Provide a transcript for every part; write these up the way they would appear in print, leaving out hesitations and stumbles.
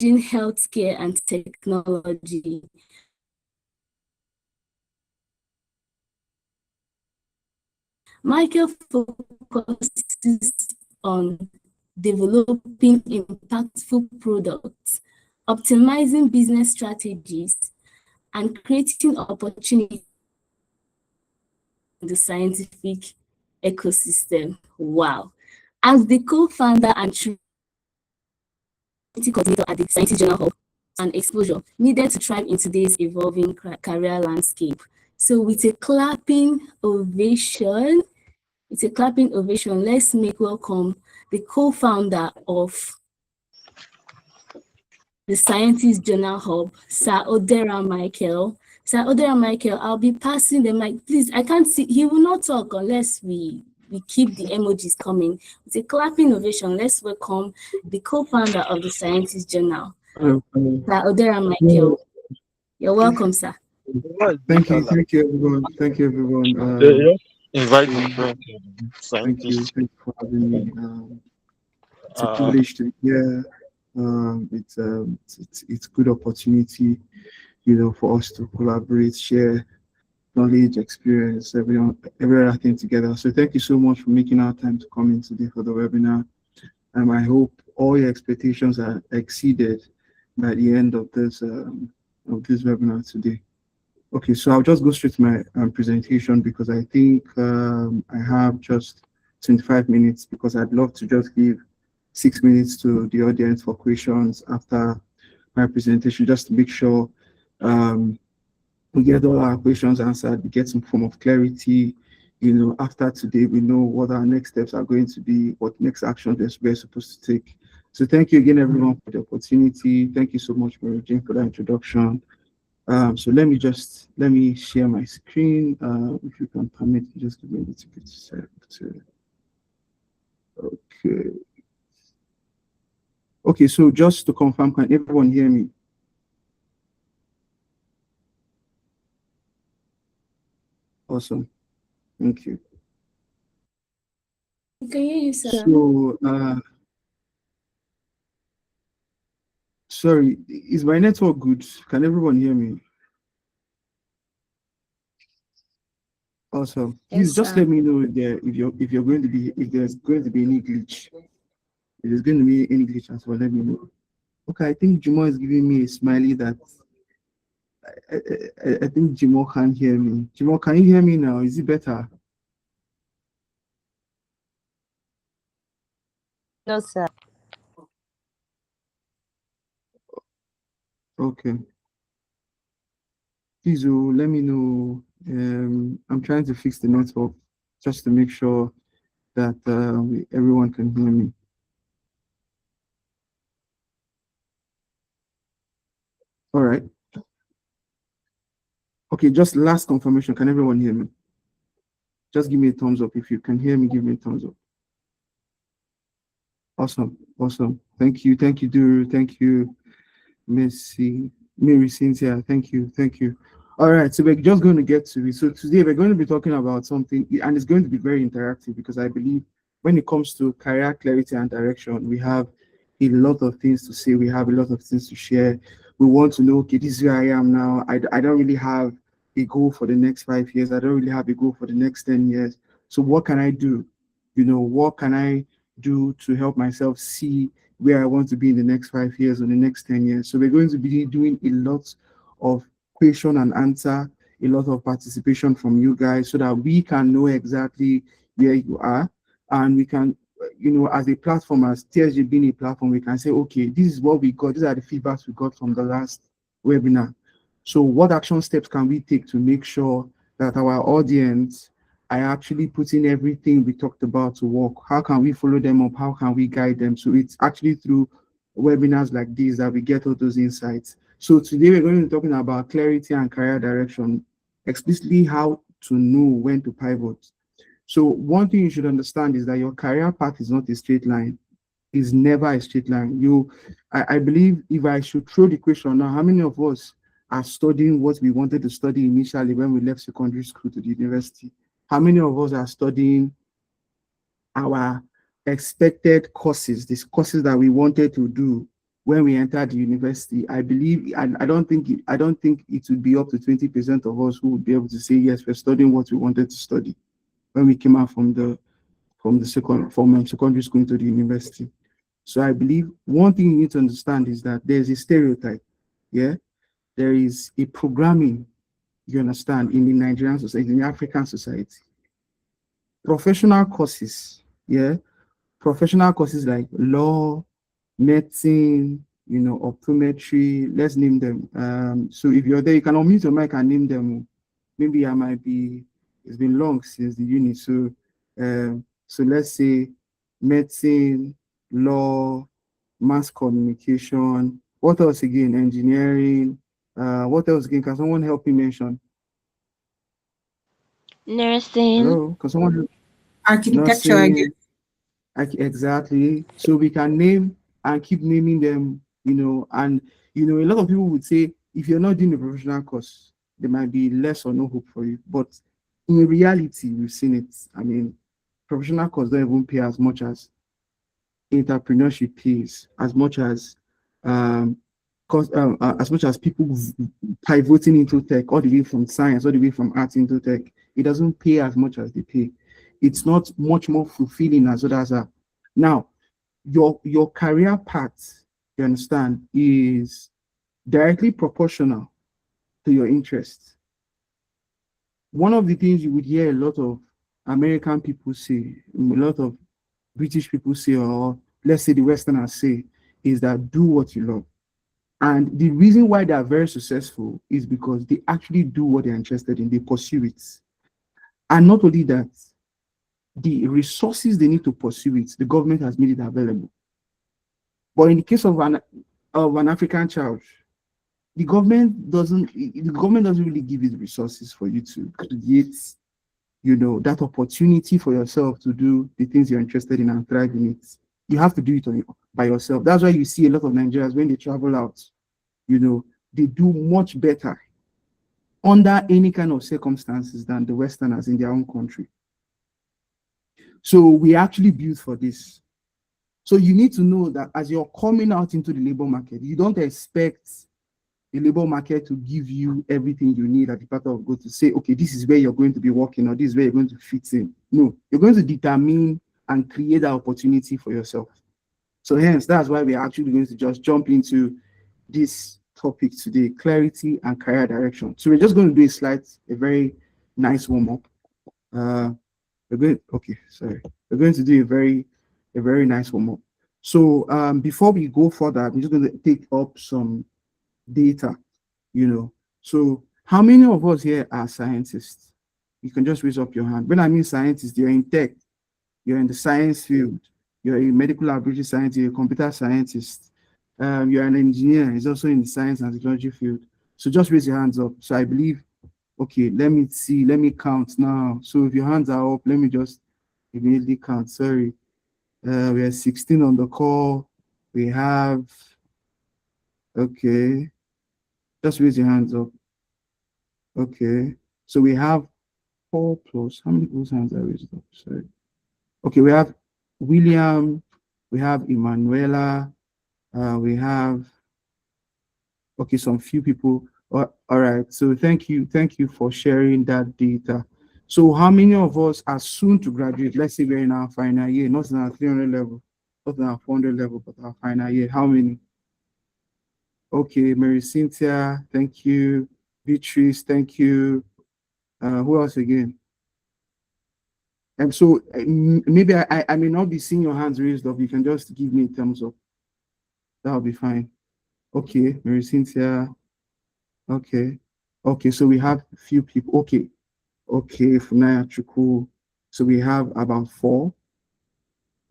healthcare and technology. Michael focuses on developing impactful products, optimizing business strategies, and creating opportunities in the scientific ecosystem. Wow. As the co-founder and coordinator at the TSJHub and exposure needed to thrive in today's evolving career landscape. So with a clapping ovation, let's make welcome the co-founder of the Scientist Journal Hub, Sir Odera Michael. Sir Odera Michael, I'll be passing the mic. Please, I can't see, he will not talk unless we keep the emojis coming. With a clapping ovation, let's welcome the co-founder of the Scientist Journal, Sir Odera Michael. You're welcome, sir. Thank you, everyone. Thank you, everyone. Invite the friend. Thank you for having me. It's a privilege to be here. It's a good opportunity, for us to collaborate, share knowledge, experience, everything together. So thank you so much for making our time to come in today for the webinar. And I hope all your expectations are exceeded by the end of this webinar today. Okay, so I'll just go straight to my presentation because I think I have just 25 minutes because I'd love to just give 6 minutes to the audience for questions after my presentation, just to make sure we get all our questions answered, we get some form of clarity. After today, we know what our next steps are going to be, what next actions we're supposed to take. So thank you again, everyone, for the opportunity. Thank you so much, Mary Jane, for that introduction. So let me share my screen. If you can permit, just give me a little bit to. Okay, so just to confirm, can everyone hear me? Awesome, thank you. I can hear you, sir. So, sorry, is my network good? Can everyone hear me? Awesome. Please just let me know if there's going to be any glitch. If there's going to be any glitch as well, let me know. Okay, I think Jimo is giving me a smiley that I think Jimo can't hear me. Jimo, can you hear me now? Is it better? No, sir. Okay. Please let me know. I'm trying to fix the network just to make sure that everyone can hear me. All right. Okay, just last confirmation. Can everyone hear me? Just give me a thumbs up. If you can hear me, give me a thumbs up. Awesome. Thank you, Duru. Thank you, Mary Cynthia. Thank you. All right, so we're just going to get to it. So today we're going to be talking about something, and it's going to be very interactive because I believe when it comes to career clarity and direction, we have a lot of things to say. We have a lot of things to share. We want to know, okay, this is where I am now. I don't really have a goal for the next 5 years. I don't really have a goal for the next 10 years. So what can I do? What can I do to help myself see where I want to be in the next 5 years or the next 10 years? So we're going to be doing a lot of question and answer, a lot of participation from you guys so that we can know exactly where you are, and we can, as a platform, as TSJ being a platform, we can say, okay, this is what we got, these are the feedbacks we got from the last webinar. So what action steps can we take to make sure that our audience are actually putting everything we talked about to work? How can we follow them up? How can we guide them? So it's actually through webinars like this that we get all those insights. So today we're going to be talking about clarity and career direction, explicitly how to know when to pivot. So one thing you should understand is that your career path is not a straight line. It's never a straight line. I believe if I should throw the question now, how many of us are studying what we wanted to study initially when we left secondary school to the university? How many of us are studying our expected courses, these courses that we wanted to do when we entered the university. I believe, and I don't think it would be up to 20% of us who would be able to say yes, we're studying what we wanted to study when we came out from secondary school into the university. So I believe one thing you need to understand is that there's a stereotype. Yeah, there is a programming, you understand, in the Nigerian society, in the African society. Professional courses, yeah, professional courses like law, medicine, optometry, let's name them. So if you're there, you can unmute your mic and name them. Maybe I might be, it's been long since the uni. So let's say medicine, law, mass communication. What else again? Engineering. What else again? Can someone help me mention? Nursing. Hello? Can someone help? Architecture, I guess. Nursing. Exactly. So we can name and keep naming them, and a lot of people would say if you're not doing a professional course, there might be less or no hope for you. But in reality, we've seen it. I mean, professional course don't even pay as much as entrepreneurship pays, as much as people pivoting into tech, all the way from science, all the way from arts into tech. It doesn't pay as much as they pay. It's not much more fulfilling as others are. Now, your career path, you understand, is directly proportional to your interests. One of the things you would hear a lot of American people say, a lot of British people say, or let's say the Westerners say, is that do what you love. And the reason why they are very successful is because they actually do what they're interested in, they pursue it. And not only that, the resources they need to pursue it, the government has made it available. But in the case of an African child, the government doesn't really give you the resources for you to create, that opportunity for yourself to do the things you're interested in and thrive in it. You have to do it by yourself. That's why you see a lot of Nigerians when they travel out, they do much better under any kind of circumstances than the Westerners in their own country. So we actually built for this. So you need to know that as you're coming out into the labor market, you don't expect the labor market to give you everything you need at the part of go to say, okay, this is where you're going to be working or this is where you're going to fit in. No, you're going to determine and create that opportunity for yourself. So hence, that's why we're actually going to just jump into this topic today, clarity and career direction. So we're just going to do a very nice warm-up. We're going to do a very nice warm-up. So before we go further, I'm just going to take up some data, So how many of us here are scientists? You can just raise up your hand. When I mean scientists, you're in tech, you're in the science field, you're a medical laboratory scientist, you're a computer scientist, you're an engineer, it's also in the science and technology field. So just raise your hands up. So I believe, okay, let me count now. So if your hands are up, let me just immediately count. Sorry. We are 16 on the call. We have, okay, just raise your hands up. Okay, so we have 4 plus, how many people's hands are raised up? Sorry. Okay, we have William, we have Emanuela, we have, okay, some few people. All right, so thank you for sharing that data. So how many of us are soon to graduate? Let's say we're in our final year, not in our 300 level, not in our 400 level, but our final year. How many? Okay, Mary Cynthia, thank you. Beatrice, thank you. Who else again? And so maybe I may not be seeing your hands raised up. You can just give me a thumbs up. That'll be fine. Okay, Mary Cynthia. Okay. Okay, so we have a few people. Okay. Okay, Funaya Chuku. So we have about 4.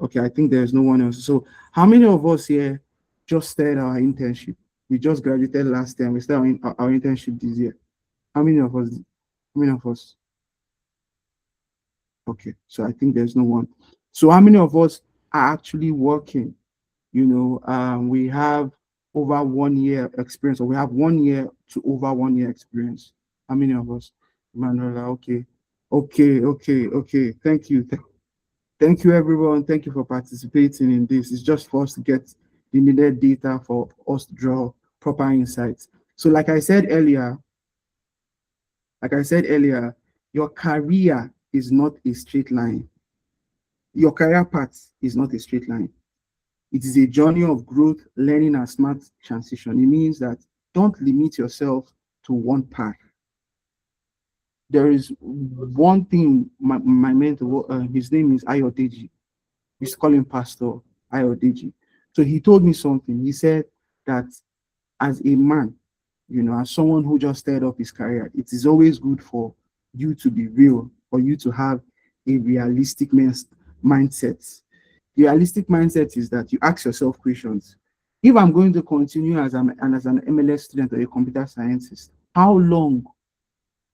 Okay, I think there's no one else. So how many of us here just started our internship? We just graduated last year. We started our internship this year. How many of us? How many of us? Okay, so I think there's no one. So how many of us are actually working? We have over 1 year experience, or we have 1 year to over 1 year experience. How many of us? Manuela, okay. Okay. Thank you. Thank you, everyone. Thank you for participating in this. It's just for us to get the needed data for us to draw proper insights. So like I said earlier, your career is not a straight line. Your career path is not a straight line. It is a journey of growth, learning, and smart transition. It means that don't limit yourself to one path. There is one thing my mentor, his name is Ayodeji. We used to call him Pastor Ayodeji. So he told me something. He said that as a man, as someone who just started up his career, it is always good for you to be real, for you to have a realistic mindset. The realistic mindset is that you ask yourself questions. If I'm going to continue as an MLS student or a computer scientist, how long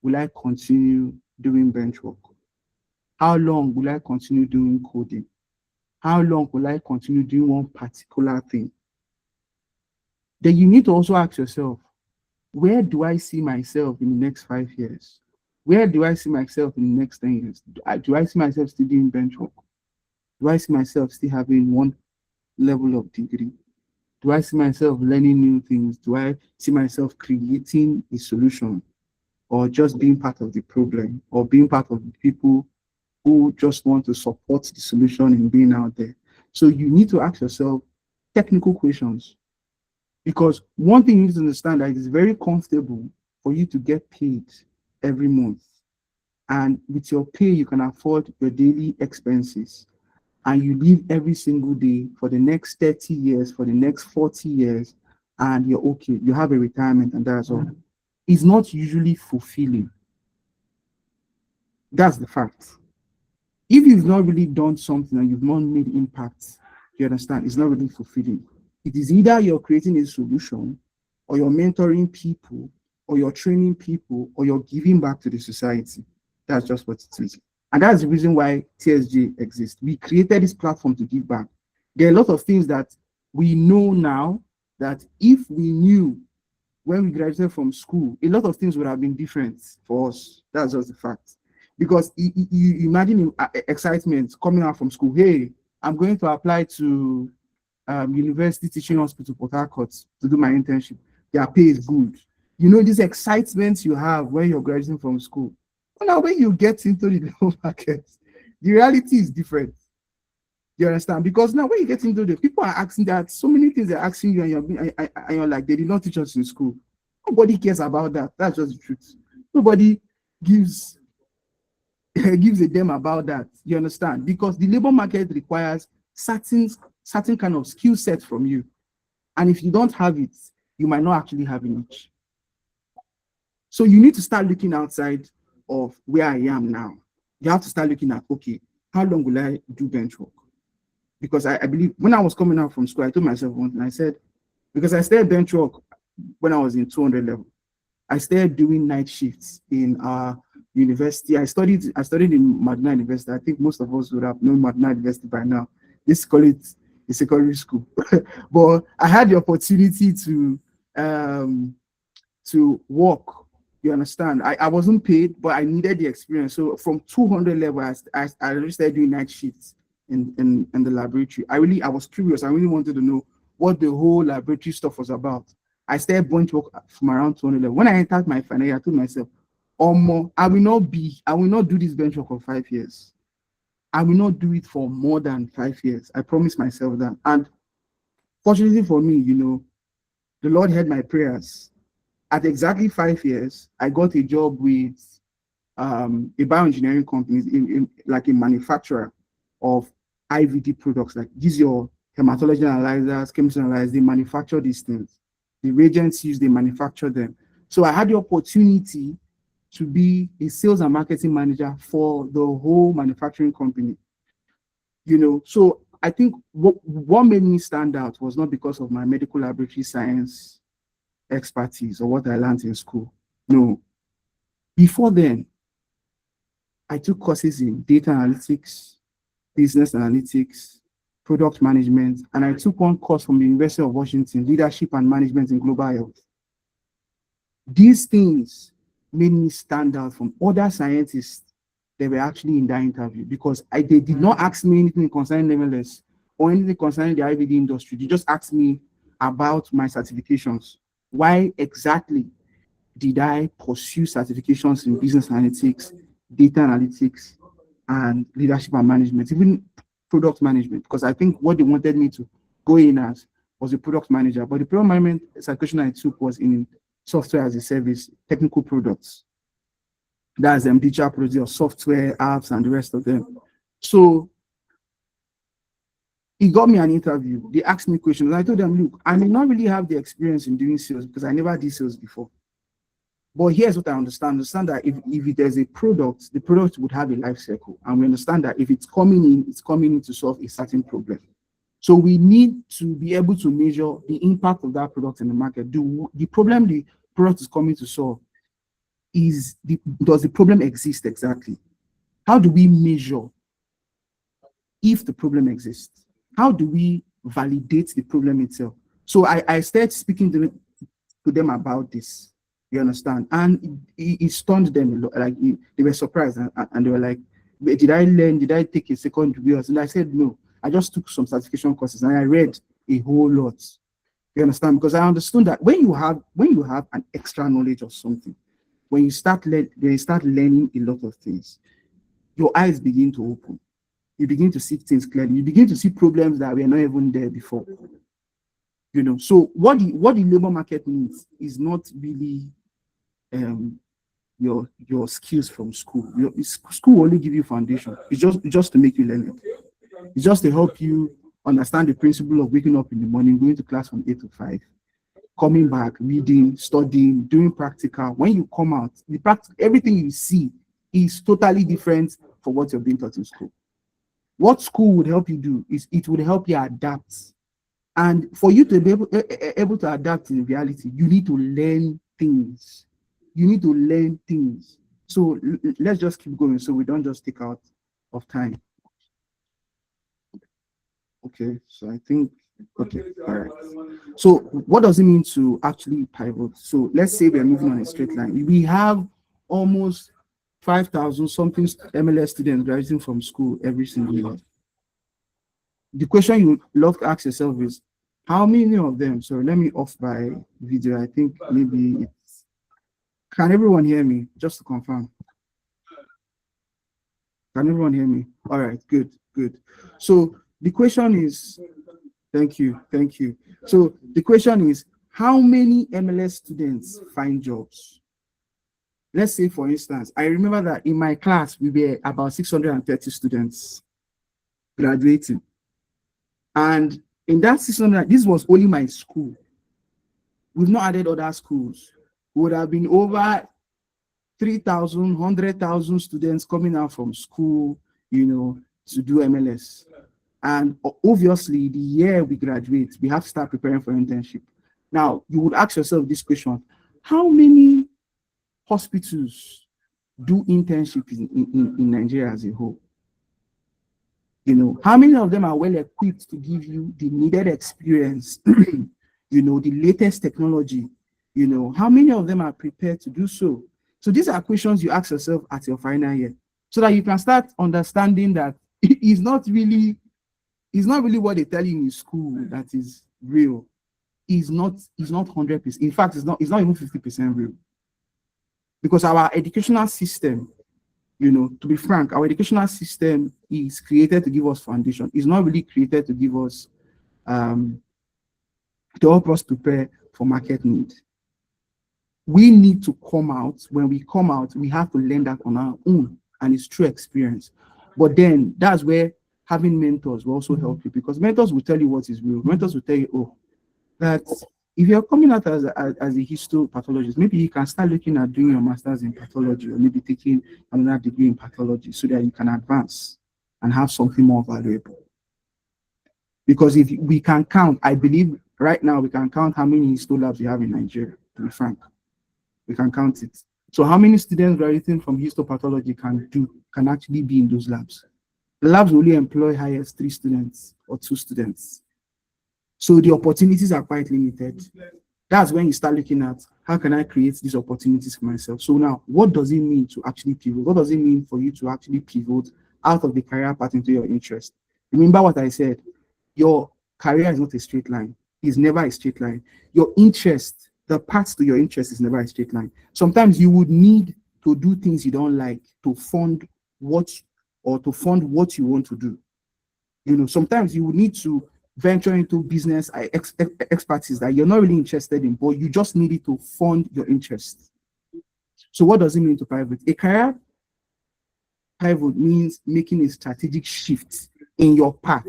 will I continue doing bench work? How long will I continue doing coding? How long will I continue doing one particular thing? Then you need to also ask yourself, where do I see myself in the next 5 years? Where do I see myself in the next 10 years? Do I see myself still doing bench work? Do I see myself still having one level of degree? Do I see myself learning new things? Do I see myself creating a solution, or just being part of the problem, or being part of the people who just want to support the solution in being out there? So you need to ask yourself technical questions, because one thing you need to understand that it is very comfortable for you to get paid every month. And with your pay, you can afford your daily expenses. And you live every single day for the next 30 years, for the next 40 years, and you're okay. You have a retirement, and that's all. It's not usually fulfilling. That's the fact. If you've not really done something and you've not made impact, you understand, it's not really fulfilling. It is either you're creating a solution, or you're mentoring people, or you're training people, or you're giving back to the society. That's just what it is. And that's the reason why TSJ exists. We created this platform to give back. There are a lot of things that we know now that if we knew when we graduated from school, a lot of things would have been different for us. That's just the fact. Because you imagine excitement coming out from school. Hey, I'm going to apply to University Teaching Hospital, Port Harcourt, to do my internship. Their pay is good. This excitement you have when you're graduating from school. But now when you get into the labor market, the reality is different. You understand? Because now when you get into the people are asking that so many things they're asking you, and you're like, they did not teach us in school. Nobody cares about that. That's just the truth. Nobody gives a damn about that. You understand? Because the labor market requires certain kind of skill set from you. And if you don't have it, you might not actually have it. So you need to start looking outside of where I am now. You have to start looking at, okay, how long will I do bench work? Because I believe when I was coming out from school, I told myself one thing. I said, because I started bench work when I was in 200 level. I started doing night shifts in university. I studied in Madina University. I think most of us would have known Madina University by now. Let's call it a secondary school. But I had the opportunity to work. You understand? I wasn't paid, but I needed the experience. So from 200 level, I already started doing night shifts in the laboratory. I was curious. I really wanted to know what the whole laboratory stuff was about. I started bench work from around 200 level. When I entered my final year, I told myself, I will not do this bench work for 5 years. I will not do it for more than 5 years. I promised myself that. And fortunately for me, the Lord heard my prayers. At exactly 5 years, I got a job with a bioengineering company, like a manufacturer of IVD products. Like these your hematology analyzers, chemistry analyzers, they manufacture these things. The reagents used, they manufacture them. So I had the opportunity to be a sales and marketing manager for the whole manufacturing company. So I think what made me stand out was not because of my medical laboratory science expertise or what I learned in school. No. Before then, I took courses in data analytics, business analytics, product management, and I took one course from the University of Washington, leadership and management in global health. These things made me stand out from other scientists that were actually in that interview, because they did not ask me anything concerning MLS. or anything concerning the IVD industry. They just asked me about my certifications. Why exactly did I pursue certifications in business analytics, data analytics, and leadership and management, even product management? Because I think what they wanted me to go in as was a product manager, but the product management certification I took was in software as a service, technical products. That's digital products or software, apps, and the rest of them. So he got me an interview. They asked me questions. I told them, look, I may not really have the experience in doing sales because I never did sales before. But here's what I understand. Understand that if there's a product, the product would have a life cycle. And we understand that if it's coming in to solve a certain problem. So we need to be able to measure the impact of that product in the market. The problem the product is coming to solve does the problem exist exactly? How do we measure if the problem exists? How do we validate the problem itself? So I started speaking to them about this. You understand? And it stunned them a lot. Like they were surprised and they were like, did I take a second degree? And I said, no, I just took some certification courses and I read a whole lot. You understand? Because I understood that when you have an extra knowledge of something, when you start learning a lot of things, your eyes begin to open. You begin to see things clearly. You begin to see problems that were not even there before. You know, so what the labor market needs is not really your skills from school. School only give you foundation. It's just to make you learn it. It's just to help you understand the principle of waking up in the morning, going to class from 8 to 5, coming back, reading, studying, doing practical. When you come out, everything you see is totally different from what you're being taught in school. What school would help you do is it would help you adapt. And for you to be able to adapt in reality, you need to learn things. You need to learn things. So let's just keep going so we don't just take out of time. Okay, so I think, okay, all right. So what does it mean to actually pivot? So let's say we're moving on a straight line. We have almost 5,000 something MLS students graduating from school every single year. The question you love to ask yourself is, how many of them? So let me off by video. I think maybe it's. Can everyone hear me? Just to confirm. Can everyone hear me? All right, good. So the question is, thank you. So the question is, how many MLS students find jobs? Let's say, for instance, I remember that in my class, we were about 630 students graduating. And in that 600, this was only my school. We've not added other schools. We would have been over 3,000, 100,000 students coming out from school, to do MLS. And obviously, the year we graduate, we have to start preparing for internship. Now, you would ask yourself this question: how many hospitals do internship in Nigeria as a whole? How many of them are well equipped to give you the needed experience, the latest technology? How many of them are prepared to do so? So these are questions you ask yourself at your final year, so that you can start understanding that it's not really what they tell you in school that is real. It's not 100%. In fact, it's not even 50% real. Because our educational system, to be frank, our educational system is created to give us foundation. It's not really created to give us, to help us prepare for market need. We need to come out. When we come out, we have to learn that on our own, and it's true experience. But then that's where having mentors will also help you, because mentors will tell you what is real. Mentors will tell you, that if you're coming out as a histopathologist, maybe you can start looking at doing your master's in pathology, or maybe taking another degree in pathology, so that you can advance and have something more valuable. Because if we can count, I believe right now we can count how many histo labs we have in Nigeria, to be frank. We can count it. So how many students graduating from histopathology can actually be in those labs? The labs only employ highest 3 students or 2 students. So the opportunities are quite limited. That's when you start looking at, how can I create these opportunities for myself? So now, what does it mean to actually pivot? What does it mean for you to actually pivot out of the career path into your interest? Remember what I said. Your career is not a straight line. It's never a straight line. Your interest, the path to your interest is never a straight line. Sometimes you would need to do things you don't like to fund what what you want to do. Sometimes you would need to venture into business expertise that you're not really interested in, but you just need it to fund your interest. So what does it mean to pivot? A career pivot means making a strategic shift in your path.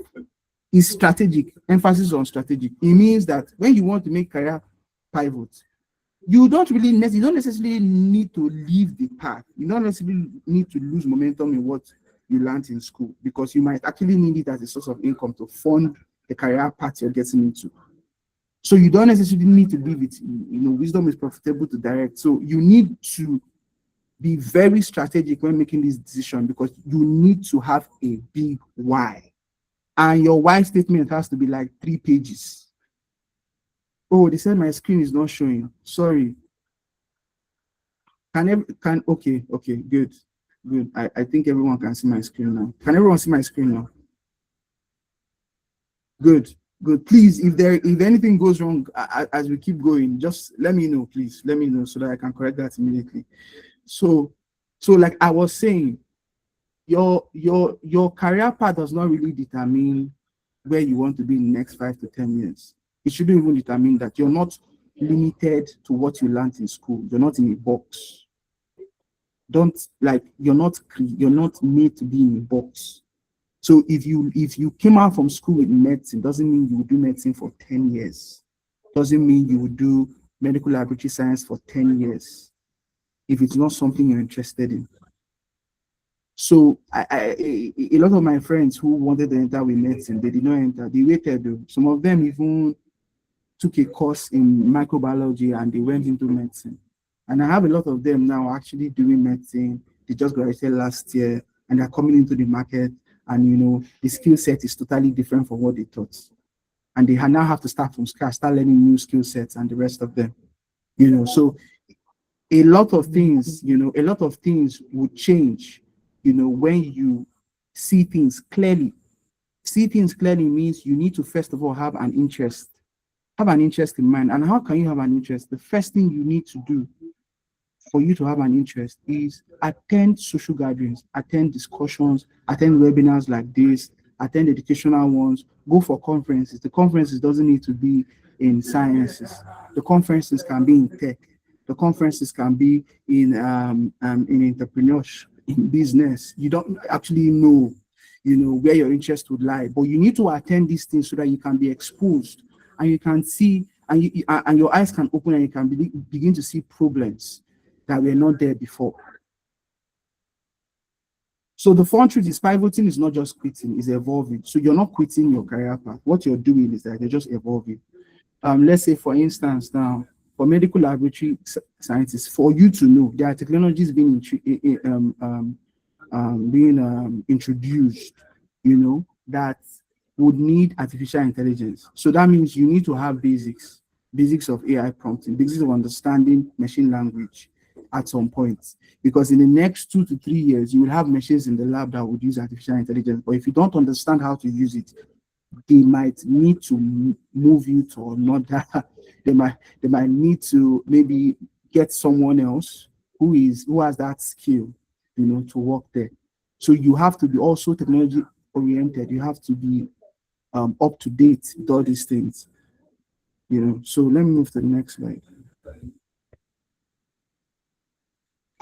It's strategic, emphasis on strategic. It means that when you want to make career pivot, you don't necessarily need to leave the path. You don't necessarily need to lose momentum in what you learned in school, because you might actually need it as a source of income to fund the career path you're getting into. So you don't necessarily need to leave it. Wisdom is profitable to direct. So you need to be very strategic when making this decision, because you need to have a big why. And your why statement has to be like 3 pages. Oh, they said my screen is not showing. Sorry. Okay, good. I think everyone can see my screen now. Can everyone see my screen now? Good. Please, if anything goes wrong as we keep going, just let me know, please. Let me know so that I can correct that immediately. So like I was saying, your career path does not really determine where you want to be in the next 5 to 10 years. It shouldn't even determine that. You're not limited to what you learned in school. You're not in a box. You're not made to be in a box. So if you came out from school with medicine, doesn't mean you will do medicine for 10 years. Doesn't mean you will do medical laboratory science for 10 years if it's not something you're interested in. So a lot of my friends who wanted to enter with medicine, they did not enter. They waited though. Some of them even took a course in microbiology and they went into medicine. And I have a lot of them now actually doing medicine. They just graduated last year and they're coming into the market, and the skill set is totally different from what they thought. And they now have to start from scratch, start learning new skill sets and the rest of them. So a lot of things would change, when you see things clearly. See things clearly means you need to first of all have an interest in mind. And how can you have an interest? The first thing you need to do for you to have an interest is attend social gatherings, attend discussions, attend webinars like this, attend educational ones, go for conferences. The conferences doesn't need to be in sciences. The conferences can be in tech. The conferences can be in entrepreneurship, in business. You don't actually know, where your interest would lie, but you need to attend these things so that you can be exposed and you can see, and your eyes can open and you can begin to see problems that were not there before. So the fun truth is pivoting is not just quitting, it's evolving. So you're not quitting your career path. What you're doing is that you're just evolving. Let's say, for instance, now, for medical laboratory scientists, for you to know, there are technologies being introduced, that would need artificial intelligence. So that means you need to have basics of AI prompting, basics of understanding machine language at some point. Because in the next 2 to 3 years, you will have machines in the lab that would use artificial intelligence. But if you don't understand how to use it, they might need to move you to another. They might need to maybe get someone else who has that skill, to work there. So you have to be also technology oriented. You have to be up to date with all these things. So let me move to the next slide.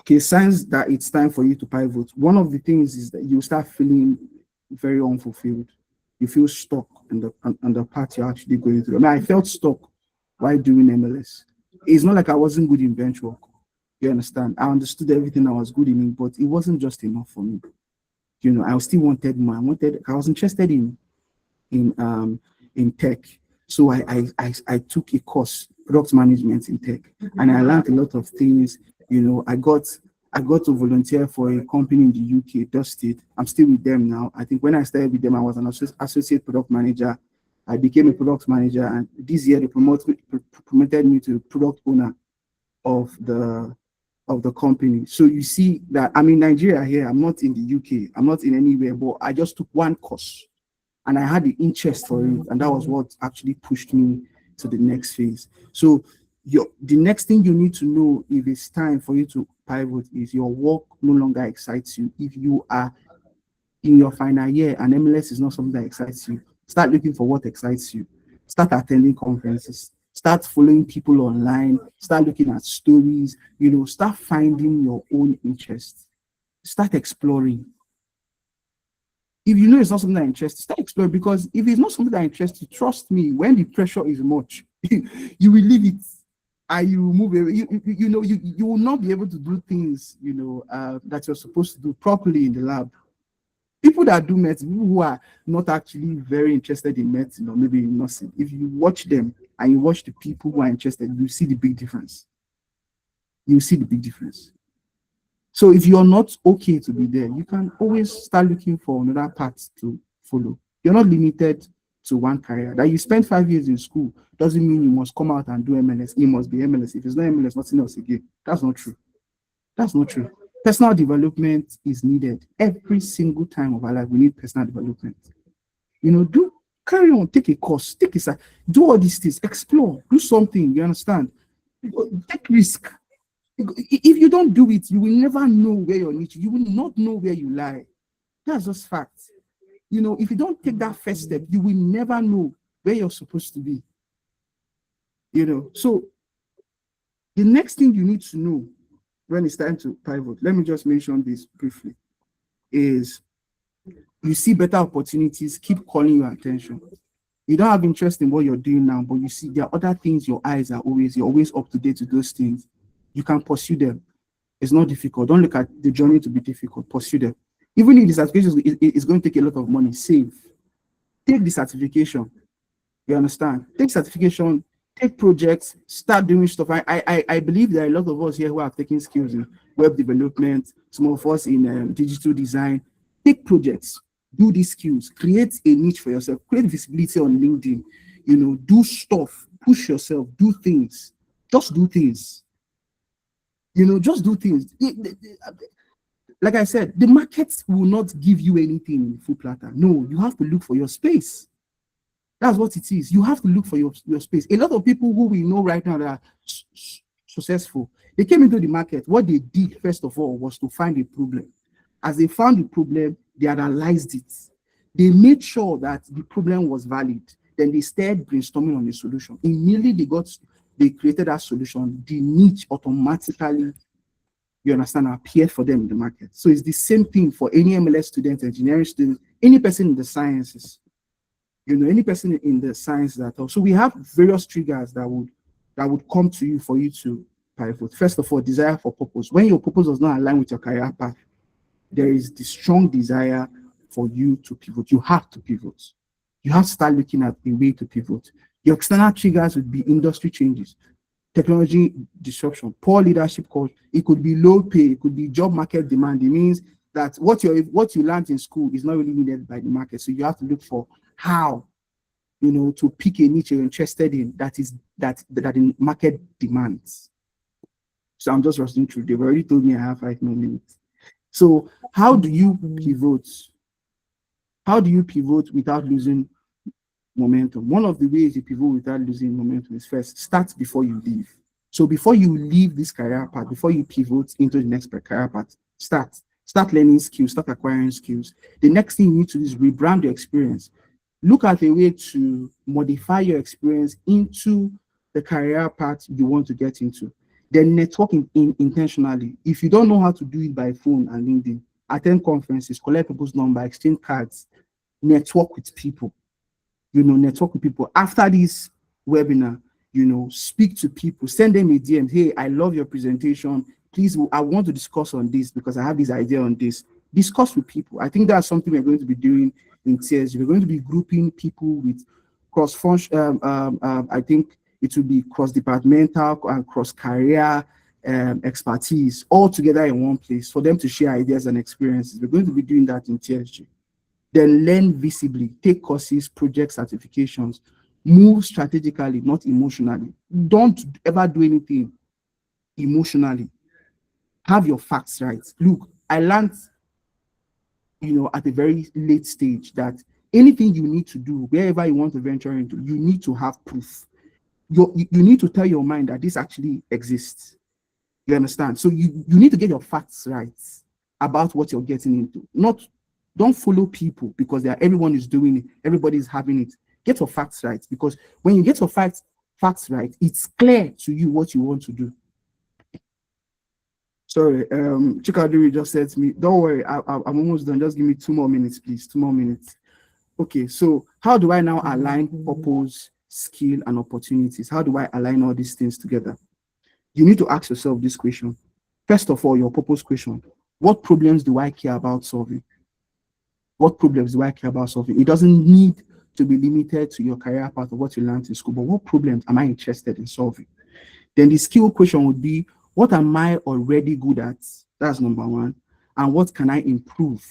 Okay, signs that it's time for you to pivot. One of the things is that you start feeling very unfulfilled. You feel stuck on the path you're actually going through. I mean, I felt stuck while doing MLS. It's not like I wasn't good in bench work. You understand? I understood everything I was good in, but it wasn't just enough for me. I still wanted more. I was interested in tech. So I took a course, product management in tech, and I learned a lot of things. I got to volunteer for a company in the UK, Dusted. I'm still with them now. I think when I started with them, I was an associate product manager. I became a product manager, and this year they promoted me to product owner of the company. So you see that I'm in Nigeria here. I'm not in the UK. I'm not in anywhere, but I just took one course. and I had the interest for it, and that was what actually pushed me to the next phase. So the next thing you need to know if it's time for you to pivot is your work no longer excites you. If you are in your final year and MLS is not something that excites you, start looking for what excites you. Start attending conferences, start following people online, start looking at stories, start finding your own interest, start exploring. If you know it's not something that interests you, start exploring, because if it's not something that interests you, trust me, when the pressure is much, you will leave it and you will move away. You will not be able to do things, that you're supposed to do properly in the lab. People that do medicine, people who are not actually very interested in medicine or maybe in nursing, if you watch them and you watch the people who are interested, you see the big difference. You see the big difference. So if you're not okay to be there, you can always start looking for another path to follow. You're not limited to one career. That you spend 5 years in school doesn't mean you must come out and do MLS. It must be MLS. If it's not MLS, nothing else again. That's not true. That's not true. Personal development is needed every single time of our life. We need personal development. Carry on, take a course, do all these things, explore, do something. You understand? Take risk. If you don't do it, you will never know where your niche. You will not know where you lie. That's just fact. If you don't take that first step, you will never know where you're supposed to be. So the next thing you need to know when it's time to pivot, let me just mention this briefly, is you see better opportunities, keep calling your attention. You don't have interest in what you're doing now, but you see there are other things you're always up to date with those things. You can pursue them. It's not difficult. Don't look at the journey to be difficult. Pursue them. Even if the certification is going to take a lot of money, save. Take the certification. You understand? Take certification, take projects, start doing stuff. I believe there are a lot of us here who are taking skills in web development, some of us in digital design. Take projects, do these skills, create a niche for yourself, create visibility on LinkedIn, do stuff, push yourself, do things, just do things. Just do things. Like I said, the market will not give you anything in full platter. No, you have to look for your space. That's what it is. You have to look for your space. A lot of people who we know right now that are successful, they came into the market. What they did, first of all, was to find a problem. As they found the problem, they analyzed it. They made sure that the problem was valid. Then they started brainstorming on the solution. Immediately they created that solution, the niche automatically, you understand, appeared for them in the market. So it's the same thing for any MLS student, engineering student, any person in the sciences, any person in the sciences at all. So we have various triggers that would come to you for you to pivot. First of all, desire for purpose. When your purpose does not align with your career path, there is the strong desire for you to pivot. You have to pivot. You have to start looking at a way to pivot. Your external triggers would be industry changes, technology disruption, poor leadership culture. It could be low pay. It could be job market demand. It means that what you learned in school is not really needed by the market. So you have to look for how, to pick a niche you're interested in that the market demands. So I'm just rushing through. They've already told me I have 5 more minutes. So how do you pivot? How do you pivot without losing momentum? One of the ways you pivot without losing momentum is first, start before you leave. So before you leave this career path, before you pivot into the next career path, start learning skills, start acquiring skills. The next thing you need to do is rebrand your experience. Look at a way to modify your experience into the career path you want to get into. Then networking intentionally. If you don't know how to do it by phone and LinkedIn, attend conferences, collect people's number, exchange cards, network with people. Network with people. After this webinar, speak to people, send them a DM. Hey, I love your presentation. Please, I want to discuss on this because I have this idea on this. Discuss with people. I think that's something we're going to be doing in TSJ. We're going to be grouping people with cross-function. I think it will be cross-departmental and cross-career expertise all together in one place for them to share ideas and experiences. We're going to be doing that in TSJ. Then learn visibly, take courses, project certifications, move strategically, not emotionally. Don't ever do anything emotionally. Have your facts right. Look, I learned, at a very late stage that anything you need to do, wherever you want to venture into, you need to have proof. You need to tell your mind that this actually exists. You understand? So you need to get your facts right about what you're getting into. Not don't follow people because everyone is doing it, everybody is having it. Get your facts right, because when you get your facts right, it's clear to you what you want to do. Sorry, Chikaduri just said to me, don't worry, I'm almost done. Just give me 2 more minutes, please. 2 more minutes. Okay, so how do I now align purpose, skill, and opportunities? How do I align all these things together? You need to ask yourself this question. First of all, your purpose question. What problems do I care about solving? What problems do I care about solving? It doesn't need to be limited to your career path or what you learned in school, but what problems am I interested in solving? Then the skill question would be, what am I already good at? That's number one. And what can I improve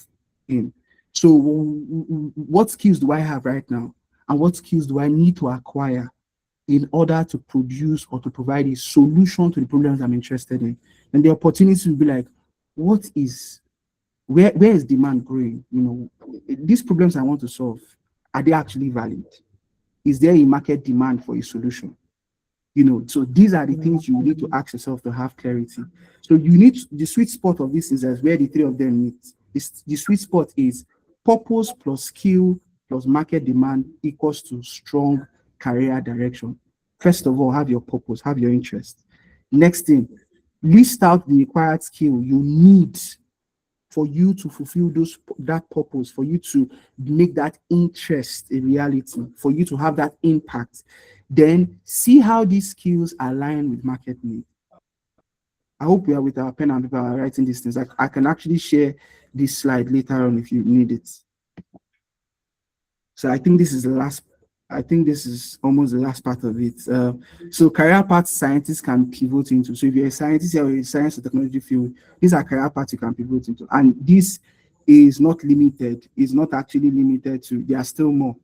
in? So what skills do I have right now? And what skills do I need to acquire in order to produce or to provide a solution to the problems I'm interested in? And the opportunity will be like, where is demand growing? These problems I want to solve, are they actually valid? Is there a market demand for a solution? So these are the things you need to ask yourself to have clarity. So you need the sweet spot of this is where the three of them meet. The sweet spot is purpose plus skill plus market demand equals to strong career direction. First of all, have your purpose, have your interest. Next thing, list out the required skill you need for you to fulfill that purpose, for you to make that interest a reality, for you to have that impact. Then see how these skills align with market need. I hope we are with our pen and paper writing these things. I can actually share this slide later on if you need it. So I think this is almost the last part of it. So career paths scientists can pivot into. So if you're a scientist or a science or technology field, these are career paths you can pivot into. And this is not limited. It's not actually limited to, there are still more.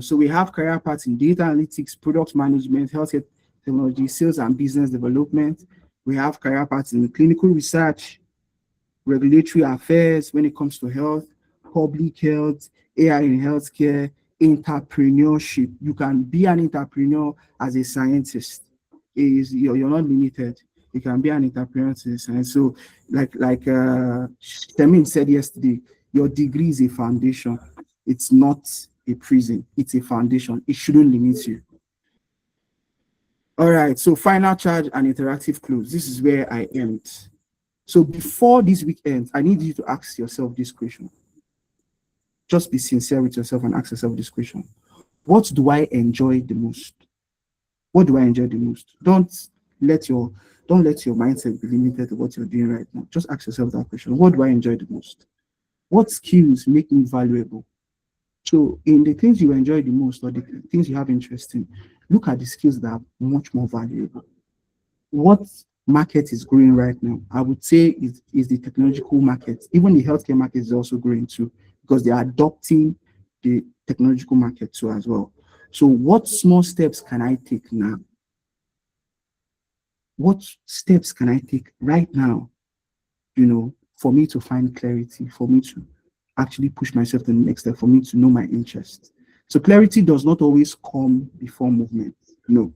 So we have career paths in data analytics, product management, healthcare technology, sales and business development. We have career paths in clinical research, regulatory affairs when it comes to health, public health, AI in healthcare, entrepreneurship. You can be an entrepreneur as a scientist. You're not limited. You can be an entrepreneur as a scientist. So, like Temin said yesterday, your degree is a foundation. It's not a prison. It's a foundation. It shouldn't limit you. All right. So, final charge and interactive close. This is where I end. So before this weekend, I need you to ask yourself this question. Just be sincere with yourself and ask yourself this question. What do I enjoy the most? What do I enjoy the most? Don't let your mindset be limited to what you're doing right now. Just ask yourself that question. What do I enjoy the most? What skills make me valuable? So in the things you enjoy the most or the things you have interest in, look at the skills that are much more valuable. What market is growing right now? I would say is the technological market. Even the healthcare market is also growing too, because they are adopting the technological market too as well. So what small steps can I take now? What steps can I take right now, for me to find clarity, for me to actually push myself to the next step, for me to know my interest? So clarity does not always come before movement. No,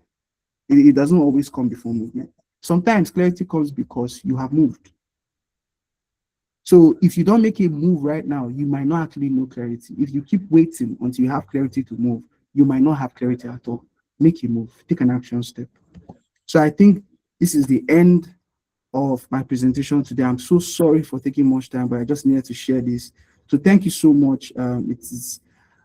it doesn't always come before movement. Sometimes clarity comes because you have moved. So if you don't make a move right now, you might not actually know clarity. If you keep waiting until you have clarity to move, you might not have clarity at all. Make a move, take an action step. So I think this is the end of my presentation today. I'm so sorry for taking much time, but I just needed to share this. So thank you so much. It is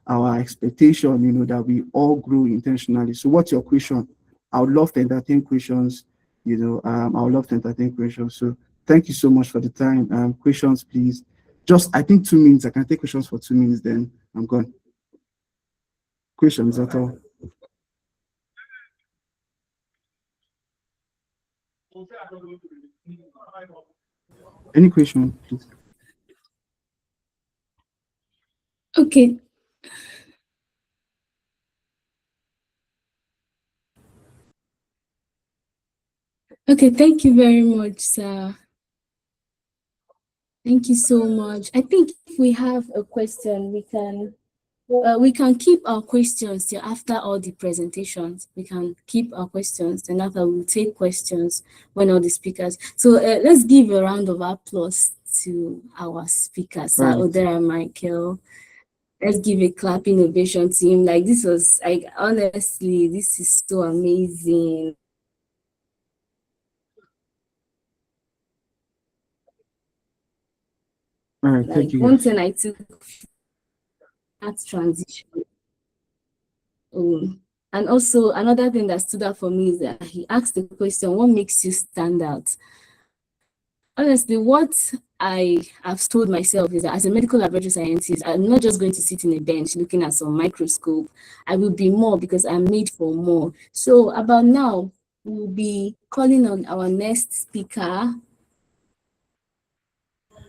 our expectation, that we all grow intentionally. So what's your question? I would love to entertain questions. I would love to entertain questions. So thank you so much for the time. Questions, please. Just, I think 2 minutes. I can take questions for 2 minutes, then I'm gone. Questions at all? Any question, please? Okay. Okay, thank you very much, sir. Thank you so much. I think if we have a question, we can We can keep our questions till after all the presentations. We can keep our questions, and after we'll take questions when all the speakers. So let's give a round of applause to our speaker, Sir Right. Odera Michael. Let's give a clapping ovation to him. Like, this was, like, honestly, this is so amazing. All right. Like, Thank you, one guys. thing I took that transition. And also another thing that stood out for me is that he asked the question, what makes you stand out? Honestly, what I have told myself is that as a medical laboratory scientist, I'm not just going to sit in a bench looking at some microscope. I will be more because I'm made for more. So about now, we'll be calling on our next speaker.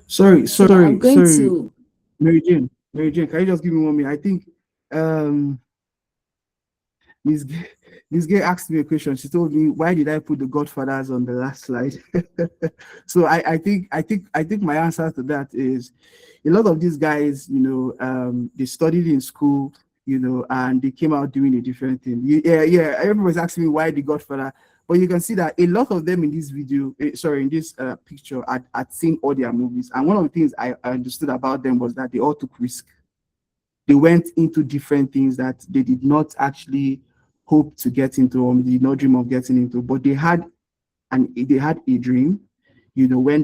Sorry, So I'm sorry, going sorry, to, Mary Jane, can you just give me 1 minute? I think um Miss G- Miss Gay asked me a question. She told me, "Why did I put the Godfathers on the last slide?" So I think my answer to that is, a lot of these guys, they studied in school, and they came out doing a different thing. Yeah, yeah. Everybody's asking me why the Godfather, but you can see that a lot of them in this video, sorry, in this picture, had seen all their movies, and one of the things I understood about them was that they all took risk. They went into different things that they did not actually hope to get into, or did not dream of getting into, but they had a dream, when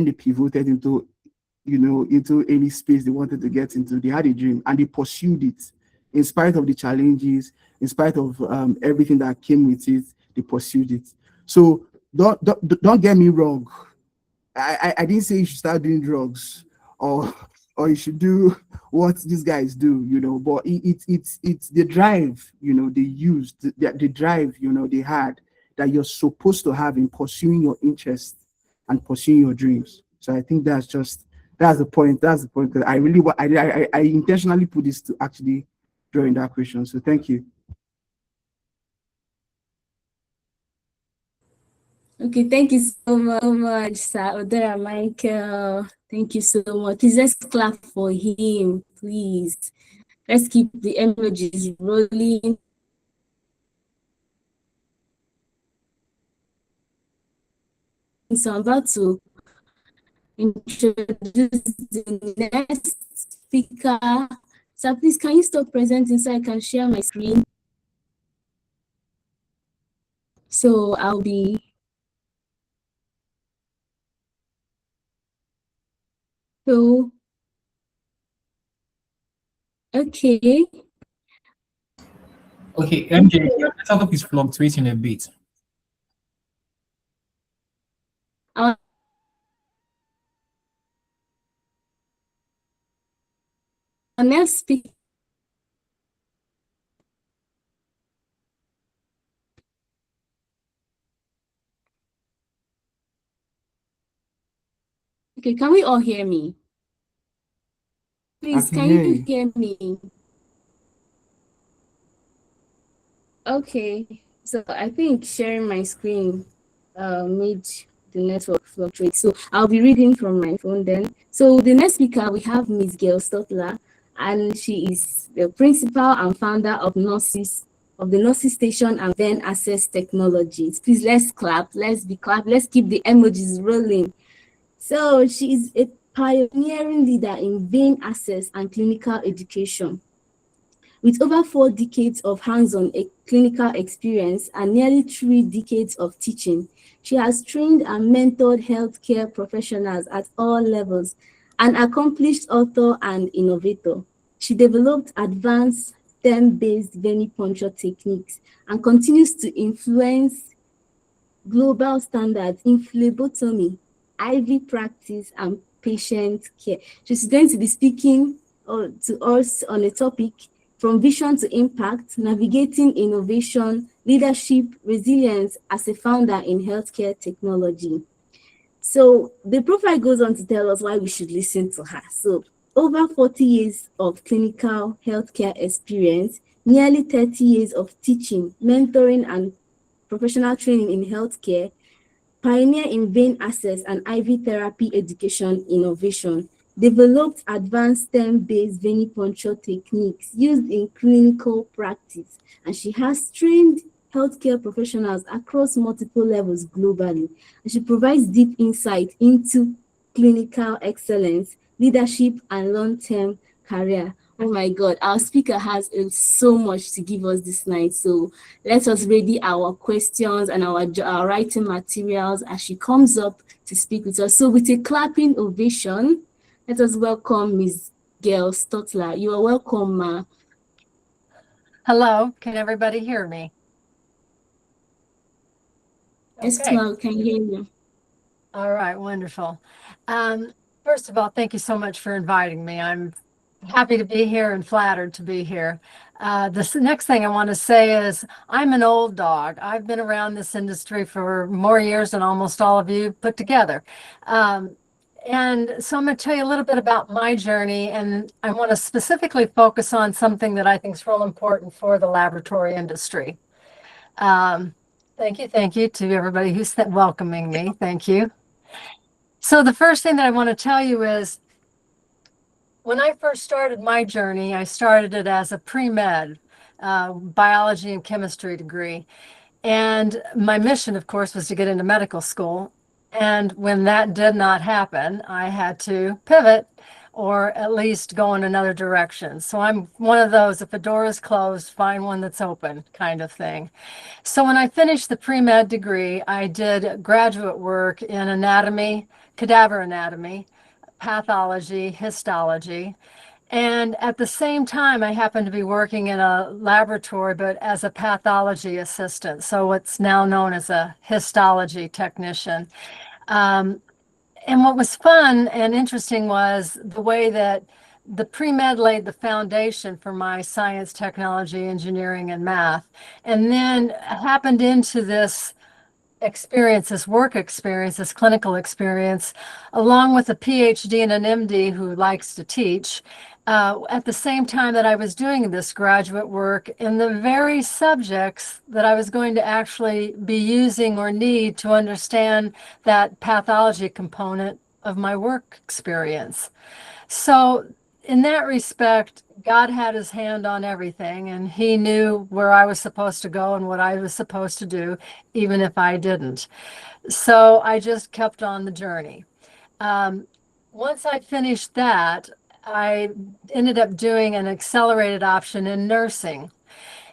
they pivoted into any space they wanted to get into. They had a dream and they pursued it in spite of the challenges, in spite of everything that came with it. They pursued it. So don't get me wrong. I didn't say you should start doing drugs, or you should do what these guys do, but it's the drive, they used, the drive, they had, that you're supposed to have in pursuing your interests and pursuing your dreams. So I think that's the point. That's the point that I really I intentionally put this to actually draw in that question. So thank you. okay, thank you so much, Sir Odera Michael. Thank you so much. Please, let's clap for him, please. Let's keep the emojis rolling. So I'm about to introduce the next speaker. So please, can you stop presenting so I can share my screen? So I'll be, so, okay. Okay, MJ, your network is fluctuating a bit. Our next speaker. Okay, can we all hear me? Please, can you hear me? Okay, so I think sharing my screen made the network fluctuate. So I'll be reading from my phone then. So the next speaker, we have Ms. Gail Stotler, and she is the principal and founder of the Nurses Station and Vein Access Technologies. Please, let's clap. Let's clap. Let's keep the emojis rolling. So she is a pioneering leader in vein access and clinical education. With over 4 decades of hands-on clinical experience and nearly 3 decades of teaching, she has trained and mentored healthcare professionals at all levels, an accomplished author and innovator. She developed advanced stem-based venipuncture techniques and continues to influence global standards in phlebotomy, IV practice, and patient care. She's going to be speaking to us on a topic from vision to impact, navigating innovation, leadership, resilience as a founder in healthcare technology. So the profile goes on to tell us why we should listen to her. So over 40 years of clinical healthcare experience, nearly 30 years of teaching, mentoring, and professional training in healthcare, pioneer in vein access and IV therapy education innovation. developed advanced stem-based venipuncture techniques used in clinical practice, and she has trained healthcare professionals across multiple levels globally. And she provides deep insight into clinical excellence, leadership, and long-term career. Oh my God, our speaker has so much to give us this night. So let us ready our questions and our writing materials as she comes up to speak with us. So with a clapping ovation, let us welcome Ms. Gail Stotler. You are welcome, Ma. Hello, can everybody hear me? Yes, Okay. Ma, we can hear you. All right, wonderful. First of all, thank you so much for inviting me. I'm happy to be here and flattered to be here. This next thing I want to say is I'm an old dog. I've been around this industry for more years than almost all of you put together. And so I'm going to tell you a little bit about my journey, and I want to specifically focus on something that I think is real important for the laboratory industry. Thank you to everybody who's welcoming me. Thank you. So the first thing that I want to tell you is when I first started my journey, I started it as a pre-med biology and chemistry degree. And my mission, of course, was to get into medical school. And when that did not happen, I had to pivot or at least go in another direction. So I'm one of those, if a door is closed, find one that's open kind of thing. So when I finished the pre-med degree, I did graduate work in anatomy, cadaver anatomy, pathology, histology. And at the same time, I happened to be working in a laboratory, but as a pathology assistant. So what's now known as a histology technician. And what was fun and interesting was the way that the pre-med laid the foundation for my science, technology, engineering, and math. And then happened into this experience, this work experience, this clinical experience, along with a PhD and an MD who likes to teach, at the same time that I was doing this graduate work in the very subjects that I was going to actually be using or need to understand that pathology component of my work experience. So in that respect, God had his hand on everything, and he knew where I was supposed to go and what I was supposed to do, even if I didn't. So I just kept on the journey. Once I finished that, I ended up doing an accelerated option in nursing.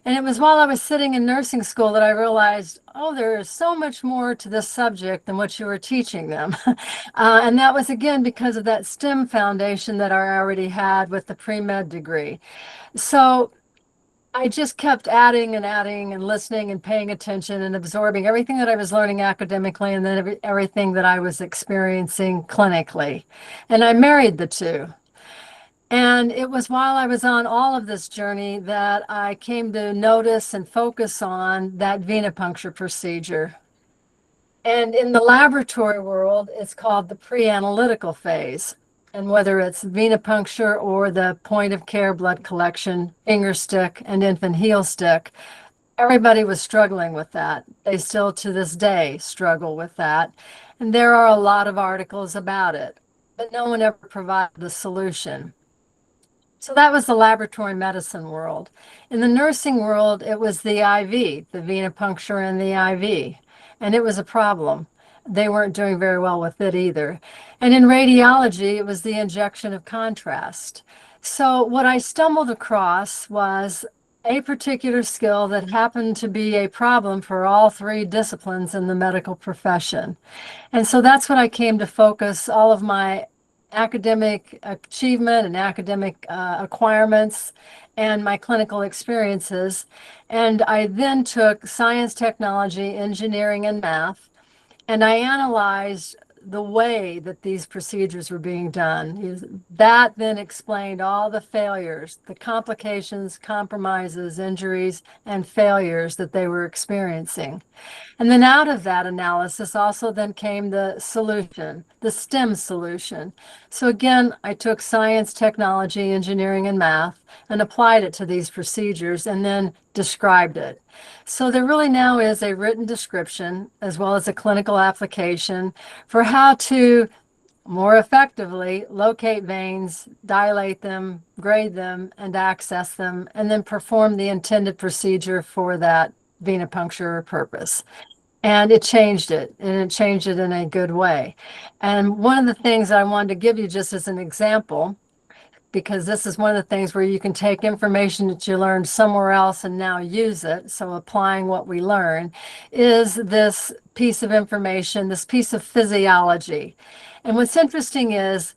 And it was while I was sitting in nursing school that I realized, oh, there is so much more to this subject than what you were teaching them. And that was, again, because of that STEM foundation that I already had with the pre-med degree. So I just kept adding and listening and paying attention and absorbing everything that I was learning academically and then everything that I was experiencing clinically. And I married the two. And it was while I was on all of this journey that I came to notice and focus on that venipuncture procedure. And in the laboratory world, it's called the pre-analytical phase. And whether it's venipuncture or the point of care blood collection, finger stick and infant heel stick, everybody was struggling with that. They still to this day struggle with that. And there are a lot of articles about it, but no one ever provided a solution. So that was the laboratory medicine world. In the nursing world, it was the IV, the venipuncture and the IV, and it was a problem. They weren't doing very well with it either. And in radiology, it was the injection of contrast. So what I stumbled across was a particular skill that happened to be a problem for all three disciplines in the medical profession. And so that's what I came to focus all of my academic achievement and academic acquirements and my clinical experiences. And I then took science, technology, engineering, and math, and I analyzed the way that these procedures were being done. That then explained all the failures, the complications, compromises, injuries, and failures that they were experiencing. And then out of that analysis also then came the solution, the STEM solution. So again, I took science, technology, engineering, and math and applied it to these procedures and then described it. So there really now is a written description as well as a clinical application for how to more effectively locate veins, dilate them, grade them, and access them, and then perform the intended procedure for that venipuncture purpose. And it changed it, and it changed it in a good way. And one of the things I wanted to give you just as an example, because this is one of the things where you can take information that you learned somewhere else and now use it. So applying what we learn is this piece of information, this piece of physiology. And what's interesting is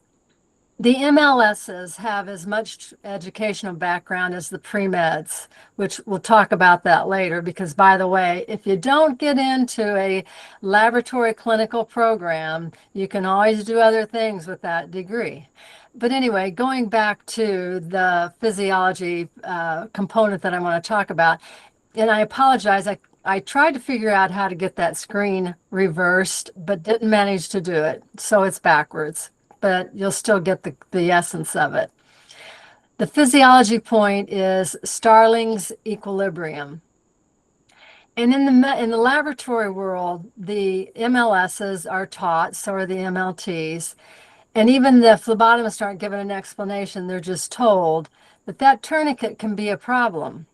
the MLSs have as much educational background as the pre-meds, which we'll talk about that later, because by the way, if you don't get into a laboratory clinical program, you can always do other things with that degree. But anyway, going back to the physiology component that I want to talk about, and I apologize, I tried to figure out how to get that screen reversed, but didn't manage to do it. So it's backwards, but you'll still get the essence of it. The physiology point is Starling's equilibrium. And in the laboratory world, the MLSs are taught, so are the MLTs. And even the phlebotomists aren't given an explanation, they're just told that that tourniquet can be a problem.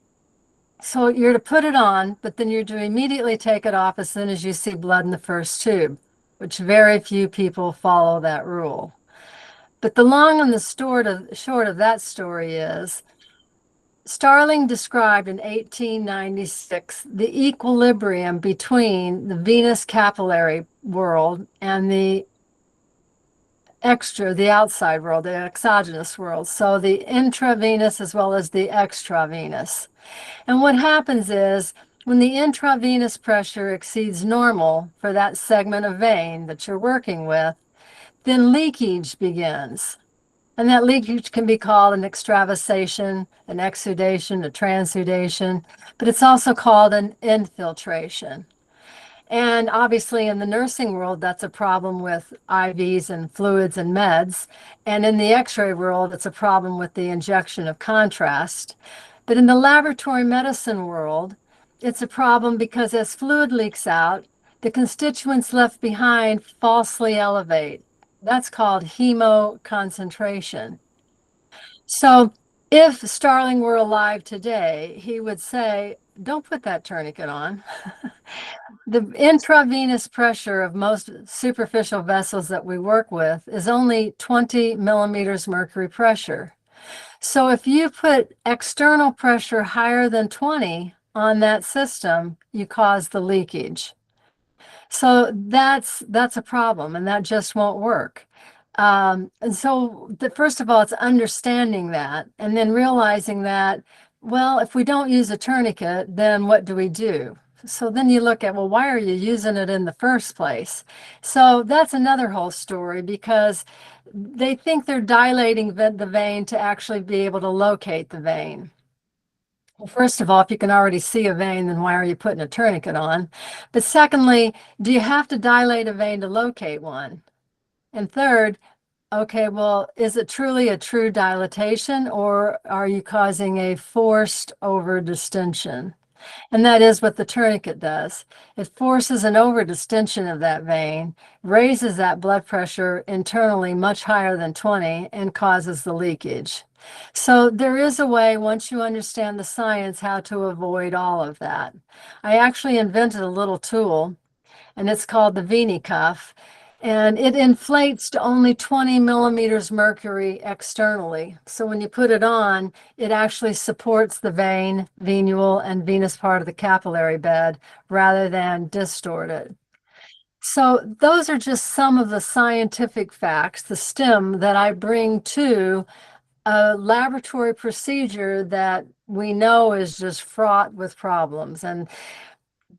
So you're to put it on, but then you're to immediately take it off as soon as you see blood in the first tube, which very few people follow that rule. But the long and the short of that story is, Starling described in 1896 the equilibrium between the venous capillary world and the outside world, the exogenous world. So the intravenous as well as the extravenous. And what happens is when the intravenous pressure exceeds normal for that segment of vein that you're working with, then leakage begins. And that leakage can be called an extravasation, an exudation, a transudation, but it's also called an infiltration. And obviously in the nursing world, that's a problem with IVs and fluids and meds. And in the X-ray world, it's a problem with the injection of contrast. But in the laboratory medicine world, it's a problem because as fluid leaks out, the constituents left behind falsely elevate. That's called hemoconcentration. So if Starling were alive today, he would say, don't put that tourniquet on. The intravenous pressure of most superficial vessels that we work with is only 20 millimeters mercury pressure. So if you put external pressure higher than 20 on that system, you cause the leakage. So that's a problem, and that just won't work. And so first of all, it's understanding that, and then realizing that, well, if we don't use a tourniquet, then what do we do? So then you look at, well, why are you using it in the first place? So that's another whole story, because they think they're dilating the vein to actually be able to locate the vein. Well, first of all, if you can already see a vein, then why are you putting a tourniquet on? But secondly, do you have to dilate a vein to locate one? And third, okay, well, is it truly a true dilatation, or are you causing a forced overdistension? And that is what the tourniquet does. It forces an overdistension of that vein, raises that blood pressure internally much higher than 20, and causes the leakage. So there is a way, once you understand the science, how to avoid all of that. I actually invented a little tool, and it's called the VeniCuff. And it inflates to only 20 millimeters mercury externally. So when you put it on, it actually supports the vein, venule, and venous part of the capillary bed rather than distort it. So those are just some of the scientific facts, the STEM, that I bring to a laboratory procedure that we know is just fraught with problems. And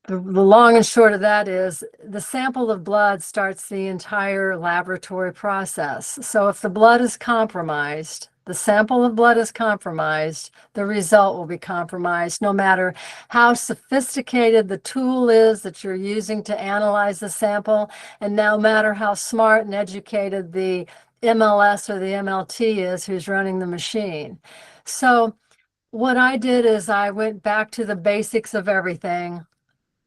the long and short of that is the sample of blood starts the entire laboratory process. So if the blood is compromised, the sample of blood is compromised, the result will be compromised, no matter how sophisticated the tool is that you're using to analyze the sample, and no matter how smart and educated the MLS or the MLT is who's running the machine. So what I did is I went back to the basics of everything,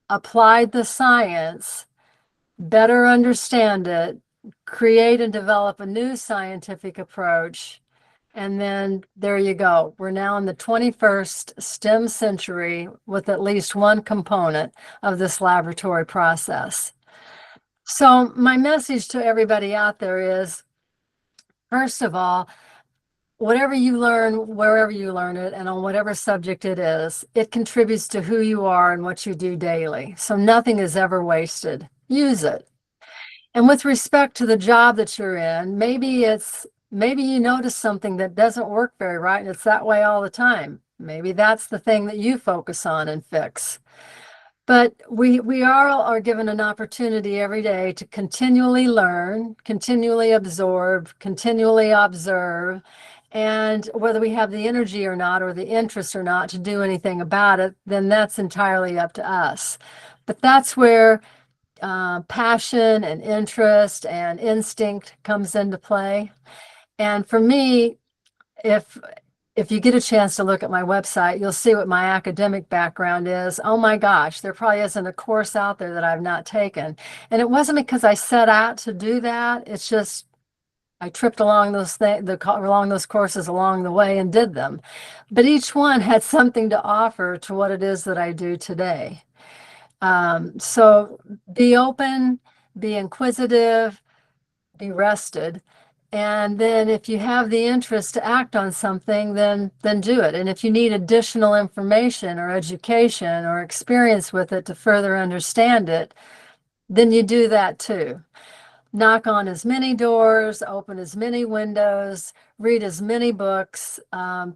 applied the science, better understand it, create and develop a new scientific approach. And then there you go. We're now in the 21st STEM century with at least one component of this laboratory process. So my message to everybody out there is, first of all, whatever you learn, wherever you learn it, and on whatever subject it is, it contributes to who you are and what you do daily. So nothing is ever wasted. Use it. And with respect to the job that you're in, maybe you notice something that doesn't work very right, and it's that way all the time. Maybe that's the thing that you focus on and fix. But we are given an opportunity every day to continually learn, continually absorb, continually observe. And whether we have the energy or not, or the interest or not to do anything about it, then that's entirely up to us. But that's where passion and interest and instinct comes into play. And for me, if you get a chance to look at my website, you'll see what my academic background is. Oh my gosh, there probably isn't a course out there that I've not taken. And it wasn't because I set out to do that. It's just I tripped along those courses along the way and did them. But each one had something to offer to what it is that I do today. So be open, be inquisitive, be rested. And then if you have the interest to act on something, then do it. And if you need additional information or education or experience with it to further understand it, then you do that too. Knock on as many doors, open as many windows, read as many books,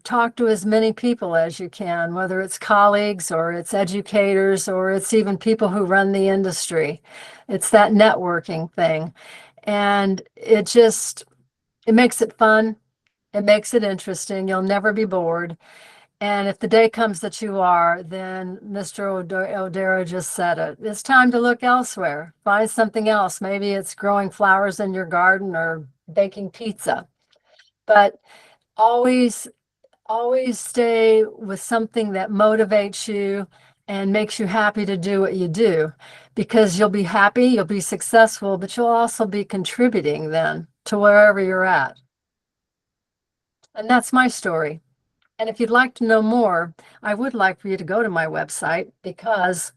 talk to as many people as you can, whether it's colleagues or it's educators or it's even people who run the industry. It's that networking thing. And it makes it fun. It makes it interesting. You'll never be bored. And if the day comes that you are, then Mr. O'Dara just said it. It's time to look elsewhere. Find something else. Maybe it's growing flowers in your garden or baking pizza. But always stay with something that motivates you and makes you happy to do what you do, because you'll be happy, you'll be successful, but you'll also be contributing then to wherever you're at. And that's my story. And if you'd like to know more, I would like for you to go to my website, because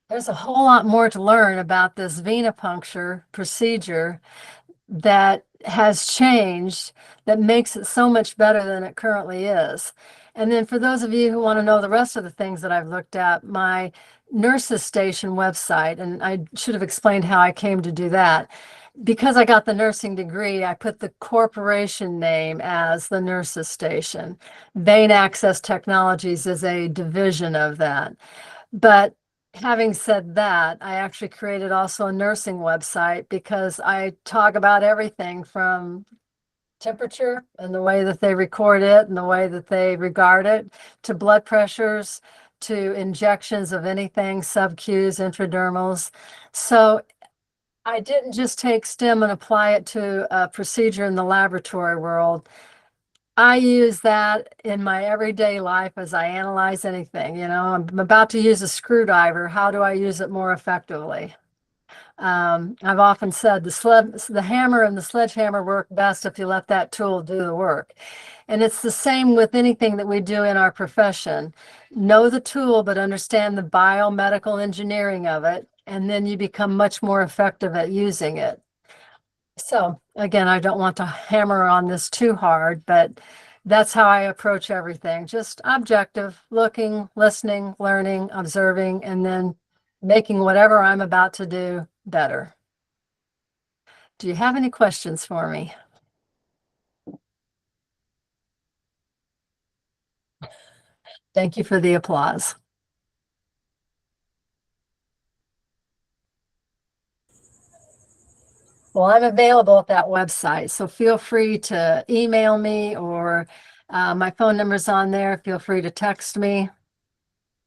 there's a whole lot more to learn about this venipuncture procedure that has changed, that makes it so much better than it currently is. And then for those of you who want to know the rest of the things that I've looked at, my Nurses Station website, and I should have explained how I came to do that. Because I got the nursing degree, I put the corporation name as the Nurses Station. Vein Access Technologies is a division of that. But having said that, I actually created also a nursing website, because I talk about everything from temperature and the way that they record it and the way that they regard it, to blood pressures, to injections of anything, sub-Qs, intradermals. So I didn't just take STEM and apply it to a procedure in the laboratory world. I use that in my everyday life as I analyze anything. You know, I'm about to use a screwdriver. How do I use it more effectively? I've often said the hammer and the sledgehammer work best if you let that tool do the work. And it's the same with anything that we do in our profession. Know the tool, but understand the biomedical engineering of it, and then you become much more effective at using it. So again, I don't want to hammer on this too hard, but that's how I approach everything. Just objective, looking, listening, learning, observing, and then making whatever I'm about to do better. Do you have any questions for me? Thank you for the applause. Well, I'm available at that website, so feel free to email me, or my phone number's on there. Feel free to text me.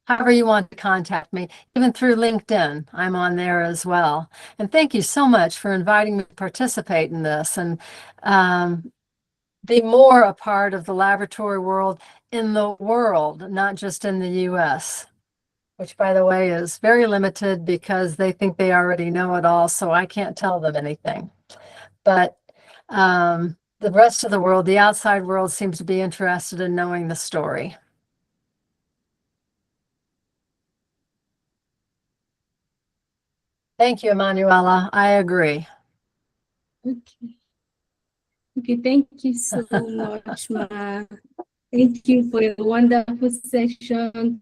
However you want to contact me, even through LinkedIn, I'm on there as well. And thank you so much for inviting me to participate in this and be more a part of the laboratory world in the world, not just in the US. which by the way is very limited because they think they already know it all, so I can't tell them anything. But the rest of the world, the outside world, seems to be interested in knowing the story. Thank you, Emanuela. I agree. Okay. Okay, thank you so much, Ma. Thank you for a wonderful session.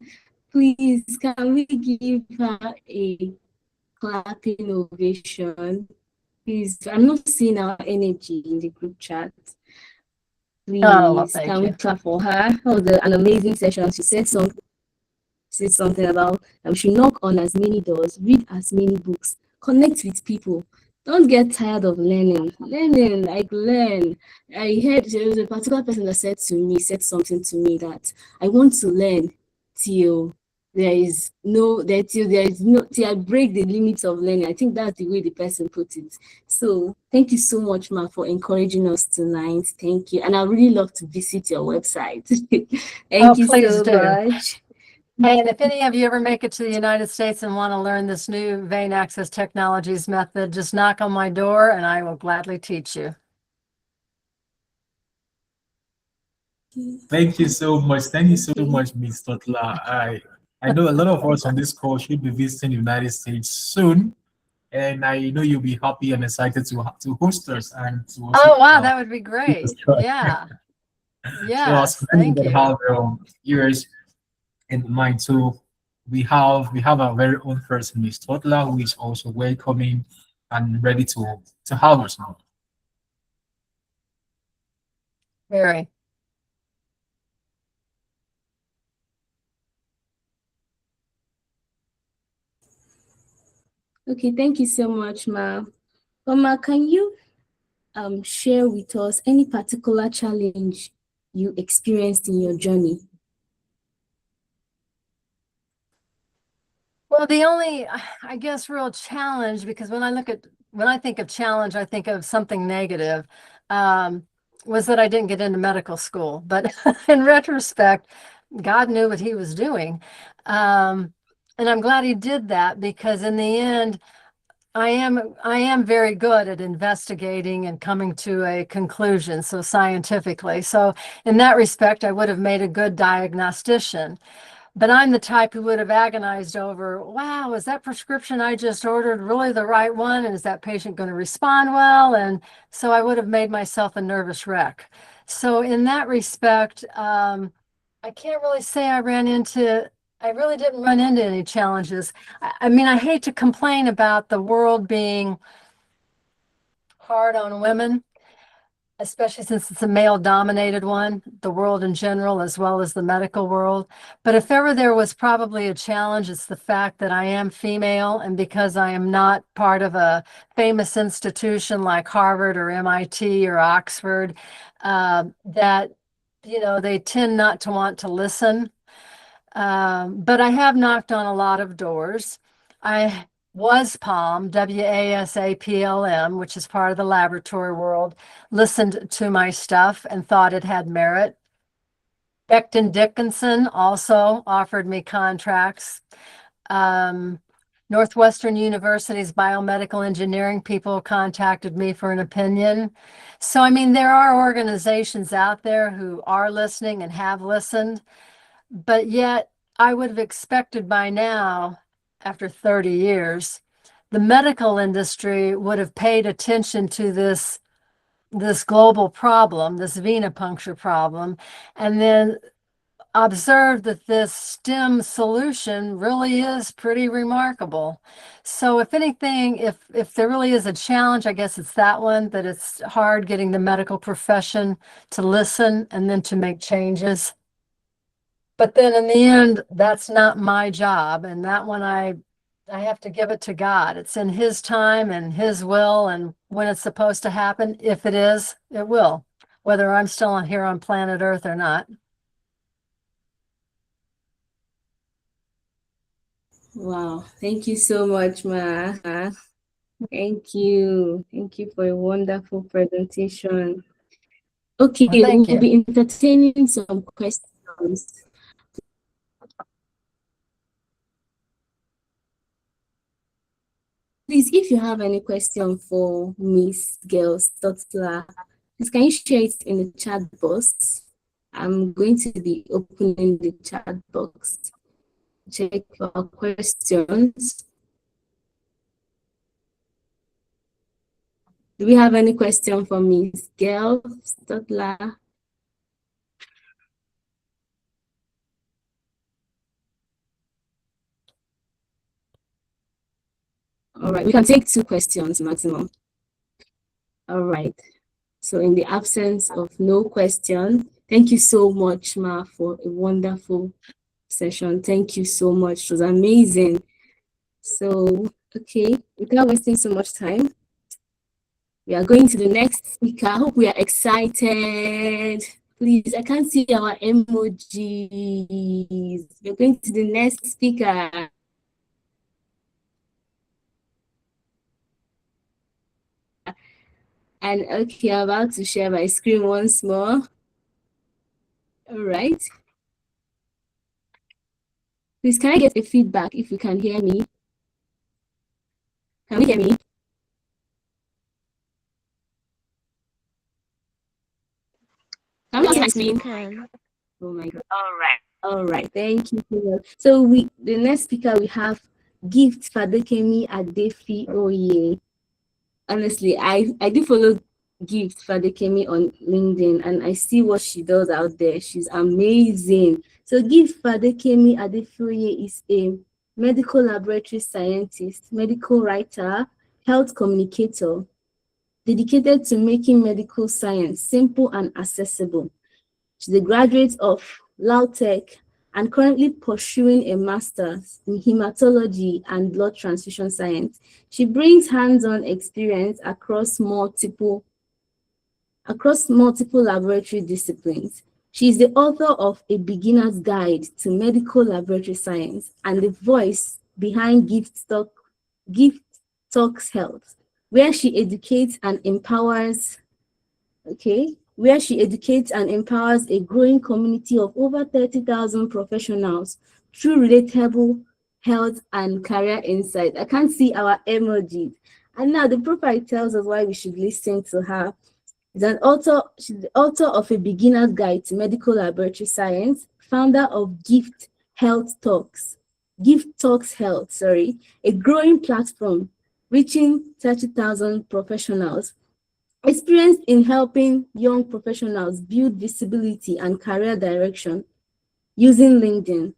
Please, can we give her a clapping ovation? Please, I'm not seeing our energy in the group chat. Please, Oh, well, thank can we you. clap for her? That was an amazing session. She said something about we should knock on as many doors, read as many books, connect with people. Don't get tired of learning. Learn. I heard there was a particular person that said something to me that I want to learn till till I break the limits of learning. I think that's the way the person put it. So thank you so much, Ma, for encouraging us tonight. Thank you. And I really love to visit your website. Thank you please so do. much. Hey, and if any of you ever make it to the United States and want to learn this new vein access technologies method, just knock on my door and I will gladly teach you. Thank you so much. Thank you so much, Ms. Totla. I know a lot of us on this call should be visiting the United States soon, and I know you'll be happy and excited to host us and to also, Oh, wow, that would be great. try. Yeah. So Yes, as many thank that you. have ears in mind. So we have our very own person, Ms. Totla, who is also welcoming and ready to have us now. Very. Okay, thank you so much, Ma. Ma, can you share with us any particular challenge you experienced in your journey? Well, the only, I guess, real challenge, because when I think of challenge, I think of something negative, was that I didn't get into medical school. But in retrospect, God knew what he was doing. And I'm glad he did that, because in the end, I am very good at investigating and coming to a conclusion, so scientifically. So in that respect, I would have made a good diagnostician. But I'm the type who would have agonized over, wow, is that prescription I just ordered really the right one? And is that patient going to respond well? And so I would have made myself a nervous wreck. So in that respect, I can't really say I really didn't run into any challenges. I mean, I hate to complain about the world being hard on women, especially since it's a male-dominated one, the world in general, as well as the medical world. But if ever there was probably a challenge, it's the fact that I am female, and because I am not part of a famous institution like Harvard or MIT or Oxford, that, they tend not to want to listen. But I have knocked on a lot of doors. I was Palm, WASAPLM, which is part of the laboratory world, listened to my stuff and thought it had merit. Becton Dickinson also offered me contracts. Northwestern University's biomedical engineering people contacted me for an opinion. So, I mean, there are organizations out there who are listening and have listened, but yet I would have expected by now, after 30 years, the medical industry would have paid attention to this global problem, this venipuncture problem, and then observed that this STEM solution really is pretty remarkable. So if anything, if there really is a challenge, I guess it's that one, that it's hard getting the medical profession to listen and then to make changes. But then in the end, that's not my job. And that one, I have to give it to God. It's in his time and his will, and when it's supposed to happen. If it is, it will, whether I'm still here on planet Earth or not. Wow, thank you so much, Ma. Thank you. Thank you for a wonderful presentation. Okay, Well, thank we'll you. be entertaining some questions. Please, can we give our viewers some time to submit questions? Please, can we give our viewers some time to submit questions? Okay, we'll be entertaining some questions. Please, can we give our viewers some time to submit questions? Okay, we'll be entertaining some questions. Please, can we give our viewers some time to submit questions? if you have any question for Miss Gail Stotler, please can you share it in the chat box? I'm going to be opening the chat box. Check for questions. Do we have any question for Miss Gail Stotler? All right, we can take 2 questions maximum. All right. So in the absence of no question, thank you so much, Ma, for a wonderful session. Thank you so much. It was amazing. So, okay, without wasting so much time, we are going to the next speaker. I hope we are excited. Please, I can't see our emojis. We're going to the next speaker. And okay, I'm about to share my screen once more. All right. Please, can I get a feedback if you can hear me? Can you hear me? Can you see my screen? Can. Oh my God. All right. All right. Thank you so much. So the next speaker we have Gift Fadekemi Adefi Oye. Honestly, I do follow Gift Fadekemi on LinkedIn and I see what she does out there. She's amazing. So Gift Fadekemi Adefi Oye is a medical laboratory scientist, medical writer, health communicator, dedicated to making medical science simple and accessible. She's a graduate of LAUTECH and currently pursuing a master's in hematology and blood transfusion science. She brings hands-on experience across multiple laboratory disciplines. She is the author of A Beginner's Guide to Medical Laboratory Science and the voice behind Gift Talks Health, where she educates and empowers a growing community of over 30,000 professionals through relatable health and career insights. I can't see our emojis. And now the profile tells us why we should listen to her. She's the author of A Beginner's Guide to Medical Laboratory Science, founder of Gift Talks Health, a growing platform reaching 30,000 professionals. Experienced in helping young professionals build visibility and career direction using LinkedIn,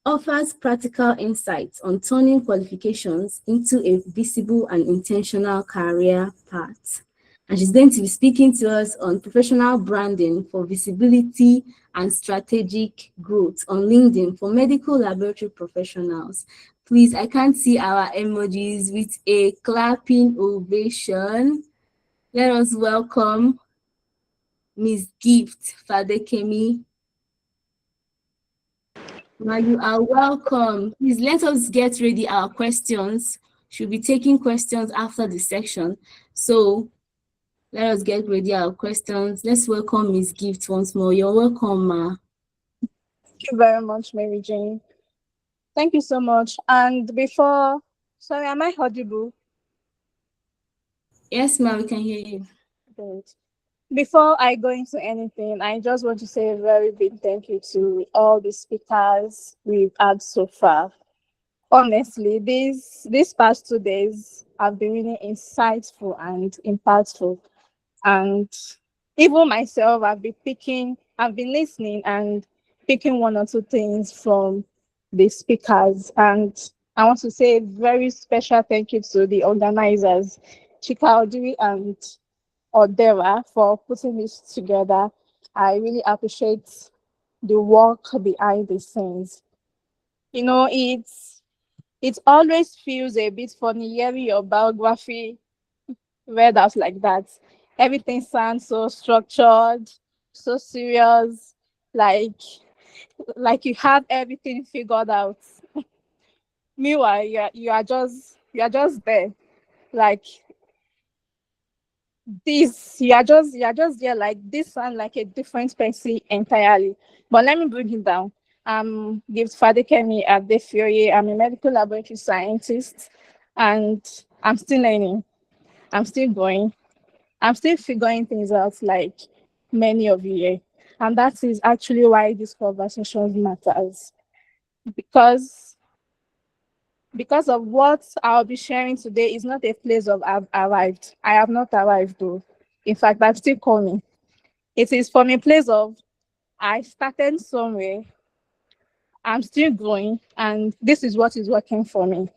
offers practical insights on turning qualifications into a visible and intentional career path. And she's going to be speaking to us on professional branding for visibility and strategic growth on LinkedIn for medical laboratory professionals. Please, I can't see our emojis with a clapping ovation. Let us welcome Ms. Gift Fadekemi. Now you are welcome. Please let us get ready our questions. She'll be taking questions after the section. So let us get ready our questions. Let's welcome Ms. Gift once more. You're welcome, Ma. Thank you very much, Mary Jane. Thank you so much. And sorry, am I audible? Yes, Ma, we can hear you. Great. Before I go into anything, I just want to say a very big thank you to all the speakers we've had so far. Honestly, these past 2 days have been really insightful and impactful. And even myself, I've been listening and picking 1 or 2 things from the speakers. And I want to say a very special thank you to the organizers, Chika Odiri and Odera, for putting this together. I really appreciate the work behind the scenes. You know, it always feels a bit funny hearing your biography read out like that. Everything sounds so structured, so serious, like you have everything figured out. Meanwhile, you are just there, like this. You are just there, like this sound like a different person entirely. But let me bring it down. Gift Fadekemi Adefi Oye. I'm a medical laboratory scientist, and I'm still learning. I'm still going. I'm still figuring things out like many of you here. And that is actually why this conversation matters. Because of what I'll be sharing today is not a place of I've arrived. I have not arrived though. In fact, I'm still coming. It is from a place of I started somewhere, I'm still growing, and this is what is working for me.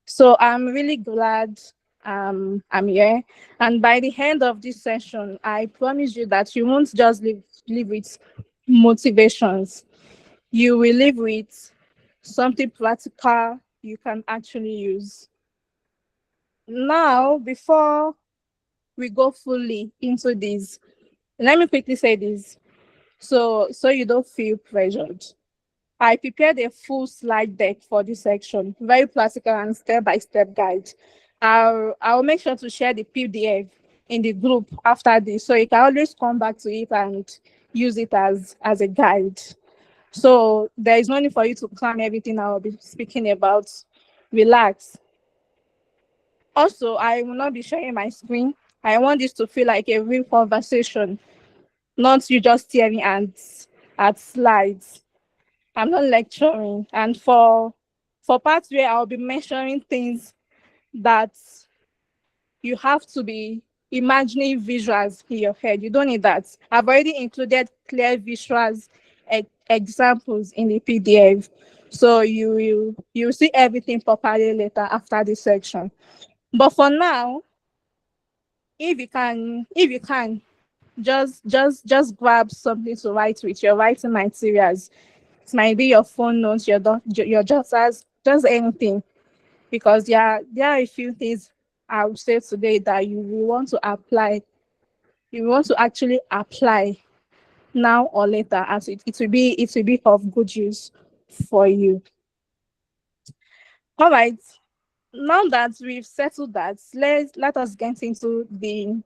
So I'm really glad I'm here. And by the end of this session, I promise you that you won't just live with motivations. You will live with something practical you can actually use. Now, before we go fully into this, let me quickly say this so you don't feel pressured. I prepared a full slide deck for this section, very practical and step-by-step guide. I'll make sure to share the PDF in the group after this, so you can always come back to it and use it as a guide. So there is no need for you to plan everything I will be speaking about. Relax. Also, I will not be sharing my screen. I want this to feel like a real conversation, not you just staring at slides. I'm not lecturing. And for parts where I'll be mentioning things that you have to be imagining visuals in your head. You don't need that. I've already included clear visuals examples in the PDF. So you see everything properly later after this section. But for now, if you can just grab something to write with your writing materials. It might be your phone notes, your jotters, just anything, because there are a few things I would say today that you will want to apply. You want to actually apply now or later, as it will be of good use for you. All right. Now that we've settled that, let us get into the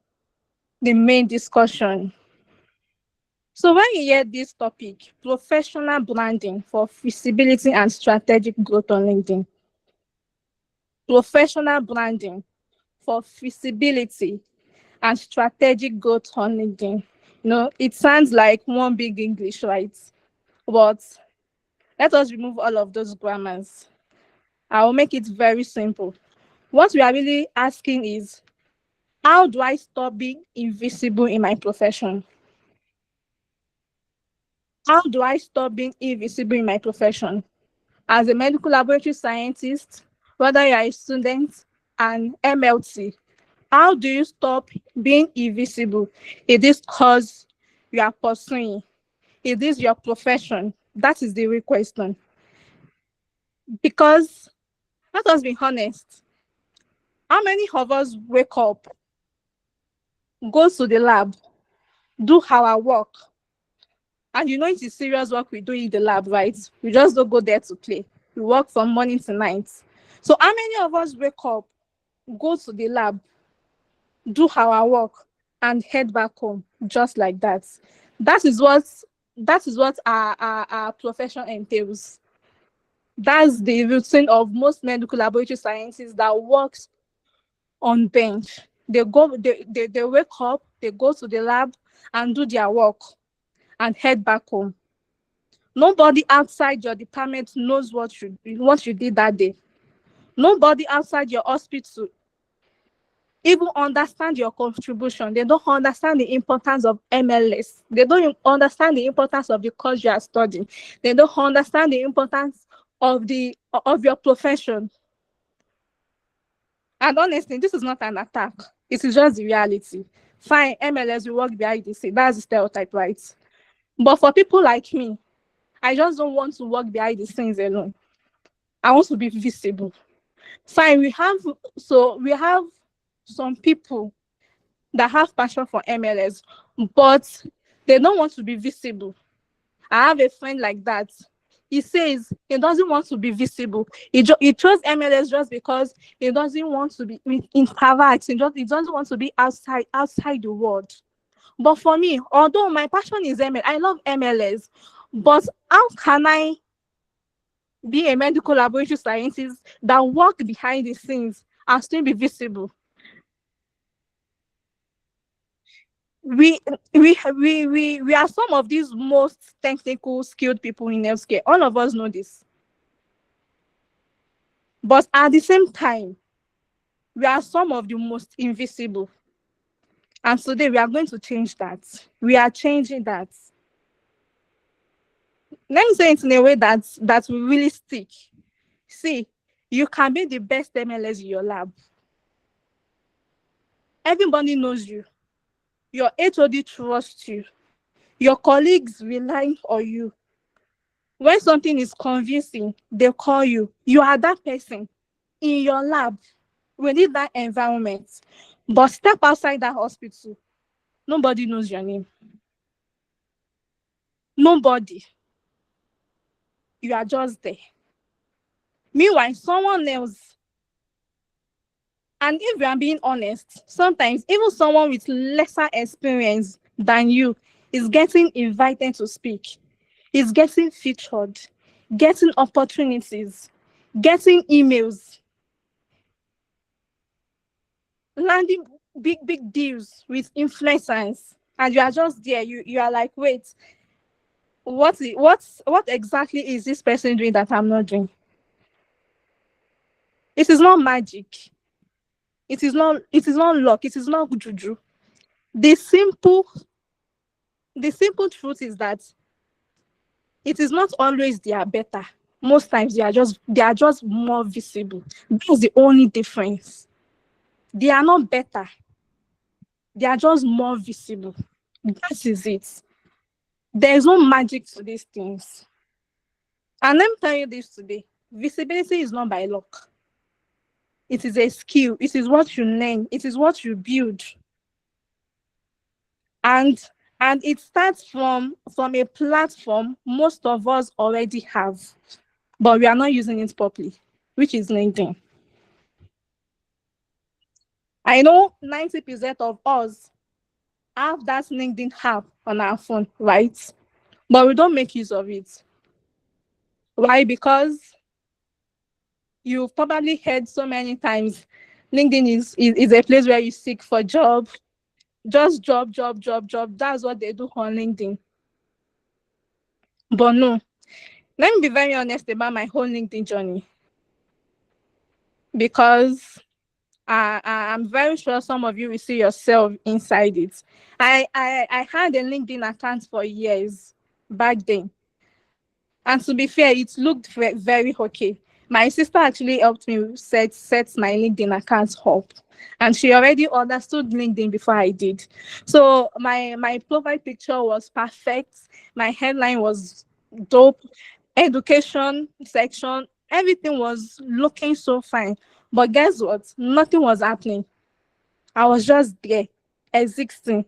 main discussion. So when you hear this topic, professional branding for feasibility and strategic growth on LinkedIn, professional branding for feasibility and strategic growth on LinkedIn, it sounds like one big English, right? But let us remove all of those grammars. I will make it very simple. What we are really asking is, how do I stop being invisible in my profession? How do I stop being invisible in my profession? As a medical laboratory scientist, whether you are a student, an MLT, how do you stop being invisible in this cause you are pursuing? Is this your profession? That is the real question. Because let us be honest, how many of us wake up, go to the lab, do our work, and it is serious work we do in the lab, right? We just don't go there to play. We work from morning to night. So how many of us wake up, go to the lab, do our work, and head back home just like that? That is what our profession entails. That's the routine of most medical laboratory scientists that works on bench. They wake up, they go to the lab and do their work and head back home. Nobody outside your department knows what you did that day. Nobody outside your hospital even understand your contribution. They don't understand the importance of MLS. They don't understand the importance of the course you are studying. They don't understand the importance of your profession. And honestly, this is not an attack. It is just the reality. Fine, MLS will work behind the scene. That's the stereotype, right? But for people like me, I just don't want to work behind the scenes alone. I want to be visible. Fine, we have some people that have passion for MLS, but they don't want to be visible. I have a friend like that. He says he doesn't want to be visible. He chose MLS just because he doesn't want to be introvert. He doesn't want to be outside the world. But for me, although my passion is MLS, I love MLS, but how can I be a medical laboratory scientist that work behind the scenes and still be visible. We are some of these most technical skilled people in healthcare. All of us know this. But at the same time, we are some of the most invisible. And today we are going to change that. We are changing that. Let me say it in a way that will really stick. See, you can be the best MLS in your lab. Everybody knows you. Your HOD trusts you. Your colleagues rely on you. When something is convincing, they call you. You are that person in your lab. We need that environment. But step outside that hospital. Nobody knows your name. Nobody. You are just there. Meanwhile, someone else, and if we are being honest, sometimes even someone with lesser experience than you is getting invited to speak, is getting featured, getting opportunities, getting emails, landing big deals with influencers, and you are just there. You are like, wait, what exactly is this person doing that I'm not doing? It is not magic. It is not luck. It is not juju. The simple truth is that it is not always they are better. Most times they are just more visible. That's the only difference. They are not better. They are just more visible. That is it. There is no magic to these things. And let me tell you this today. Visibility is not by luck. It is a skill. It is what you learn. It is what you build. And it starts from a platform most of us already have, but we are not using it properly, which is LinkedIn. I know 90% of us have that LinkedIn app on our phone, right? But we don't make use of it. Why? Because you've probably heard so many times LinkedIn is a place where you seek for job, just job. That's what they do on LinkedIn. But no, let me be very honest about my whole LinkedIn journey, because I'm very sure some of you will see yourself inside it. I had a LinkedIn account for years back then. And to be fair, it looked very okay. My sister actually helped me set my LinkedIn account up. And she already understood LinkedIn before I did. So my profile picture was perfect. My headline was dope. Education section, everything was looking so fine. But guess what? Nothing was happening. I was just there, existing.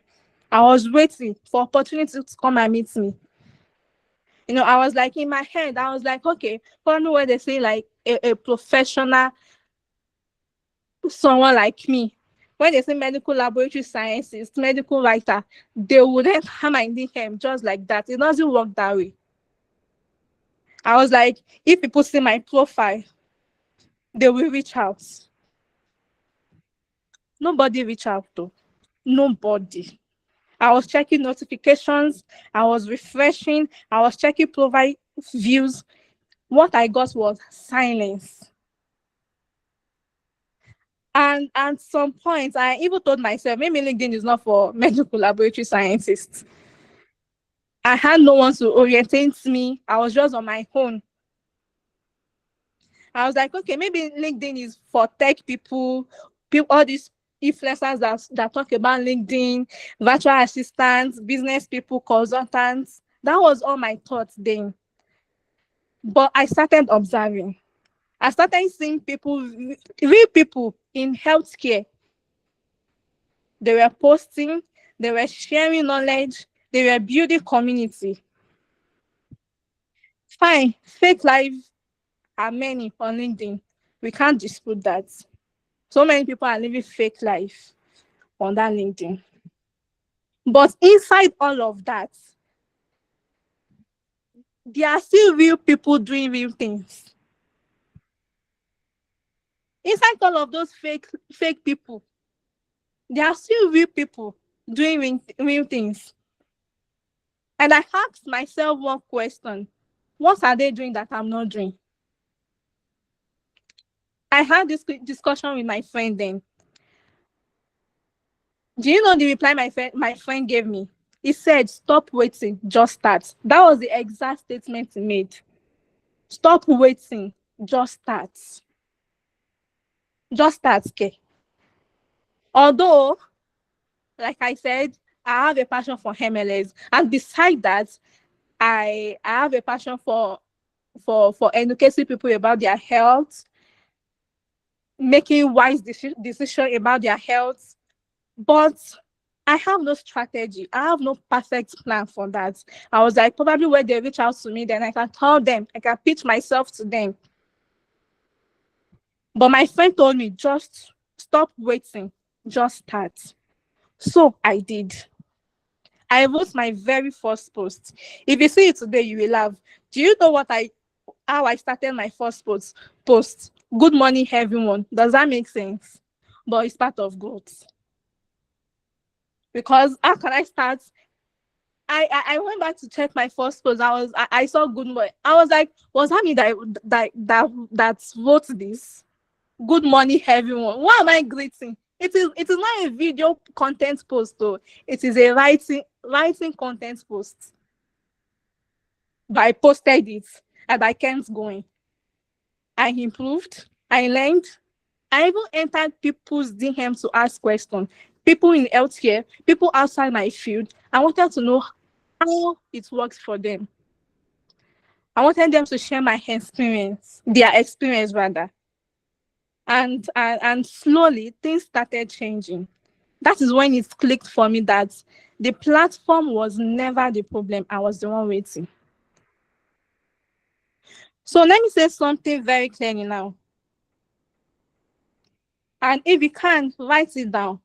I was waiting for opportunity to come and meet me. I was like, in my head, I was like, okay, probably where they say like a professional, someone like me, when they say medical laboratory scientist, medical writer, they wouldn't have my DM just like that. It doesn't work that way. I was like, if people see my profile, they will reach out. Nobody reached out though. Nobody. I was checking notifications. I was refreshing. I was checking profile views. What I got was silence. And at some point, I even told myself, maybe LinkedIn is not for medical laboratory scientists. I had no one to orientate me. I was just on my own. I was like, okay, maybe LinkedIn is for tech people, all these influencers that talk about LinkedIn, virtual assistants, business people, consultants. That was all my thoughts then. But I started observing. I started seeing people, real people in healthcare. They were posting, they were sharing knowledge, they were building community. Fine, fake lives are many on LinkedIn. We can't dispute that. So many people are living fake life on that LinkedIn. But inside all of that, there are still real people doing real things. Inside all of those fake people, there are still real people doing real things. And I asked myself one question: what are they doing that I'm not doing? I had this discussion with my friend then. Do you know the reply my friend gave me? He said, "Stop waiting, just start." That was the exact statement he made. Stop waiting, just start. Just start, okay? Although, like I said, I have a passion for MLS, and beside that, I have a passion for educating people about their health, making wise decision about their health. But I have no strategy. I have no perfect plan for that. I was like, probably when they reach out to me, then I can tell them, I can pitch myself to them. But my friend told me, just stop waiting, just start. So I did. I wrote my very first post. If you see it today, you will laugh. Do you know how I started my first post? Good morning, everyone. Does that make sense? But it's part of growth. Because how can I start? I went back to check my first post. I saw good morning. I was like, was that me that wrote this? Good morning, everyone. Why am I greeting? It is not a video content post though. It is a writing content post. But I posted it and I kept going. I improved. I learned. I even entered people's DM to ask questions. People in healthcare, people outside my field. I wanted to know how it works for them. I wanted them to share my experience, their experience rather. And slowly things started changing. That is when it clicked for me that the platform was never the problem. I was the one waiting. So let me say something very clearly now. And if you can, write it down.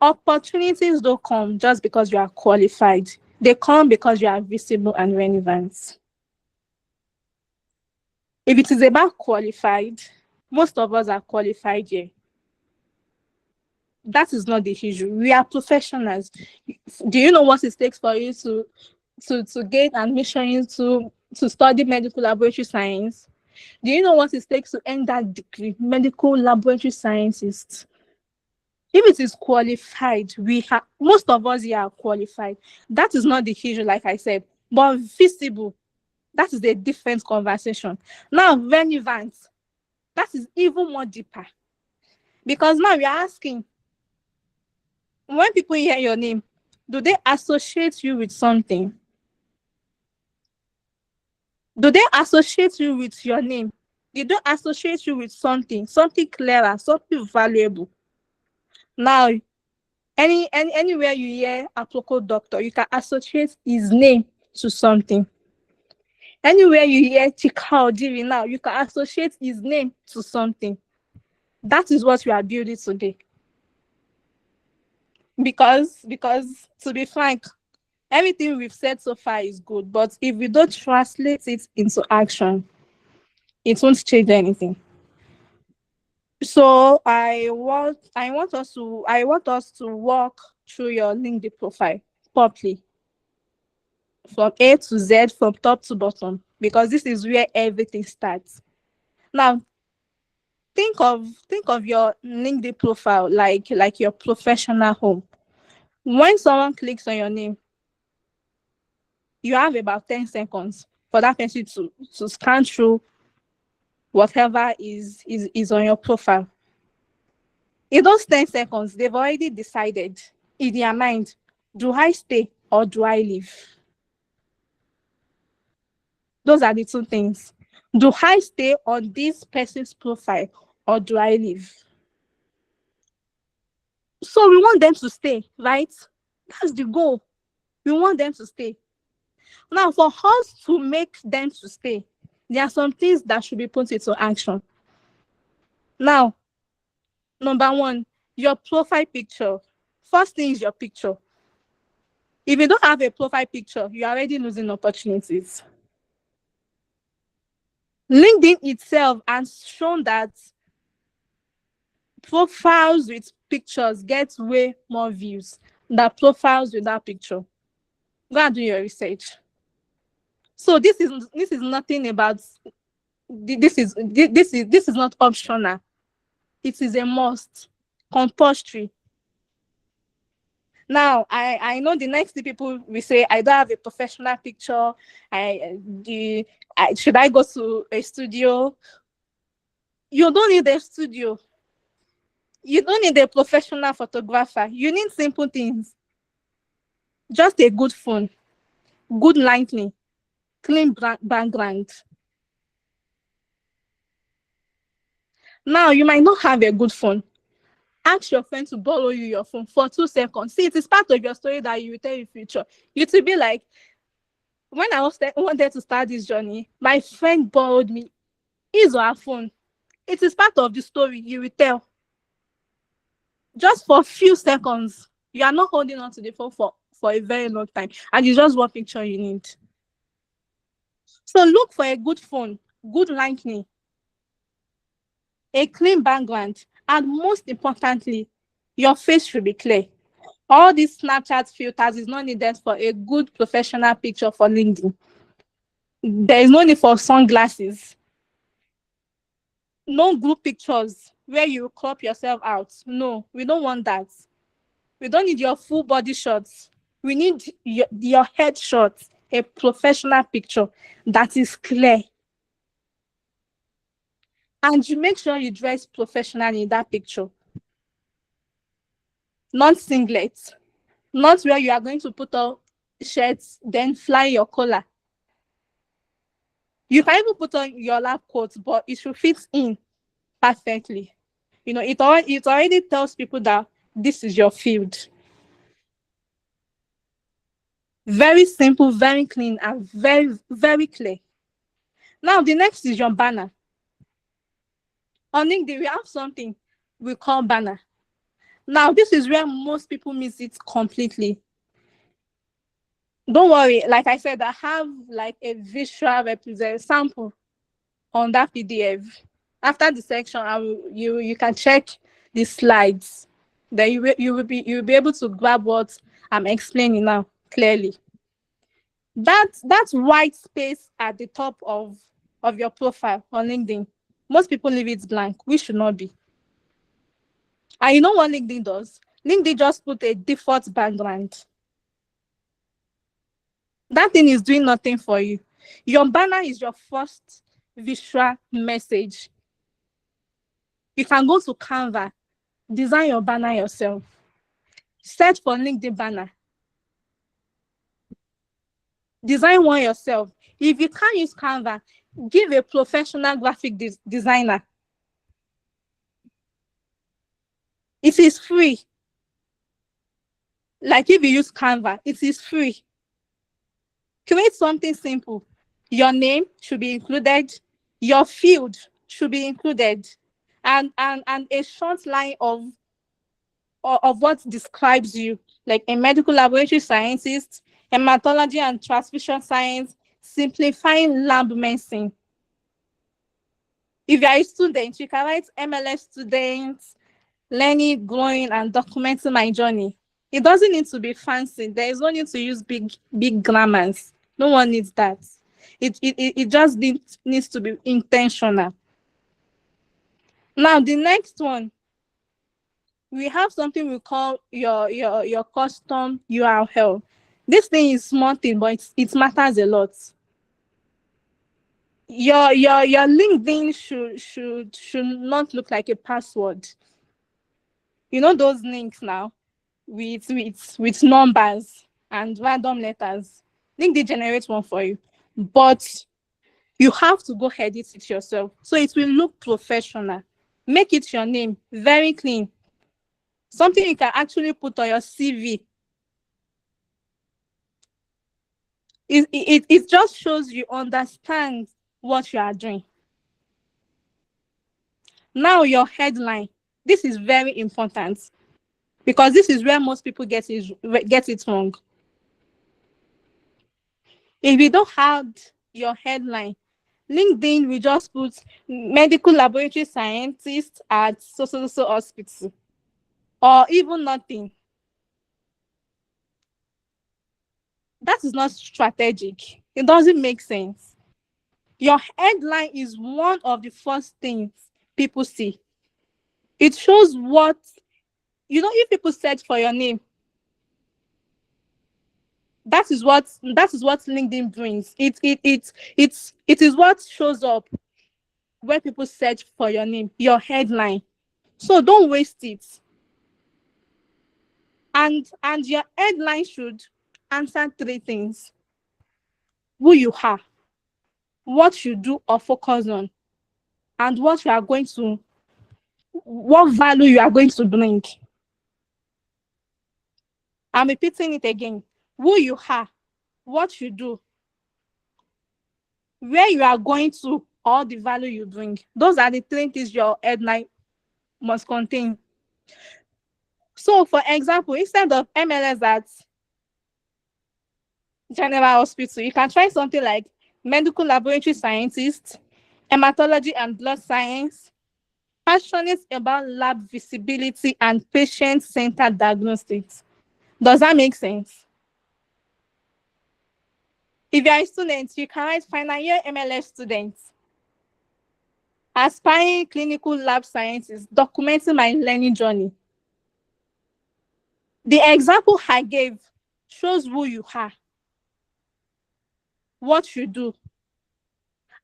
Opportunities don't come just because you are qualified. They come because you are visible and relevant. If it is about qualified, most of us are qualified here. That is not the issue. We are professionals. Do you know what it takes for you to gain admission into to study medical laboratory science? Do you know what it takes to earn that degree, medical laboratory scientist? If it is qualified, most of us here are qualified. That is not the issue, like I said, but visible. That is a different conversation. Now, relevant, that is even more deeper. Because now we are asking, when people hear your name, do they associate you with something? Do they associate you with your name? They don't associate you with something clearer, something valuable. Now, anywhere you hear a local doctor, you can associate his name to something. Anywhere you hear Chika Odiri now, you can associate his name to something. That is what we are building today. Because to be frank, everything we've said so far is good, but if we don't translate it into action, it won't change anything. So I want us to walk through your LinkedIn profile properly, from A to Z, from top to bottom, because this is where everything starts. Now, think of your LinkedIn profile like your professional home. When someone clicks on your name, you have about 10 seconds for that person to scan through whatever is on your profile. In those 10 seconds, they've already decided in their mind, do I stay or do I leave? Those are the two things. Do I stay on this person's profile or do I leave? So we want them to stay, right? That's the goal. We want them to stay. Now, for us to make them to stay, there are some things that should be put into action. Now, number one, your profile picture. First thing is your picture. If you don't have a profile picture, you're already losing opportunities. LinkedIn itself has shown that profiles with pictures get way more views than profiles without picture. Go and do your research. So this is nothing about this is not optional. It is a must, compulsory. Now I know the next thing people will say, I don't have a professional picture. Should I go to a studio? You don't need a studio. You don't need a professional photographer. You need simple things. Just a good phone, good lighting, clean background. Now, you might not have a good phone. Ask your friend to borrow you your phone for 2 seconds. See, it is part of your story that you will tell in future. You to be like, when I wanted to start this journey, my friend borrowed me his or her phone. It is part of the story you will tell. Just for a few seconds. You are not holding on to the phone for a very long time. And it's just one picture you need. So look for a good phone, good lighting, a clean background, and most importantly, your face should be clear. All these Snapchat filters is not needed for a good professional picture for LinkedIn. There is no need for sunglasses. No group pictures where you crop yourself out. No, we don't want that. We don't need your full body shots. We need your head shots, a professional picture that is clear. And you make sure you dress professionally in that picture. Not singlets. Not where you are going to put on shirts, then fly your collar. You can even put on your lab coat, but it should fit in perfectly. You know, it already tells people that this is your field. Very simple, very clean, and very, very clear. Now, the next is your banner. On LinkedIn, we have something we call banner. Now, this is where most people miss it completely. Don't worry, like I said, I have like a visual sample on that PDF. After the section, you can check the slides. Then you will be able to grab what I'm explaining now clearly. That white space at the top of your profile on LinkedIn, most people leave it blank. We should not be. And you know what LinkedIn does? LinkedIn just put a default background. That thing is doing nothing for you. Your banner is your first visual message. You can go to Canva, design your banner yourself. Search for LinkedIn banner. Design one yourself. If you can't use Canva, give a professional graphic designer. It is free. Like if you use Canva, it is free. Create something simple. Your name should be included. Your field should be included. And a short line of what describes you, like a medical laboratory scientist, hematology and transfusion science, simplifying lab medicine. If you are a student, you can write MLS students, learning, growing, and documenting my journey. It doesn't need to be fancy. There is no need to use big grammars. No one needs that. It just needs to be intentional. Now, the next one, we have something we call your custom URL. This thing is small thing, but it matters a lot. Your LinkedIn should not look like a password. You know those links now with numbers and random letters. LinkedIn generates one for you, but you have to go edit it yourself so it will look professional. Make it your name, very clean. Something you can actually put on your CV. It just shows you understand what you are doing. Now your headline. This is very important because this is where most people get it wrong. If you don't have your headline, LinkedIn, we just put medical laboratory scientist at so hospital, or even nothing. That is not strategic. It doesn't make sense. Your headline is one of the first things people see. It shows what, if people search for your name, that is what LinkedIn brings. It is what shows up when people search for your name, your headline. So don't waste it. And your headline should answer three things: who you are, what you do or focus on, and what value you are going to bring. I'm repeating it again: who you are, what you do, where you are going to, or the value you bring. Those are the three things your headline must contain. So, for example, instead of MLS at General Hospital, you can try something like medical laboratory scientist, hematology and blood science, passionate about lab visibility and patient-centered diagnostics. Does that make sense? If you are a student, you can write final year MLS student, aspiring clinical lab scientist, documenting my learning journey. The example I gave shows who you are, what you do,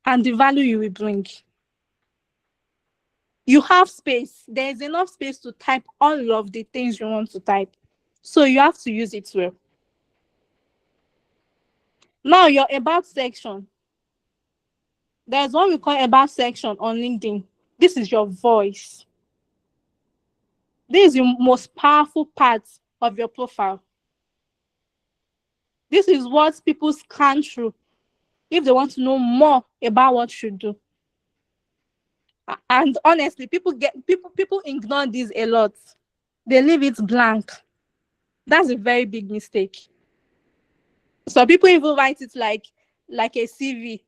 and the value you will bring. You have space. There is enough space to type all of the things you want to type. So you have to use it well. Now, your about section. There's what we call about section on LinkedIn. This is your voice. This is the most powerful part of your profile. This is what people scan through if they want to know more about what you do. And honestly, people ignore this a lot. They leave it blank. That's a very big mistake. So people even write it like a CV.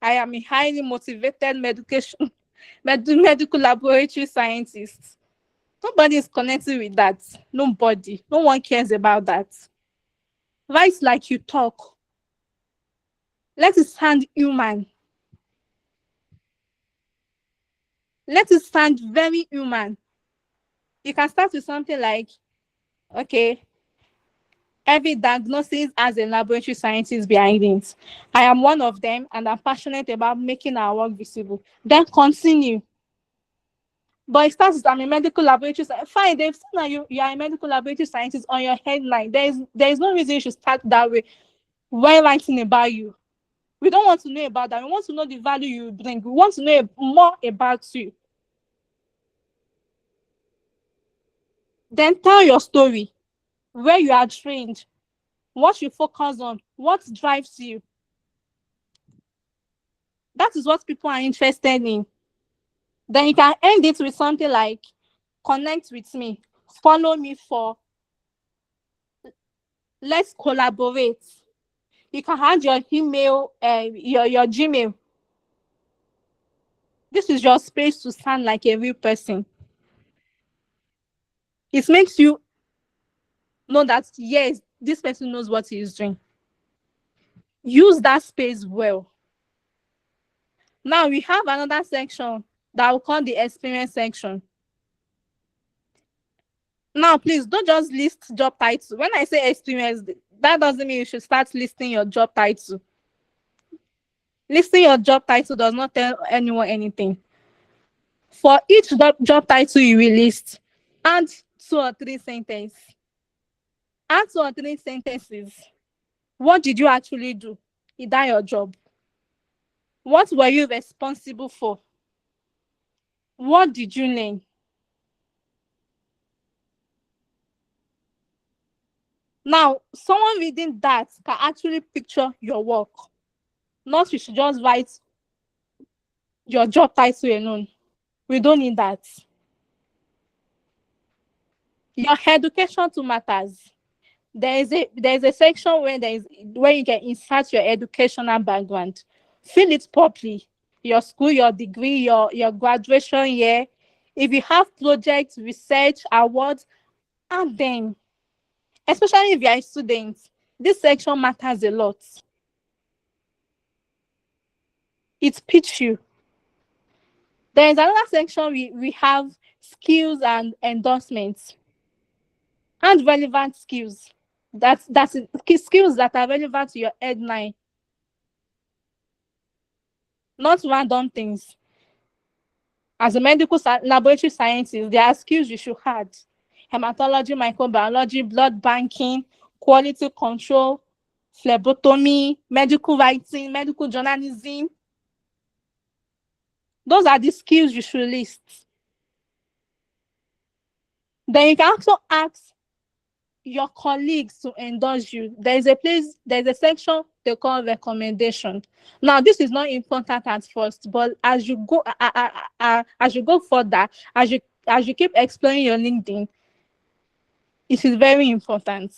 I am a highly motivated medical laboratory scientist. Nobody is connected with that. Nobody. No one cares about that. Write like you talk. Let it sound human. Let it sound very human. You can start with something like, okay, every diagnosis has a laboratory scientist behind it. I am one of them, and I'm passionate about making our work visible. Then continue. But it starts with, I'm a medical laboratory scientist. Fine, they've seen that you are a medical laboratory scientist on your headline. There is no reason you should start that way when writing about you. We don't want to know about that. We want to know the value you bring. We want to know more about you. Then tell your story, where you are trained, what you focus on, what drives you. That is what people are interested in. Then you can end it with something like, connect with me, follow me for, let's collaborate. You can add your email, your Gmail. This is your space to sound like a real person. It makes you know that, yes, this person knows what he is doing. Use that space well. Now we have another section that we'll call the experience section. Now, please don't just list job title. When I say experience, that doesn't mean you should start listing your job title. Listing your job title does not tell anyone anything. For each job title you will list, add 2 or 3 sentences. Add 2 or 3 sentences. What did you actually do? Is that your job? What were you responsible for? What did you learn? Now, someone reading that can actually picture your work. Not you should just write your job title alone. We don't need that. Your education too matters. There is a section where you can insert your educational background. Fill it properly. Your school, your degree, your graduation year. If you have projects, research, awards, add them. Especially if you are a student, this section matters a lot. It pitch you. There is another section we have skills and endorsements and relevant skills. That's skills that are relevant to your headline, not random things. As a medical laboratory scientist, there are skills you should have: hematology, microbiology, blood banking, quality control, phlebotomy, medical writing, medical journalism. Those are the skills you should list. Then you can also ask your colleagues to endorse you. There's a section they call recommendation. Now, this is not important at first, but as you go further, as you keep exploring your LinkedIn, it is very important.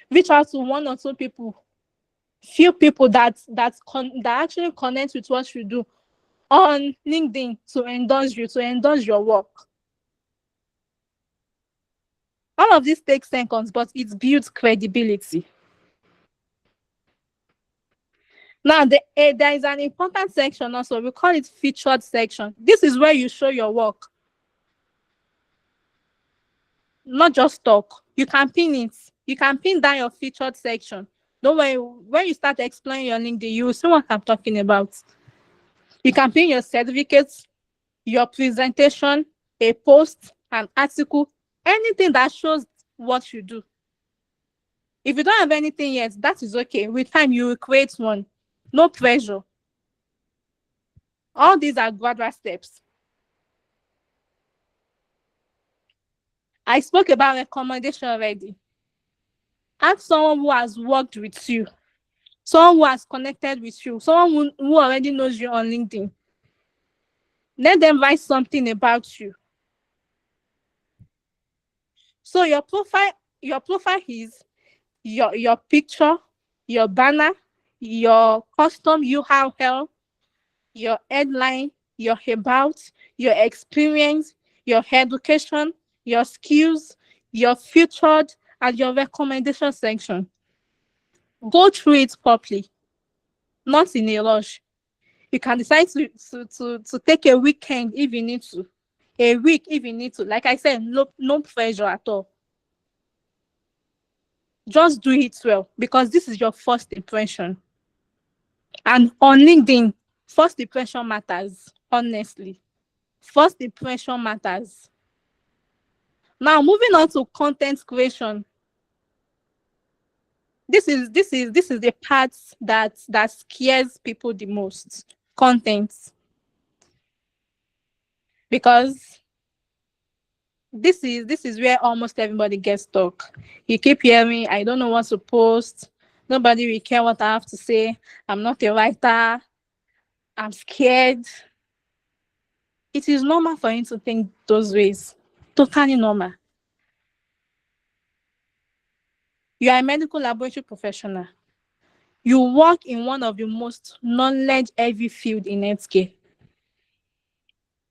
Reach out to one or two people, few people that actually connect with what you do on LinkedIn to endorse you, to endorse your work. All of this takes seconds, but it builds credibility. Now, there is an important section also. We call it featured section. This is where you show your work, not just talk. You can pin it. You can pin down your featured section. Don't worry, when you start explaining your LinkedIn, you will see what I'm talking about. You can pin your certificates, your presentation, a post, an article, anything that shows what you do. If you don't have anything yet, that is okay. With time, you will create one. No pressure. All these are gradual steps. I spoke about recommendation already. Ask someone who has worked with you, someone who has connected with you, someone who already knows you on LinkedIn. Let them write something about you. So your profile is your picture, your banner, your custom URL, your headline, your about, your experience, your education, your skills, your featured, and your recommendation section. Go through it properly, not in a rush. You can decide to take a weekend if you need to, a week if you need to. Like I said, no pressure at all. Just do it well, because this is your first impression. And on LinkedIn, first impression matters, honestly. First impression matters. Now, moving on to content creation. This is the part that scares people the most. Content. Because this is where almost everybody gets stuck. You keep hearing, I don't know what to post. Nobody will care what I have to say. I'm not a writer. I'm scared. It is normal for you to think those ways. Totally normal. You are a medical laboratory professional. You work in one of the most knowledge-heavy field in healthcare.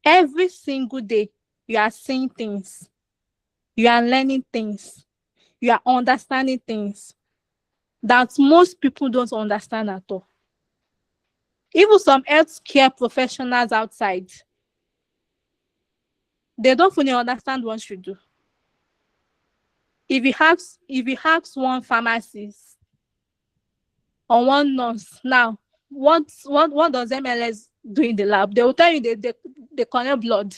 Every single day, you are seeing things. You are learning things. You are understanding things that most people don't understand at all. Even some healthcare professionals outside, they don't fully understand what you do. If you ask one pharmacist or one nurse, now, what does MLS do in the lab? They will tell you they collect blood.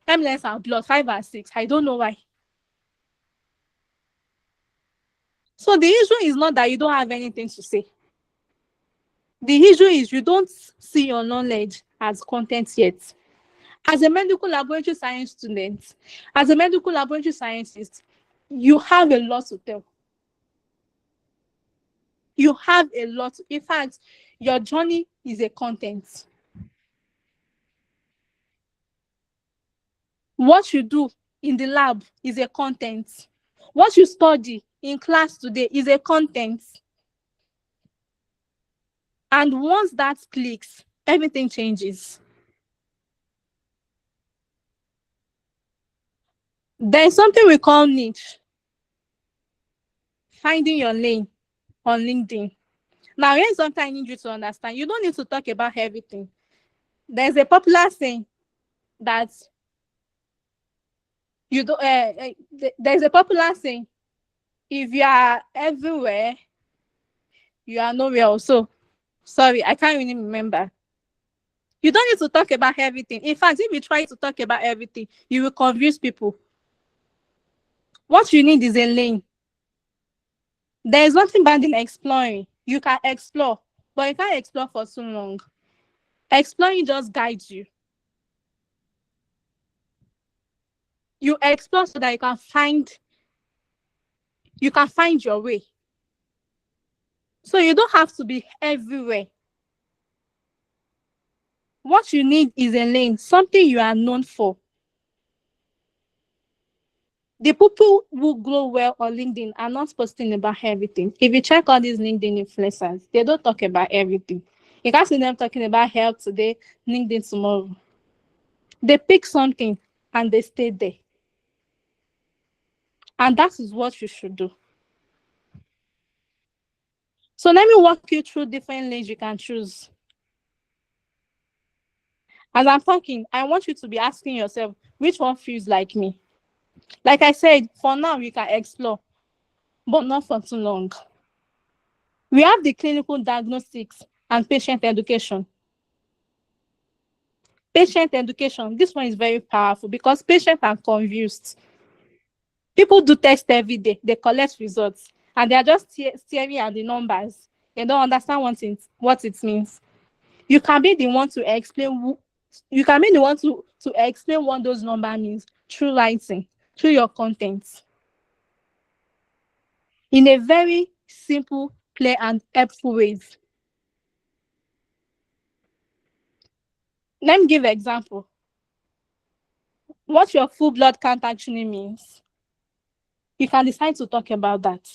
MLS are blood 5 or 6. I don't know why. So the issue is not that you don't have anything to say. The issue is you don't see your knowledge as content yet. As a medical laboratory science student, as a medical laboratory scientist, you have a lot to tell. You have a lot. In fact, your journey is a content. What you do in the lab is a content. What you study in class today is a content. And once that clicks, everything changes. There's something we call niche, finding your lane on LinkedIn. Now, here's something I need you to understand. You don't need to talk about everything. There's a popular saying that you don't. There's a popular saying: if you are everywhere, you are nowhere. Also, sorry, I can't really remember. You don't need to talk about everything. In fact, if you try to talk about everything, you will confuse people. What you need is a lane. There is nothing bad in exploring. You can explore, but you can't explore for too long. Exploring just guides you. You explore so that you can find your way. So you don't have to be everywhere. What you need is a lane, something you are known for. The people who grow well on LinkedIn are not posting about everything. If you check all these LinkedIn influencers, they don't talk about everything. You can't see them talking about health today, LinkedIn tomorrow. They pick something and they stay there. And that is what you should do. So let me walk you through different lanes you can choose. As I'm talking, I want you to be asking yourself, which one feels like me? Like I said, for now, you can explore, but not for too long. We have the clinical diagnostics and patient education. Patient education, this one is very powerful because patients are confused. People do test every day, they collect results, and they are just staring at the numbers. They don't understand what it means. You can be the one to explain to explain what those numbers means through writing, through your content, in a very simple, clear, and helpful ways. Let me give an example. What your full blood count actually means. You can decide to talk about that.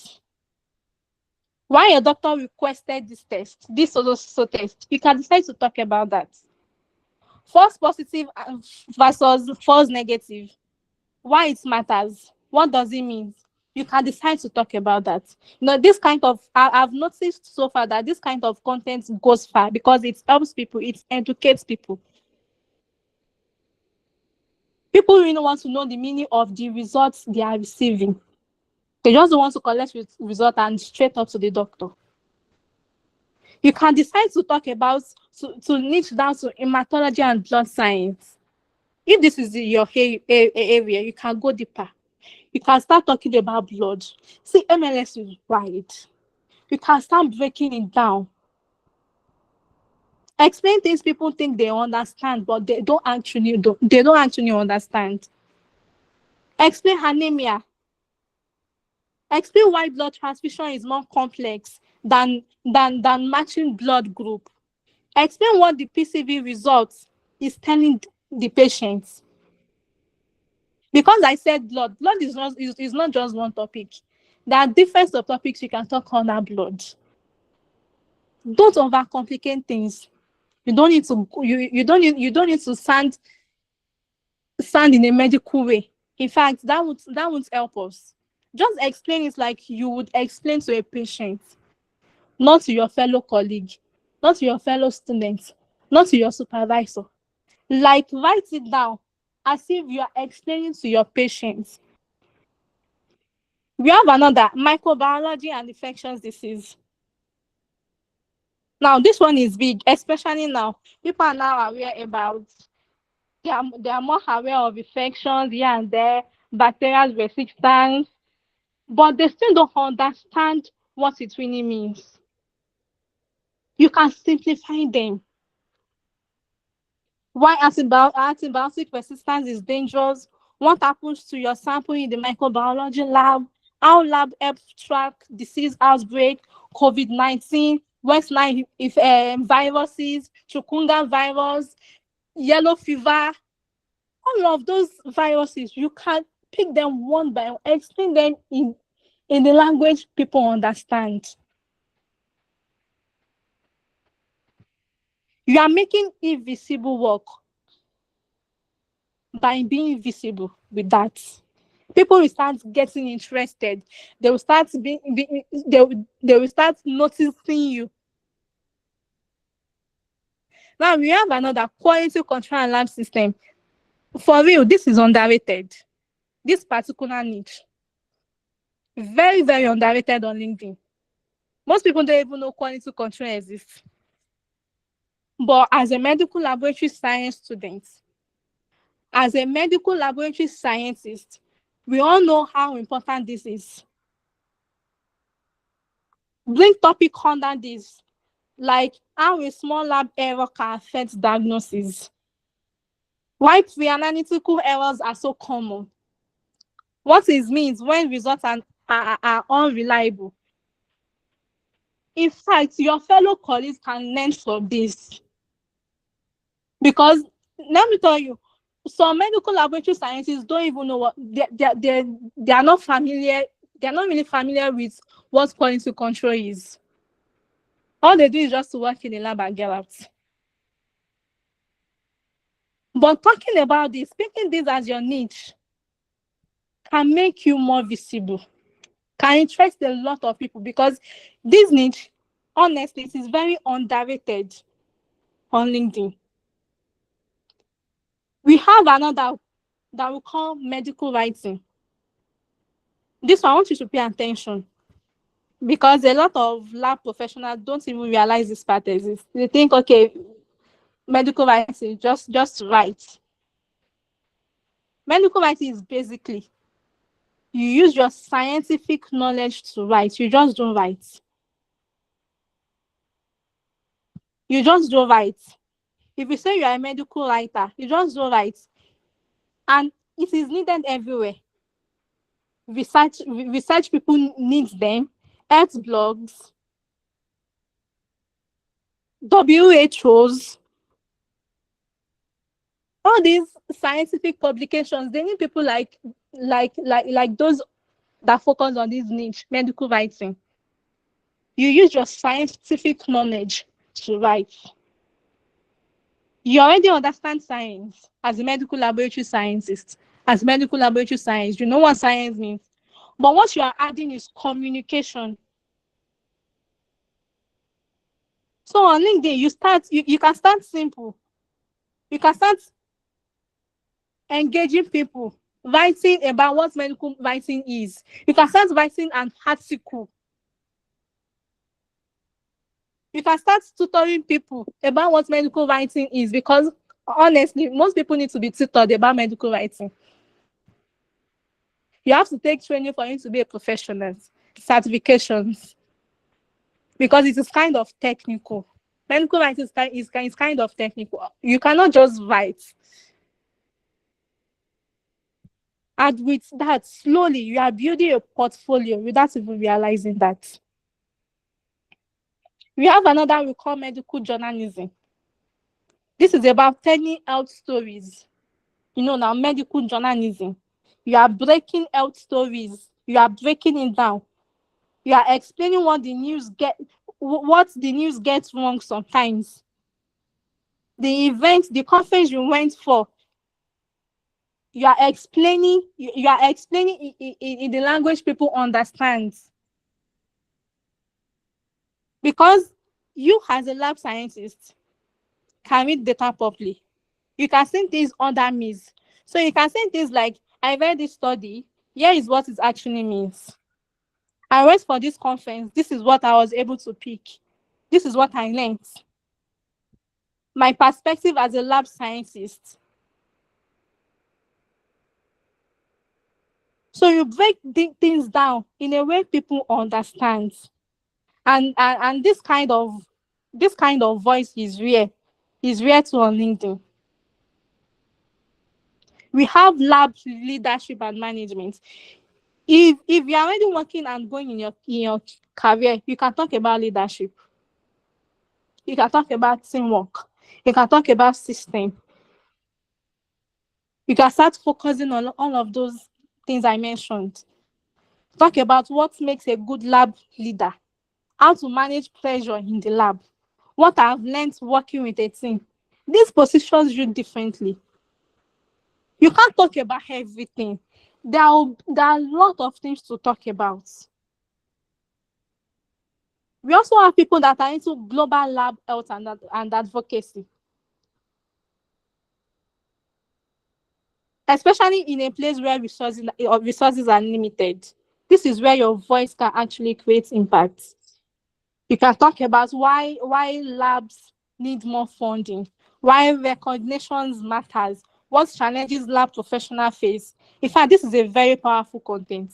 Why your doctor requested this test, this also test, you can decide to talk about that. False positive versus false negative. Why it matters. What does it mean? You can decide to talk about that. This kind of, I've noticed so far that this kind of content goes far because it helps people, it educates people. People really want to know the meaning of the results they are receiving. They just don't want to collect result and straight up to the doctor. You can decide to talk about, to niche down to hematology and blood science. If this is your area, you can go deeper. You can start talking about blood. See, MLS is wide. You can start breaking it down. Explain things people think they understand, but they don't actually understand. Explain anemia. Explain why blood transfusion is more complex than matching blood group. Explain what the PCV results is telling the patients. Because I said blood is not just one topic. There are different subtopics you can talk on that blood. Don't overcomplicate things. You don't need to sound in a medical way. In fact, that would help us. Just explain it like you would explain to a patient, not to your fellow colleague, not to your fellow student, not to your supervisor. Like, write it down as if you are explaining to your patients. We have another, microbiology and infectious disease. Now, this one is big, especially now. People are now aware about, they are more aware of infections here and there, bacterial resistance, but they still don't understand what it really means. You can simplify them. Why antibiotic resistance is dangerous, what happens to your sample in the microbiology lab, how lab helps track disease outbreak, COVID-19, West Nile viruses, chikungunya virus, yellow fever, all of those viruses, you can pick them one by one, explain them in the language people understand. You are making invisible work by being visible with that. People will start getting interested. They will start they will start noticing you. Now we have another quality control and lab system. For real, this is underrated. This particular niche. Very, very underrated on LinkedIn. Most people don't even know quality control exists. But as a medical laboratory science student, as a medical laboratory scientist, we all know how important this is. Bring topic under this, like how a small lab error can affect diagnosis. Why pre-analytical errors are so common. What it means when results are unreliable. In fact, your fellow colleagues can learn from this. Because let me tell you, some medical laboratory scientists don't even know what they are not familiar, they're not really familiar with what quality control is. All they do is just to work in the lab and get out. But talking about this, picking this as your niche can make you more visible, can interest a lot of people, because this niche, honestly, it is very underrated on LinkedIn. We have another that we call medical writing. This one, I want you to pay attention, because a lot of lab professionals don't even realize this part exists. They think, okay, medical writing, just write. Medical writing is basically, you use your scientific knowledge to write. You just don't write. You just don't write. If you say you are a medical writer, you just don't write. And it is needed everywhere. Research people need them. Health blogs, WHOs, all these scientific publications, they need people like those that focus on this niche, medical writing. You use your scientific knowledge to write. You already understand science as a medical laboratory scientist. As medical laboratory science, you know what science means. But what you are adding is communication. So on LinkedIn, you can start simple. You can start engaging people, writing about what medical writing is. You can start writing an article. You can start tutoring people about what medical writing is, because honestly, most people need to be tutored about medical writing. You have to take training for you to be a professional, certifications, because it is kind of technical. Medical writing is kind of technical. You cannot just write. And with that, slowly, you are building a portfolio without even realizing that. We have another we call medical journalism. This is about telling health stories. You know, now medical journalism. You are breaking health stories. You are breaking it down. You are explaining what the news gets wrong sometimes. The event, the conference you went for, you are explaining in the language people understand. Because you as a lab scientist can read data properly. You can see things under means. So you can say things like, I read this study, here is what it actually means. I went for this conference, this is what I was able to pick. This is what I learned. My perspective as a lab scientist. So you break things down in a way people understand. And this kind of voice is rare. Is rare to on LinkedIn. We have lab leadership and management. If you're already working and going in your career, you can talk about leadership. You can talk about teamwork. You can talk about system. You can start focusing on all of those things I mentioned. Talk about what makes a good lab leader, how to manage pressure in the lab, what I've learned working with a team. This positions you differently. You can't talk about everything. There are a lot of things to talk about. We also have people that are into global lab health and advocacy, especially in a place where resources are limited. This is where your voice can actually create impact. You can talk about why labs need more funding, why recognitions matters, what challenges lab professionals face. In fact, this is a very powerful content.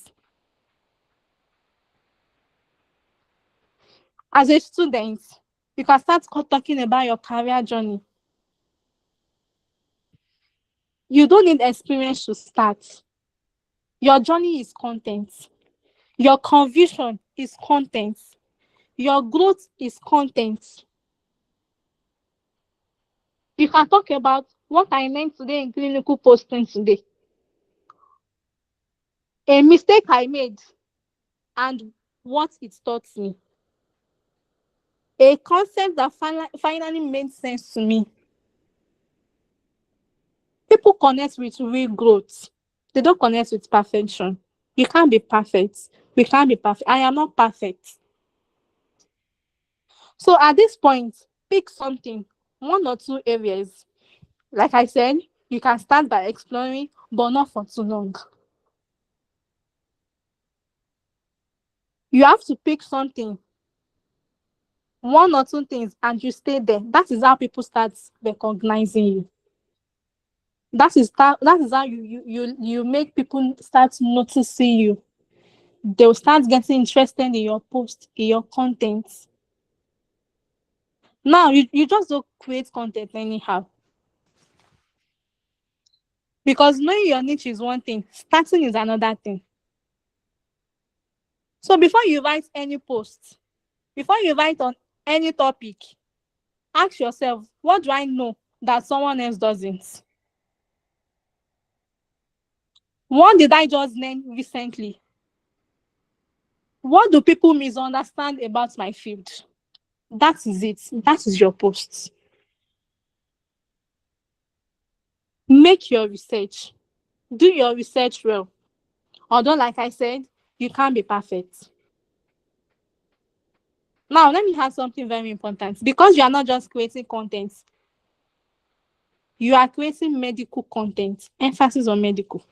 As a student, you can start talking about your career journey. You don't need experience to start. Your journey is content. Your conviction is content. Your growth is content. You can talk about what I learned today in clinical posting today, a mistake I made, and what it taught me, a concept that finally made sense to me. People connect with real growth. They don't connect with perfection. You can't be perfect. We can't be perfect. I am not perfect. So at this point, pick something, one or two areas. Like I said, you can start by exploring, but not for too long. You have to pick something, one or two things, and you stay there. That is how people start recognizing you. That is how you make people start noticing you. They'll start getting interested in your post, in your content. Now you just don't create content anyhow. Because knowing your niche is one thing, starting is another thing. So before you write any post, before you write on any topic, ask yourself, what do I know that someone else doesn't? What did I just learn recently? What do people misunderstand about my field? That is it. That is your post. Make your research. Do your research well. Although, like I said, you can't be perfect. Now, let me have something very important. Because you are not just creating content, you are creating medical content. Emphasis on medical.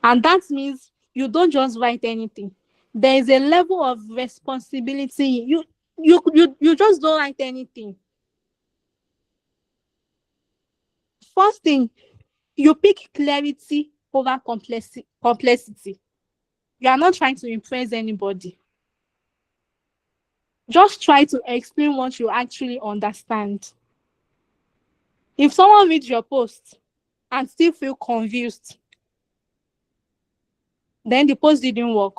And that means you don't just write anything. There is a level of responsibility. You just don't write anything. First thing, you pick clarity over complexity. You are not trying to impress anybody. Just try to explain what you actually understand. If someone reads your post and still feel confused, then the post didn't work.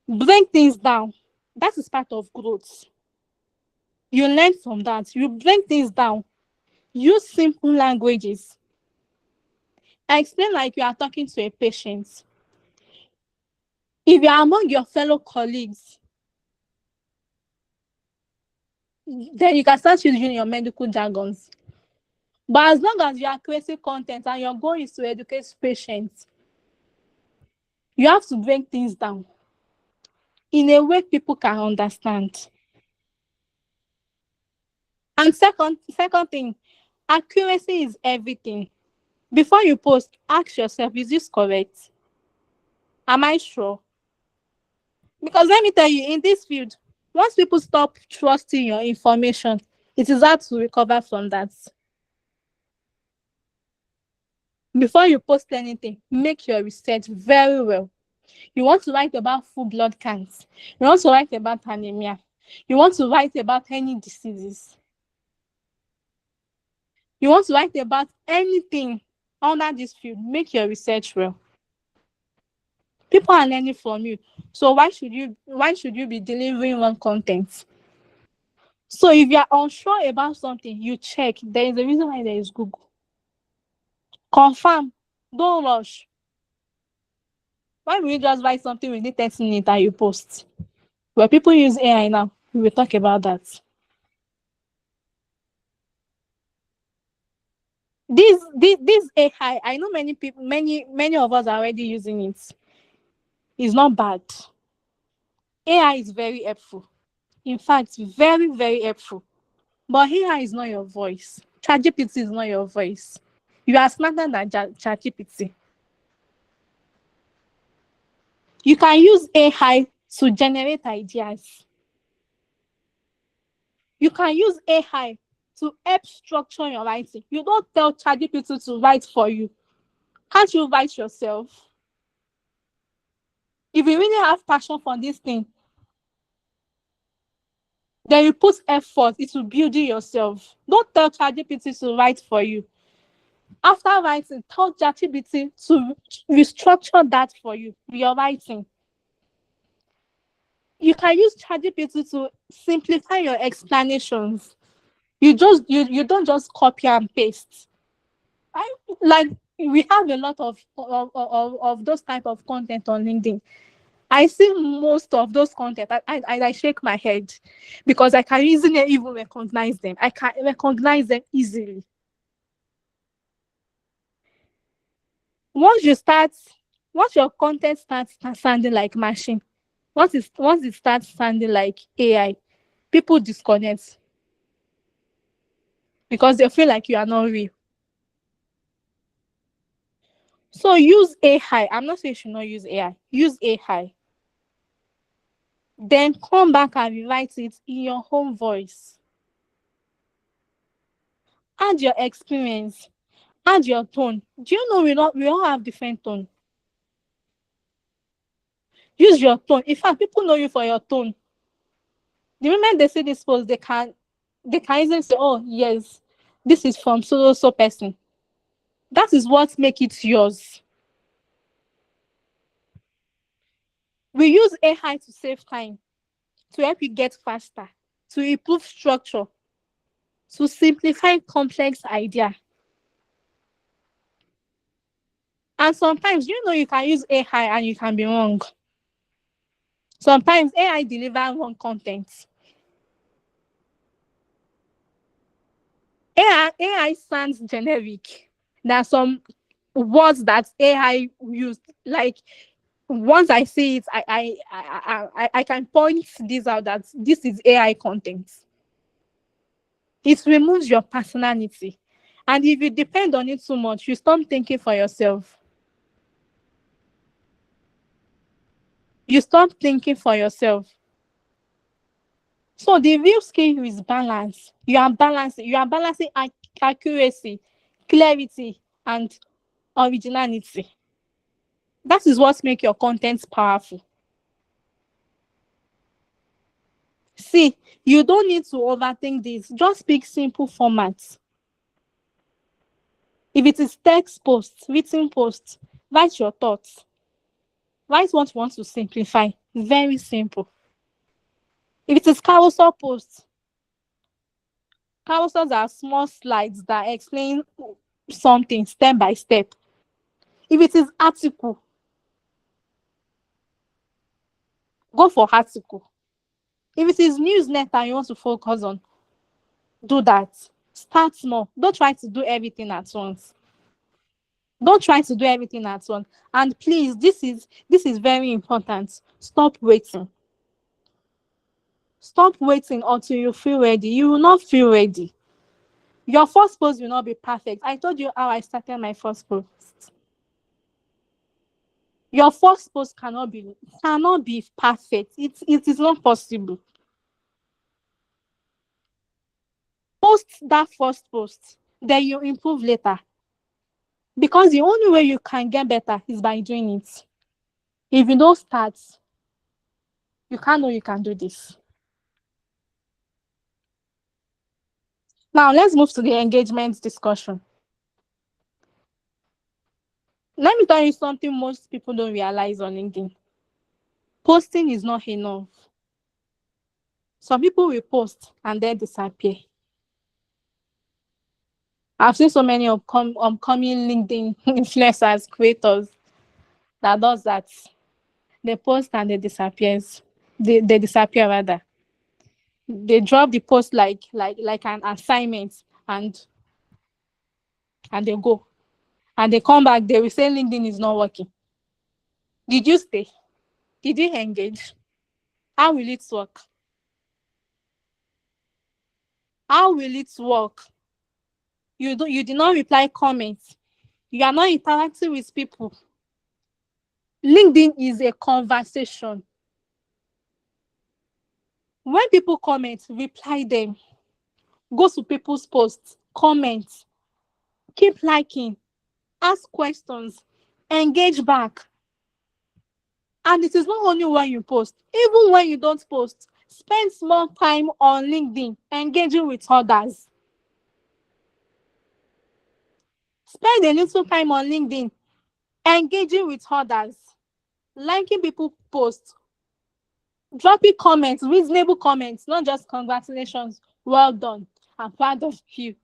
Break things down. That is part of growth. You learn from that. You break things down. Use simple languages. Explain like you are talking to a patient. If you are among your fellow colleagues, then you can start using your medical jargons. But as long as you are creating content and your goal is to educate patients, you have to break things down in a way people can understand. And second thing, accuracy is everything. Before you post, ask yourself, is this correct? Am I sure? Because let me tell you, in this field, once people stop trusting your information, it is hard to recover from that. Before you post anything, make your research very well. You want to write about full blood counts. You want to write about anemia. You want to write about any diseases. You want to write about anything under this field. Make your research well. People are learning from you. So why should you be delivering wrong content? So if you are unsure about something, you check. There is a reason why there is Google. Confirm. Don't rush. Why will you just write something within 30 minutes and you post? Well, people use AI now. We will talk about that. This AI, I know many people, many of us are already using it. It's not bad. AI is very helpful. In fact, very, very helpful. But AI is not your voice. ChatGPT is not your voice. You are smarter than ChatGPT. You can use AI to generate ideas. You can use AI to help structure your writing. You don't tell ChatGPT to write for you. Can't you write yourself? If you really have passion for this thing, then you put effort into building yourself. Don't tell ChatGPT to write for you. After writing, tell ChatGPT to restructure that for you, your writing. You can use ChatGPT to simplify your explanations. You don't just copy and paste. Like we have a lot of those type of content on LinkedIn. I see most of those content. I shake my head because I can easily even recognize them. I can recognize them easily. Once your content starts sounding like machine, once it starts sounding like AI, people disconnect because they feel like you are not real. So use AI. I'm not saying you should not use AI. Use AI. Then come back and rewrite it in your own voice. Add your experience. Add your tone. Do you know we all have different tone? Use your tone. In fact, people know you for your tone. The moment they see this post, they can easily say, "Oh yes, this is from so person." That is what makes it yours. We use AI to save time, to help you get faster, to improve structure, to simplify complex idea. And sometimes you can use AI and you can be wrong. Sometimes AI deliver wrong content. AI sounds generic. There are some words that AI used. Like once I see it, I can point this out that this is AI content. It removes your personality. And if you depend on it too much, you stop thinking for yourself. You stop thinking for yourself. So the real skill is balance. You are balancing. You are balancing accuracy, clarity, and originality. That is what makes your content powerful. See, you don't need to overthink this. Just pick simple formats. If it is text post, written post, write your thoughts. Write what you want to simplify. Very simple. If it is carousel post, carousels are small slides that explain something step by step. If it is article, go for article. If it is newsletter you want to focus on, do that. Start small. Don't try to do everything at once. Don't try to do everything at once. And please, this is very important. Stop waiting. Stop waiting until you feel ready. You will not feel ready. Your first post will not be perfect. I told you how I started my first post. Your first post cannot be perfect. It is not possible. Post that first post, then you improve later. Because the only way you can get better is by doing it. If you don't start, you can't know you can do this. Now let's move to the engagement discussion. Let me tell you something most people don't realize on LinkedIn. Posting is not enough. Some people will post and then disappear. I've seen so many upcoming LinkedIn influencers, creators that does that. They post and they disappears. They disappear rather. They drop the post like an assignment and and they go. And they come back, they will say LinkedIn is not working. Did you stay? Did you engage? How will it work? How will it work? You did not reply comments. You are not interacting with people. LinkedIn is a conversation. When people comment, reply them. Go to people's posts, comment, keep liking, ask questions, engage back. And it is not only when you post, even when you don't post, spend small time on LinkedIn engaging with others. Spend a little time on LinkedIn engaging with others, liking people posts, dropping comments, reasonable comments, not just congratulations, well done, I'm proud of you.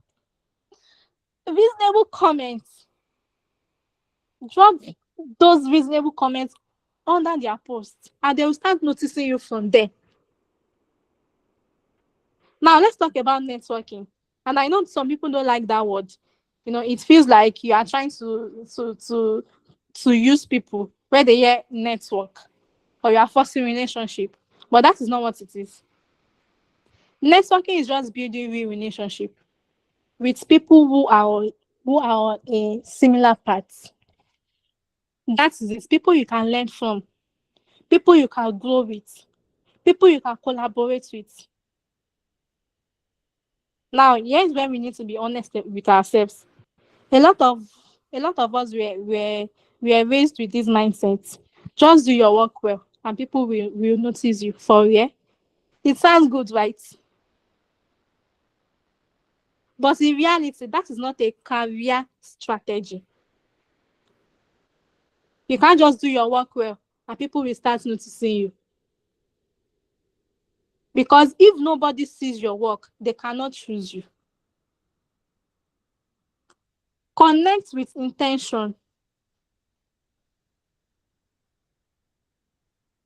Reasonable comments. Drop those reasonable comments under their posts, and they will start noticing you from there. Now let's talk about networking. And I know some people don't like that word. You know, it feels like you are trying to use people where they hear network, or you are forcing relationship. But that is not what it is. Networking is just building real relationship with people who are on a similar path. That is it. People you can learn from, people you can grow with, people you can collaborate with. Now, here's where we need to be honest with ourselves. A lot of us were raised with this mindset. Just do your work well, and people will notice you. For real, it sounds good, right? But in reality, that is not a career strategy. You can't just do your work well, and people will start noticing you. Because if nobody sees your work, they cannot choose you. Connect with intention.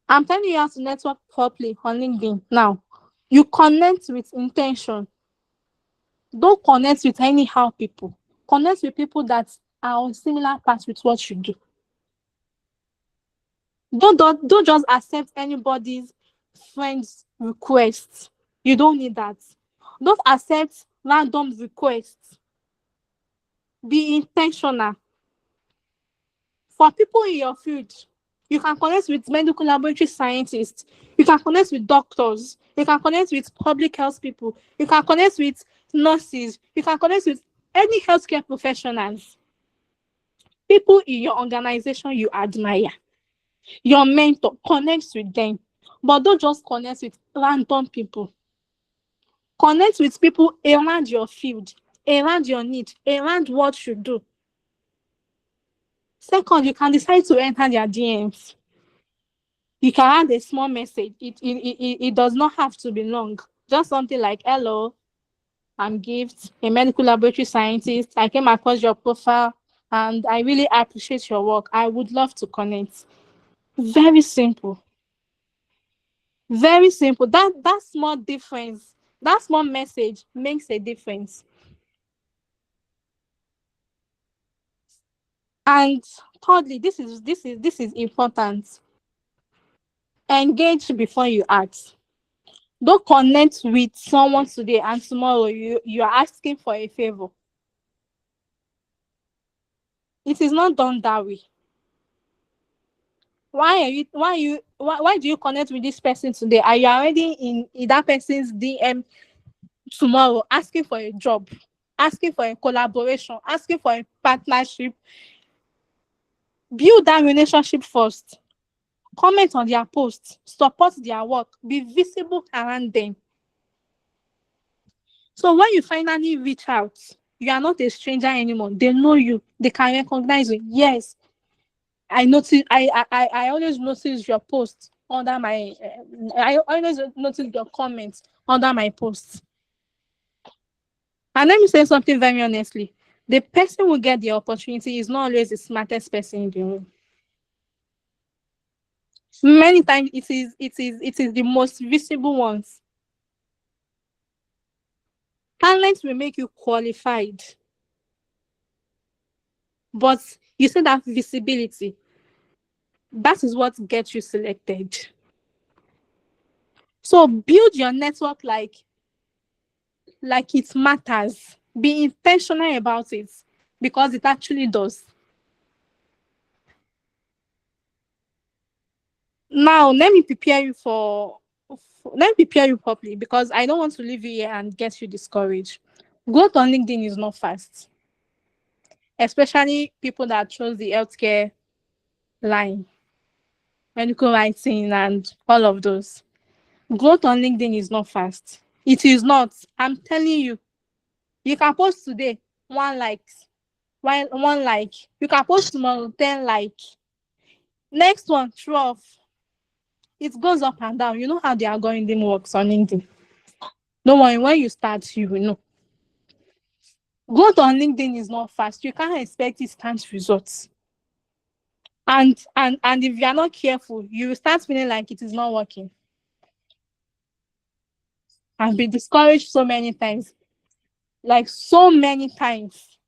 I'm telling you how to network properly on LinkedIn. Now, you connect with intention. Don't connect with anyhow people. Connect with people that are on similar path with what you do. Don't just accept anybody's friend's request. You don't need that. Don't accept random requests. Be intentional. For people in your field, you can connect with medical laboratory scientists. You can connect with doctors. You can connect with public health people. You can connect with nurses. You can connect with any healthcare professionals. People in your organization you admire. Your mentor, connect with them. But don't just connect with random people. Connect with people around your field, around your need, around what you do. Second, you can decide to enter their DMs. You can add a small message. It does not have to be long. Just something like, hello, I'm Gift, a medical laboratory scientist. I came across your profile and I really appreciate your work. I would love to connect. Very simple. Very simple. That small difference, that small message makes a difference. And thirdly, this is important. Engage before you act. Don't connect with someone today and tomorrow you are asking for a favor. It is not done that way. Why do you connect with this person today? Are you already in that person's DM tomorrow asking for a job, asking for a collaboration, asking for a partnership? Build that relationship first. Comment on their posts, support their work, be visible around them. So when you finally reach out, you are not a stranger anymore. They know you. They can recognize you. Yes, I notice. I always notice your posts under my. I always notice your comments under my posts. And let me say something very honestly. The person who get the opportunity is not always the smartest person in the room. Many times it is the most visible ones. Talent will make you qualified. But you see that visibility, that is what gets you selected. So build your network like it matters. Be intentional about it because it actually does. Now let me prepare you properly because I don't want to leave you here and get you discouraged. Growth on LinkedIn is not fast, especially people that chose the healthcare line, medical writing, and all of those. Growth on LinkedIn is not fast. It is not. I'm telling you. You can post today, one like. You can post tomorrow, 10 like. Next one, 12. It goes up and down. You know how the algorithm works on LinkedIn. Don't worry, when you start, you will know. Growth on LinkedIn is not fast. You can't expect instant results. And if you are not careful, you will start feeling like it is not working. I've been discouraged so many times. Like so many times.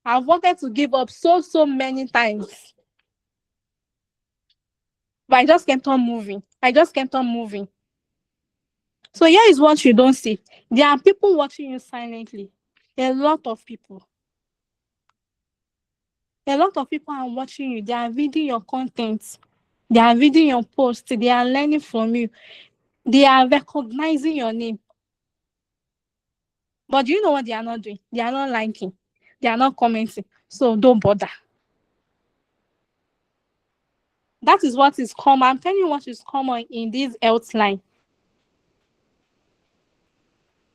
I've wanted to give up so many times. But I just kept on moving. So here is what you don't see. There are people watching you silently. A lot of people. A lot of people are watching you. They are reading your content. They are reading your posts. They are learning from you. They are recognizing your name. But do you know what they are not doing? They are not liking. They are not commenting. So don't bother. That is what is common. I'm telling you what is common in this health line.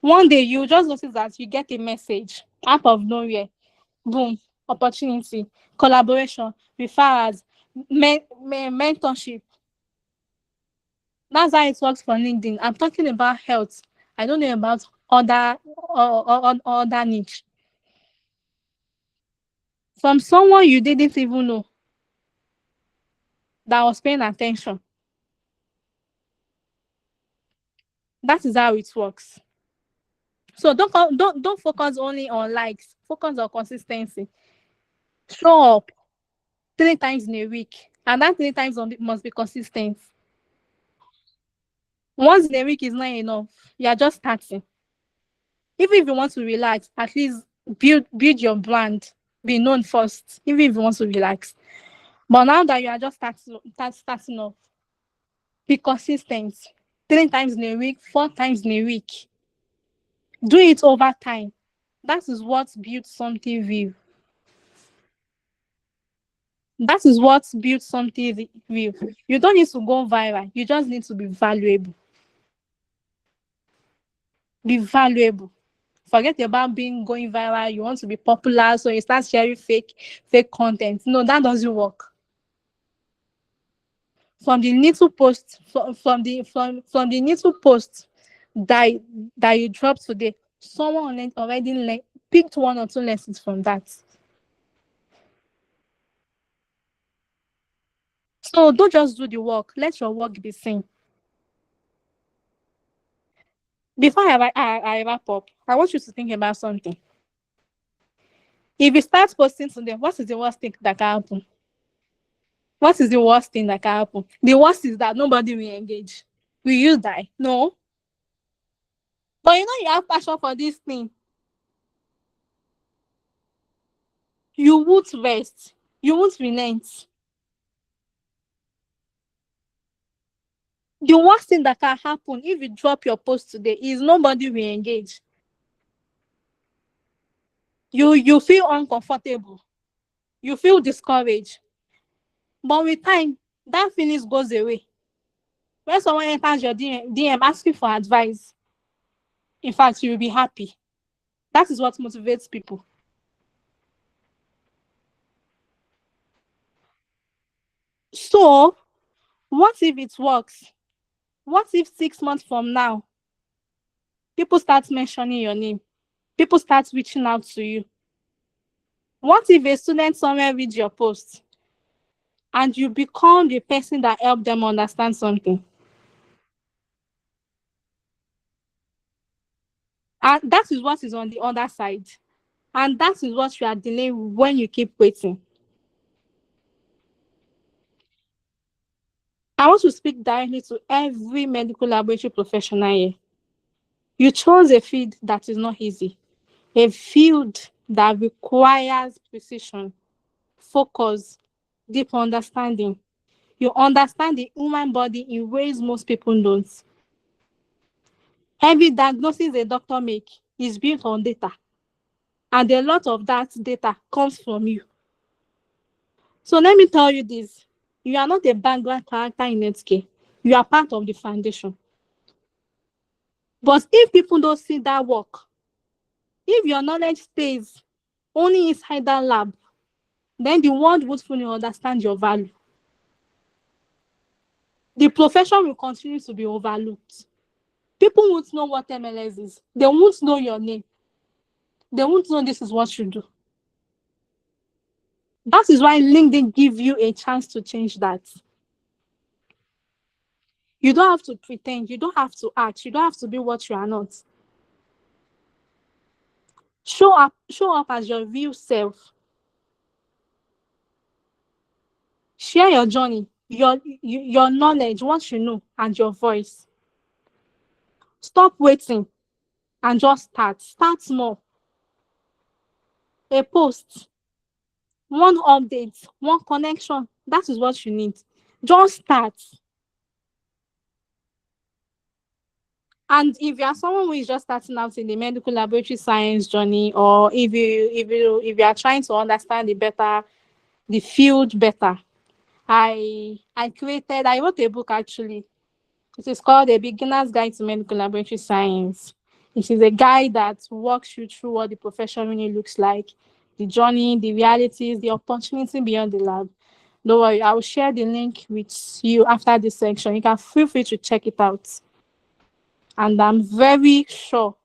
One day you just notice that you get a message out of nowhere. Boom. Opportunity, collaboration, referrals, mentorship. That's how it works for LinkedIn. I'm talking about health. I don't know about other niche. From someone you didn't even know that was paying attention. That is how it works. So don't focus only on likes. Focus on consistency. Show up 3 times in a week, and that 3 times must be consistent. Once in a week is not enough. You are just starting. Even if you want to relax, at least build your brand. Be known first, even if you want to relax. But now that you are just starting off, be consistent. 3 times in a week, 4 times in a week. Do it over time. That is what builds something real. That is what builds something real. You don't need to go viral. You just need to be valuable. Be valuable. Forget about going viral. You want to be popular, so you start sharing fake content. No, that doesn't work. From the little post, from the little post that you dropped today, someone already picked 1 or 2 lessons from that. So don't just do the work. Let your work be seen. Before I wrap up, I want you to think about something. If you start posting today, what is the worst thing that can happen? What is the worst thing that can happen? The worst is that nobody will engage. Will you die? No. But you know you have passion for this thing. You won't rest. You won't relent. The worst thing that can happen if you drop your post today is nobody will engage. You feel uncomfortable. You feel discouraged. But with time, that feeling goes away. When someone enters your DM asking for advice, in fact, you will be happy. That is what motivates people. So, what if it works? What if 6 months from now, people start mentioning your name? People start reaching out to you? What if a student somewhere reads your post and you become the person that helped them understand something? And that is what is on the other side. And that is what you are delaying when you keep waiting. I want to speak directly to every medical laboratory professional here. You chose a field that is not easy, a field that requires precision, focus, deep understanding. You understand the human body in ways most people don't. Every diagnosis a doctor makes is built on data, and a lot of that data comes from you. So let me tell you this. You are not a background character in healthcare. You are part of the foundation. But if people don't see that work, if your knowledge stays only inside that lab, then the world would fully understand your value. The profession will continue to be overlooked. People won't know what MLS is. They won't know your name. They won't know this is what you do. That is why LinkedIn gives you a chance to change that. You don't have to pretend. You don't have to act. You don't have to be what you are not. Show up as your real self. Share your journey, your knowledge, what you know, and your voice. Stop waiting and just start. Start small. A post, one update, one connection. That is what you need. Just start. And if you are someone who is just starting out in the medical laboratory science journey, or if you are trying to understand the field better, I wrote a book actually. It is called A Beginner's Guide to Medical Laboratory Science. It is a guide that walks you through what the profession really looks like, the journey, the realities, the opportunity beyond the lab. Don't worry, I will share the link with you after this section. You can feel free to check it out. And I'm very sure,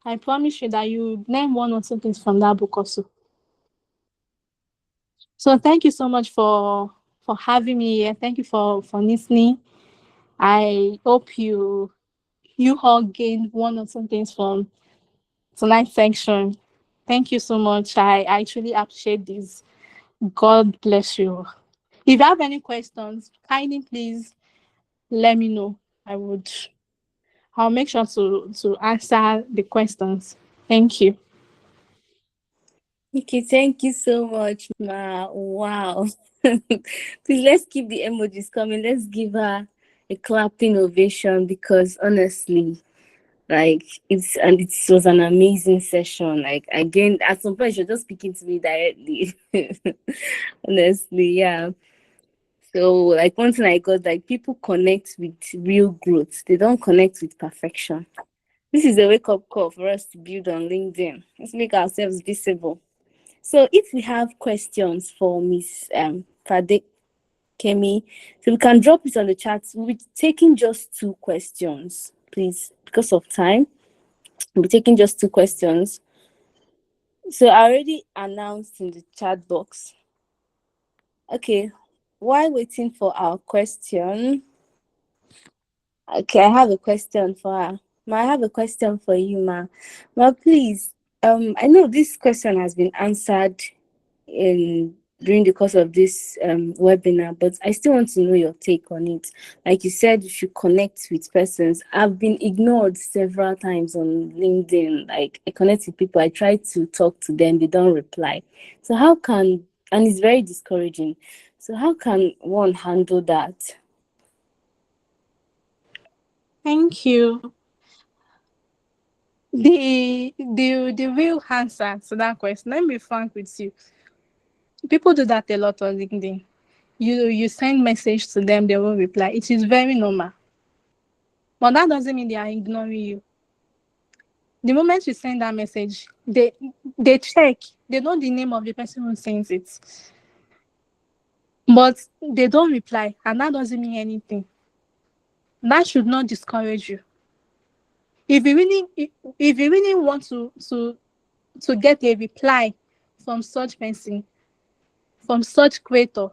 I promise you, that you learn one or two things from that book also. So thank you so much for having me here. Thank you for listening. I hope you all gained one or two things from tonight's section. Thank you so much. I actually appreciate this. God bless you. If you have any questions, kindly please let me know. I'll make sure to answer the questions. Thank you. Okay, thank you so much, Ma. Wow. Please, let's keep the emojis coming. Let's give her a clapping ovation, because honestly, like it was an amazing session. Like, again, at some point you're just speaking to me directly. Honestly, yeah. So, like, one thing I got, like, people connect with real growth. They don't connect with perfection. This is a wake-up call for us to build on LinkedIn. Let's make ourselves visible. So if we have questions for Miss Fade Kemi, so we can drop it on the chat. We'll be taking just 2 questions, please, because of time. We'll be taking just 2 questions. So I already announced in the chat box. Okay, while waiting for our question, okay, I have a question for her. Ma, I have a question for you, Ma. Ma, please, I know this question has been answered during the course of this webinar, but I still want to know your take on it. Like you said, you should connect with persons. I've been ignored several times on LinkedIn. Like, I connect with people, I try to talk to them, they don't reply. So how can, and it's very discouraging. So how can one handle that? Thank you. The real answer to that question, let me be frank with you. People do that a lot on LinkedIn. You send message to them, they won't reply. It is very normal. But that doesn't mean they are ignoring you. The moment you send that message, they check. They know the name of the person who sends it. But they don't reply, and that doesn't mean anything. That should not discourage you. If you really want to get a reply from such person, from such creator,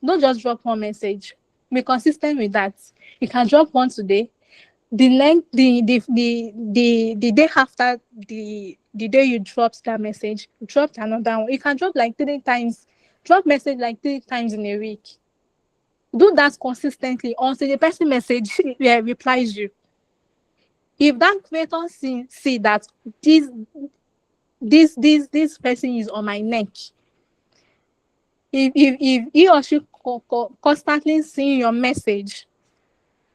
don't just drop one message. Be consistent with that. You can drop one today. The day after the day you dropped that message, you dropped another one. You can drop like 3 times, drop message like 3 times in a week. Do that consistently until the person message replies you. If that creator see that this person is on my neck, if he or she constantly seeing your message,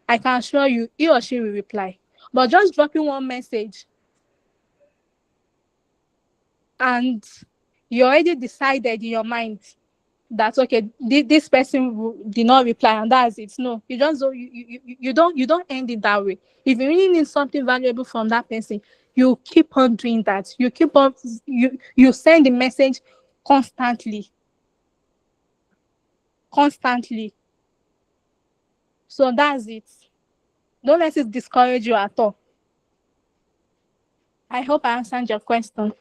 I can assure you he or she will reply. But just dropping one message and you already decided in your mind that okay, this person did not reply and that's it. No, you just don't, you don't end it that way. If you really need something valuable from that person, you keep on doing that. You keep on, you send the message constantly. So that's it. Don't let it discourage you at all. I hope I answered your question.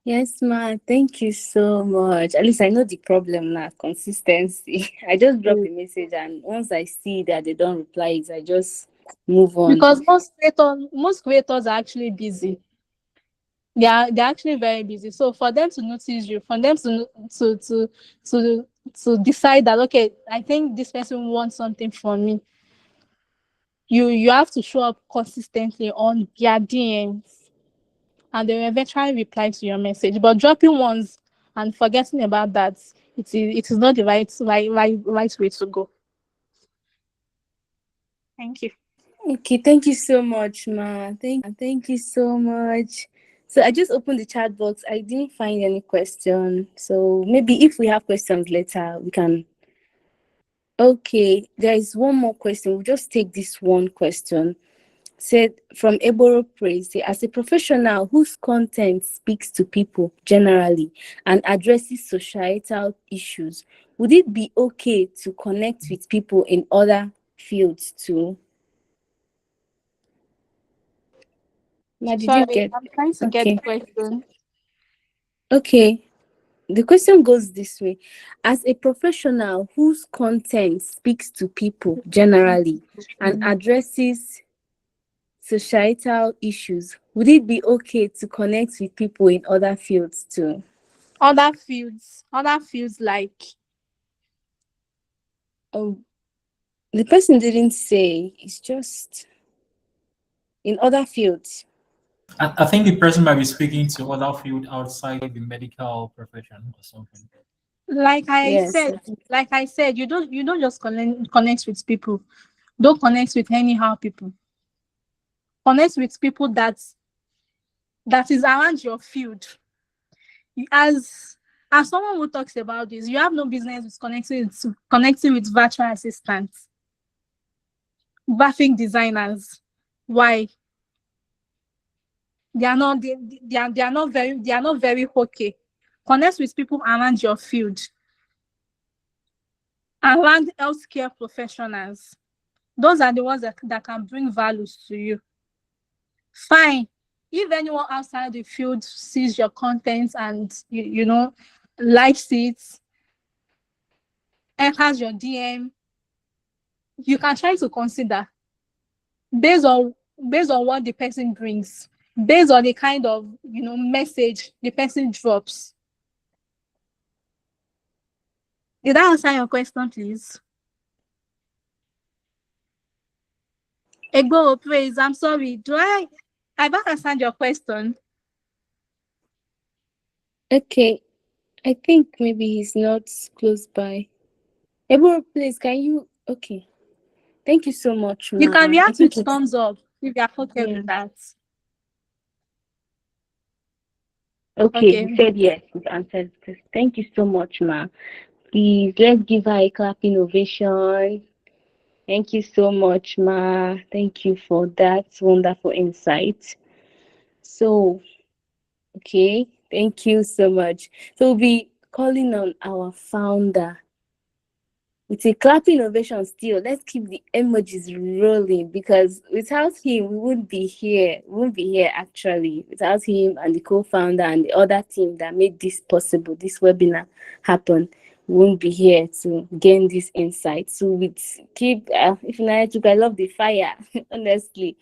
Yes, ma. Thank you so much. At least I know the problem now. Consistency. I just drop a message, and once I see that they don't reply, I just move on. Because most creators are actually busy. They're actually very busy. So for them to notice you, for them to decide that okay, I think this person wants something from me, you have to show up consistently on their DMs, and they will eventually reply to your message. But dropping ones and forgetting about that, it is not the right way to go. Thank you. Okay, thank you so much, ma. Thank you so much. So I just opened the chat box. I didn't find any question. So maybe if we have questions later, we can. Okay, there is one more question. We'll just take this one question. Said from Eboro Praise, as a professional whose content speaks to people generally and addresses societal issues, would it be okay to connect with people in other fields too? Ma, did you Sorry, get? I'm trying to get the question. Okay. The question goes this way. As a professional whose content speaks to people generally and addresses societal issues, would it be okay to connect with people in other fields too? Other fields like The person didn't say. It's just in other fields. I think the person might be speaking to other field outside the medical profession or something. like I Yes. said, you don't just connect with people. Don't connect with anyhow people. Connect with people that is around your field. As someone who talks about this, you have no business with connecting with virtual assistants, graphic designers. Why? They are not very okay. Connect with people around your field, around healthcare professionals. Those are the ones that can bring values to you. Fine. If anyone outside the field sees your content and likes it, enters your DM, you can try to consider based on what the person brings, based on the kind of message the person drops. Did I answer your question, please? Ego praise. I'm sorry. Have I answered your question? Okay. I think maybe he's not close by. Ebro, please, can you? Okay. Thank you so much, ma. You can I react think with thumbs up if you're okay Yeah. with that. Okay, he said yes. He's answered this. Thank you so much, ma. Please, let's give her a clapping ovation. Thank you so much, ma. Thank you for that wonderful insight. So, okay, thank you so much. So we'll be calling on our founder with a clapping ovation still. Let's keep the emojis rolling because without him, we wouldn't be here. We wouldn't be here actually. Without him and the co-founder and the other team that made this possible, this webinar happen, we won't be here to gain this insight. So we keep, if I love the fire, honestly.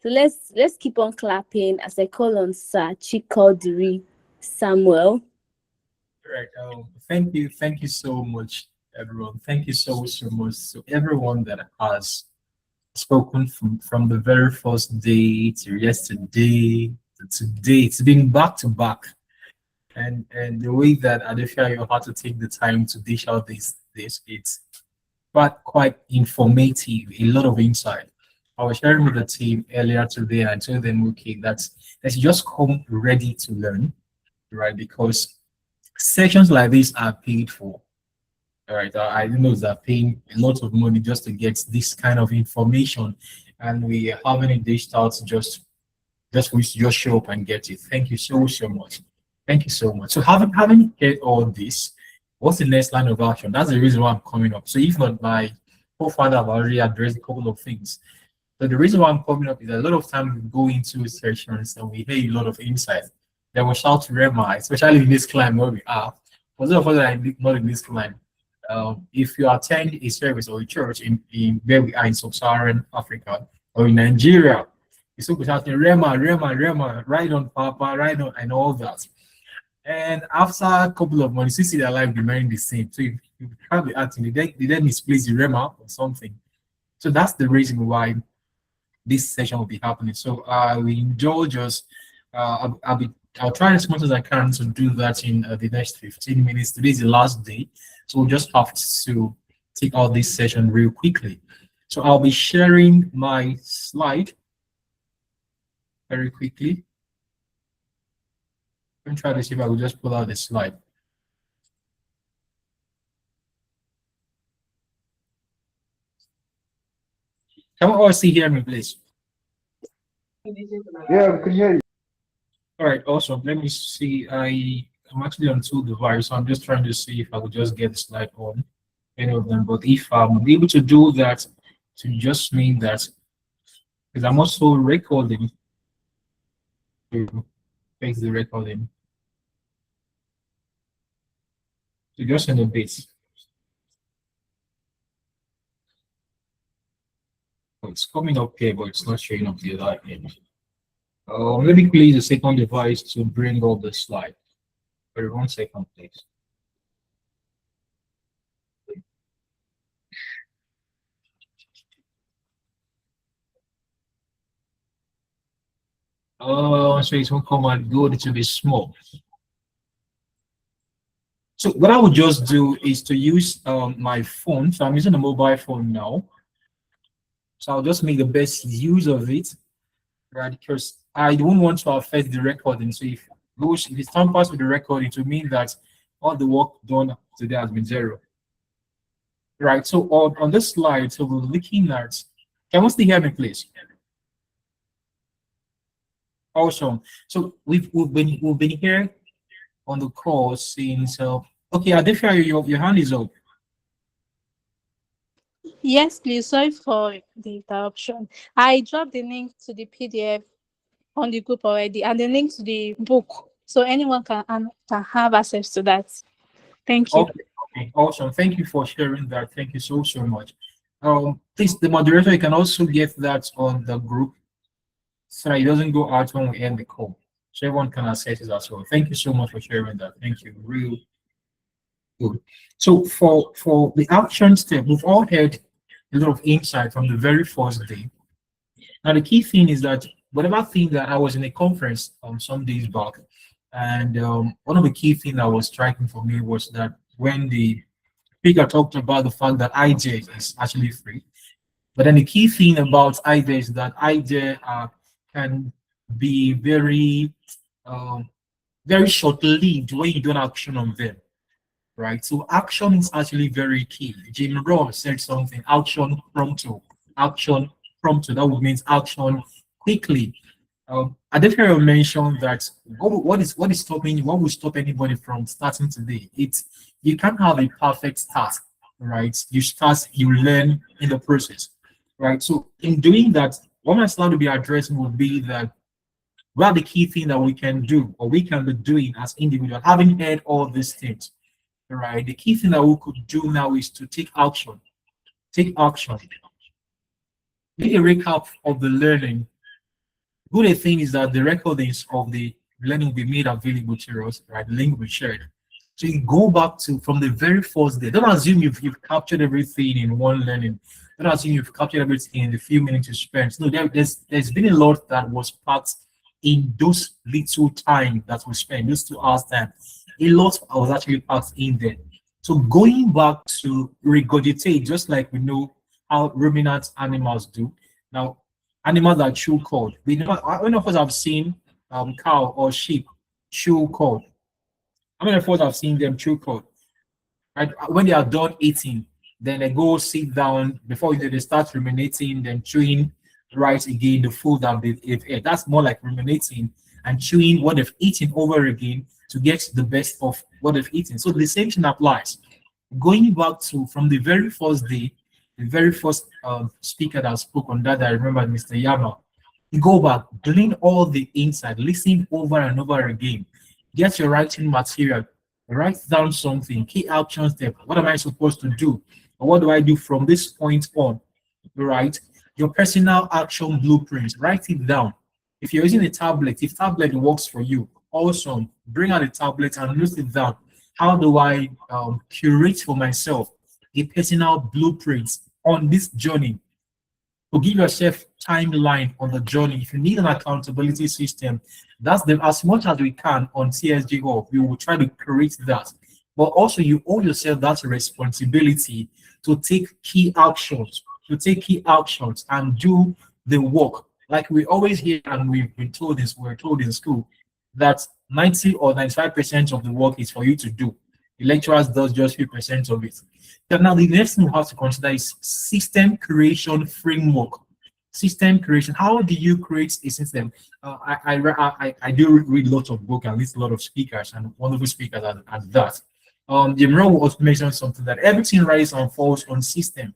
So let's keep on clapping as I call on Sir Chikodiri Samuel. Right. Thank you so much, everyone. Thank you so much to everyone that has spoken from the very first day to yesterday to today. It's been back to back, and the way that Adefia you had to take the time to dish out this it's quite informative, a lot of insight. I was sharing with the team earlier today, and I told them, okay, let's just come ready to learn, right? Because sessions like this are paid for. All right, I know they're paying a lot of money just to get this kind of information, and we are having it dished out just for you to just show up and get it. Thank you so much. Thank you so much. So having heard all this, what's the next line of action? That's the reason why I'm coming up. So if not, my co-founder have already addressed a couple of things. So the reason why I'm coming up is a lot of time we go into sessions and we hear a lot of insight. Then we shout to Rema, especially in this climb where we are. For those of us that are not in this climb, if you attend a service or a church in where we are in sub-Saharan Africa or in Nigeria, you still be shouting Rema, ride on Papa, ride on, and all that. And after a couple of months, you see their life remain the same. So you probably asking, did they misplace the Rema or something? So that's the reason why this session will be happening. So we indulge us. I'll try as much as I can to do that in the next 15 minutes. Today is the last day, so we'll just have to take out this session real quickly. So I'll be sharing my slide very quickly. Let me try to see if I will just pull out the slide. Can we all see hear me, please? Yeah, we can hear you. All right, awesome. Let me see. I'm actually on two devices, so I'm just trying to see if I could just get the slide on any of them. But if I'm able to do that, to just mean that, because I'm also recording to fix the recording. So just in a bit. Oh, it's coming up here, but it's not showing up the other end. Let me please a second device to bring up the slide. For 1 second, please. So it's one command good to be small. So what I would just do is to use my phone. So I'm using a mobile phone now. So I'll just make the best use of it, right? Because I don't want to affect the recording. So if it's tampers with the recording, to mean that all the work done today has been zero. Right. So on this slide, so we're looking at, can we still hear me, please? Awesome. So we've been here on the call since okay, Adefia, your hand is up. Yes, please. Sorry for the interruption. I dropped the link to the PDF on the group already and the link to the book, so anyone can have access to that. Thank you. Okay, awesome. Thank you for sharing that. Thank you so much. Please, the moderator, you can also get that on the group so that it doesn't go out when we end the call, so everyone can access it as well. Thank you so much for sharing that. Thank you. Real good. So for the action step, we've all had a lot of insight from the very first day. Now the key thing is that whatever thing that I was in a conference some days back, and one of the key things that was striking for me was that when the speaker talked about the fact that IJ is actually free, but then the key thing about IJ is that IJ can be very very short-lived when you don't action on them, right? So action is actually very key. Jim Ross said something, action prompto. That would mean action quickly. I definitely mentioned that what is stopping you, what will stop anybody from starting today? It's you can't have a perfect start, right? You start, you learn in the process, right? So in doing that, what my slide will be addressing would be that what are the key things that we can do or we can be doing as individuals, having heard all these things, right? The key thing that we could do now is to take action. Take action. Make a recap of the learning good thing is that the recordings of the learning will be made available to us, right? The link will be shared. So you go back to from the very first day. Don't assume you've captured everything in one learning. Don't assume you've captured everything in the few minutes you spent. No, there's been a lot that was packed in those little time that we spent, those 2 hours time. A lot was actually packed in there. So going back to regurgitate, just like we know how ruminant animals do. Now, animals that chew cud. We know, how many of us have seen cow or sheep chew cud? How many of us have seen them chew cud? Right? When they are done eating, then they go sit down before they start ruminating, then chewing right again the food that they've ate. That's more like ruminating and chewing what they've eaten over again to get the best of what they've eaten. So the same thing applies. Going back to from the very first day, the very first speaker that spoke on that, I remember Mr. Yama. You go back, glean all the insight, listen over and over again, get your writing material, write down something, key action step. What am I supposed to do? Or what do I do from this point on? Right? Your personal action blueprint, write it down. If you're using a tablet, if tablet works for you, awesome. Bring out a tablet and note it down. How do I curate for myself a personal blueprint on this journey? To give yourself timeline on the journey. If you need an accountability system, that's the as much as we can on TSJHub, we will try to create that. But also you owe yourself that responsibility to take key actions, and do the work. Like we always hear and we've been told this, we're told in school that 90 or 95% of the work is for you to do. The lecturers does just 3% of it. Now the next thing we have to consider is system creation framework. System creation. How do you create a system? I do read lots of books and listen a lot of speakers, and wonderful speakers at that. Jim Rohn also mentioned something that everything rises and falls on system.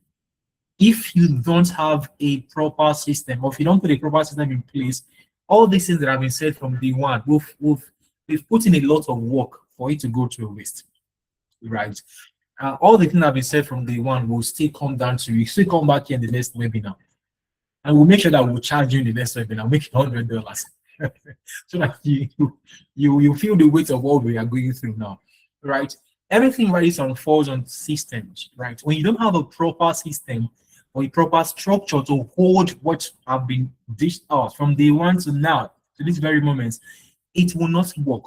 If you don't have a proper system, or if you don't put a proper system in place, all these things that have been said from day one, we've put in a lot of work for it to go to a waste, right? All the things that have been said from day one will still come down to you. Still come back here in the next webinar, and we'll make sure that we'll charge you in the next webinar, make it $100, so that you feel the weight of what we are going through now, right? Everything rises and falls on systems, right? When you don't have a proper system or a proper structure to hold what have been dished out from day one to now, to this very moment, it will not work,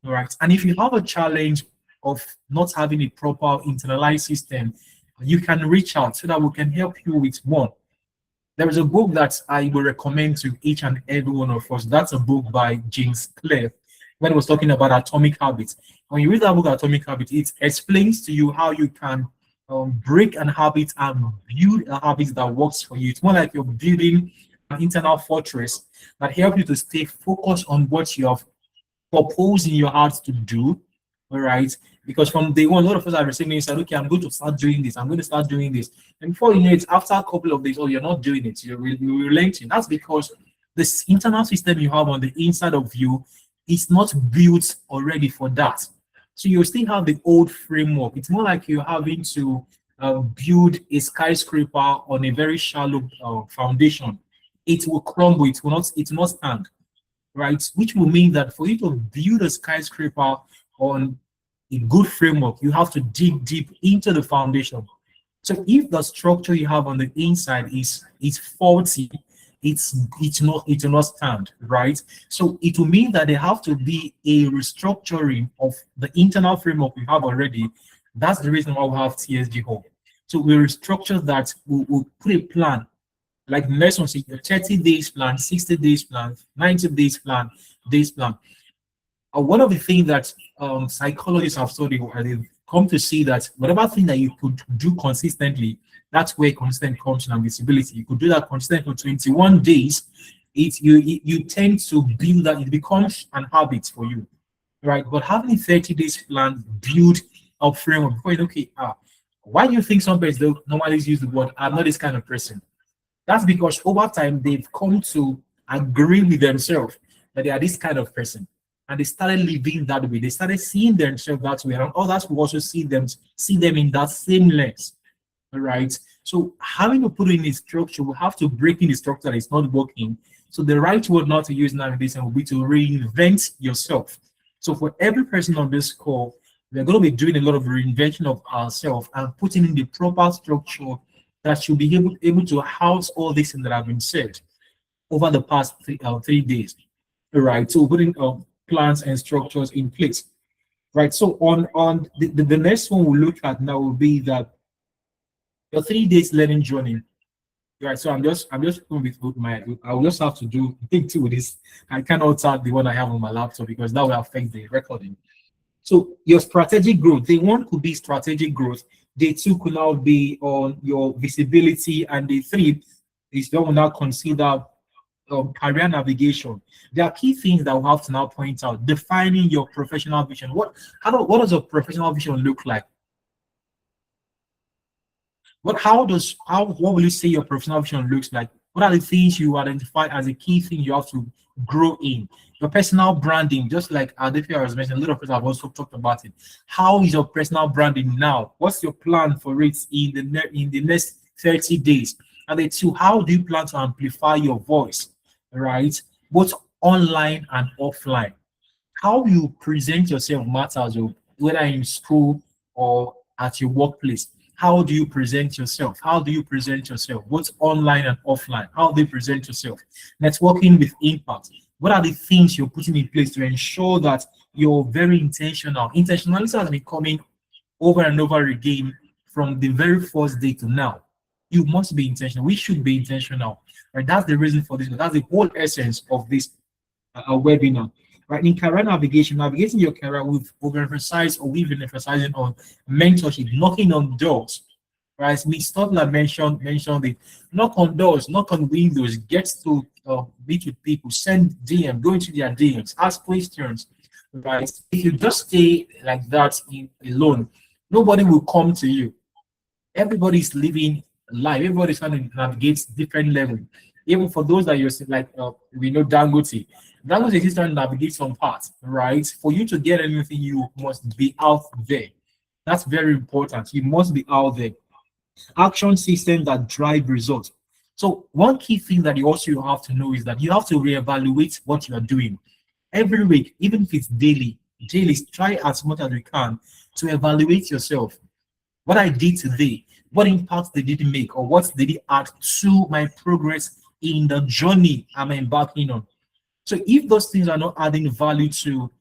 right? And if you have a challenge of not having a proper internalized system, you can reach out so that we can help you with one. There is a book that I will recommend to each and every one of us. That's a book by James Clear, when he was talking about atomic habits. When you read that book, Atomic Habits, it explains to you how you can break an habit and build a habit that works for you. It's more like you're building an internal fortress that helps you to stay focused on what you have proposed in your heart to do, all right? Because from day one, a lot of us are receiving said, okay, I'm going to start doing this, I'm going to start doing this. And before you know it, after a couple of days, oh, you're not doing it, you're relenting. That's because this internal system you have on the inside of you is not built already for that. So you still have the old framework. It's more like you're having to build a skyscraper on a very shallow foundation. It will crumble, it will not stand, right? Which will mean that for you to build a skyscraper on a good framework, you have to dig deep into the foundation. So if the structure you have on the inside is faulty, it will not stand, right? So it will mean that there have to be a restructuring of the internal framework we have already. That's the reason why we have TSJHub. So we restructure that, we'll put a plan, like the next one says, 30 days plan, 60 days plan, 90 days plan, one of the things that psychologists have studied, and they've come to see that whatever thing that you could do consistently, that's where consistent comes in, and visibility. You could do that consistently for 21 days. You tend to build that, it becomes an habit for you, right? But having a 30 days plan, build up framework before you, okay, why do you think some people don't normally use the word, I'm not this kind of person? That's because over time they've come to agree with themselves that they are this kind of person. And they started living that way. They started seeing themselves that way. And others will also see them in that same lens. All right. So having to put in a structure, we have to break in the structure that is not working. So the right word not to use navigation will be to reinvent yourself. So for every person on this call, we're going to be doing a lot of reinvention of ourselves and putting in the proper structure that should be able to house all this things that have been said over the past 3 days. All right. So putting plans and structures in place. Right. So on the next one we'll look at now will be that your 3 days learning journey. Right. So I'm just going with my, I'll just have to do thing two with this. I cannot start the one I have on my laptop because that will affect the recording. So your strategic growth, day one could be strategic growth. Day two could now be on your visibility, and day three is that will now consider career navigation. There are key things that we have to now point out. Defining your professional vision. What does a professional vision look like? What will you say your professional vision looks like? What are the things you identify as a key thing you have to grow in? Your personal branding, just like Adefia was mentioning, a little bit have also talked about it. How is your personal branding now? What's your plan for it in the next 30 days? And then two, how do you plan to amplify your voice, right? Both online and offline. How you present yourself matters, whether in school or at your workplace. How do you present yourself? How do you present yourself, both online and offline? How do you present yourself? Networking with impact. What are the things you're putting in place to ensure that you're very intentional? Intentionality has been coming over and over again from the very first day to now. You must be intentional. We should be intentional. Right? That's the reason for this. That's the whole essence of this webinar. Right? In career navigation, navigating your career, we've overemphasized or we've been emphasizing on mentorship, knocking on doors. Right? Ms. Stotler mentioned it. Knock on doors, knock on windows, get to meet with people, send DM, go into their DMs, ask questions. Right? If you just stay like that alone, nobody will come to you. Everybody's living life. Everybody's trying to navigate different levels. Even for those that you're like, we know Dangote. Dangote is trying to navigate some parts, right? For you to get anything, you must be out there. That's very important. You must be out there. Action systems that drive results. So one key thing that you also have to know is that you have to reevaluate what you are doing every week, even if it's daily. Daily, try as much as you can to evaluate yourself. What I did today, what impact did it make, or what did it add to my progress in the journey I'm embarking on? So if those things are not adding value to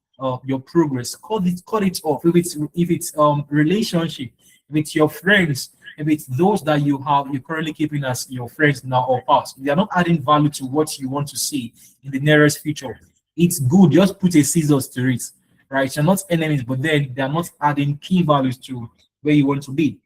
your progress, cut it off. If it's relationship, if it's your friends, if it's those that you're currently keeping as your friends now or past, they are not adding value to what you want to see in the nearest future. It's good, just put a scissors to it, right? You're not enemies, but then they are not adding key values to where you want to be.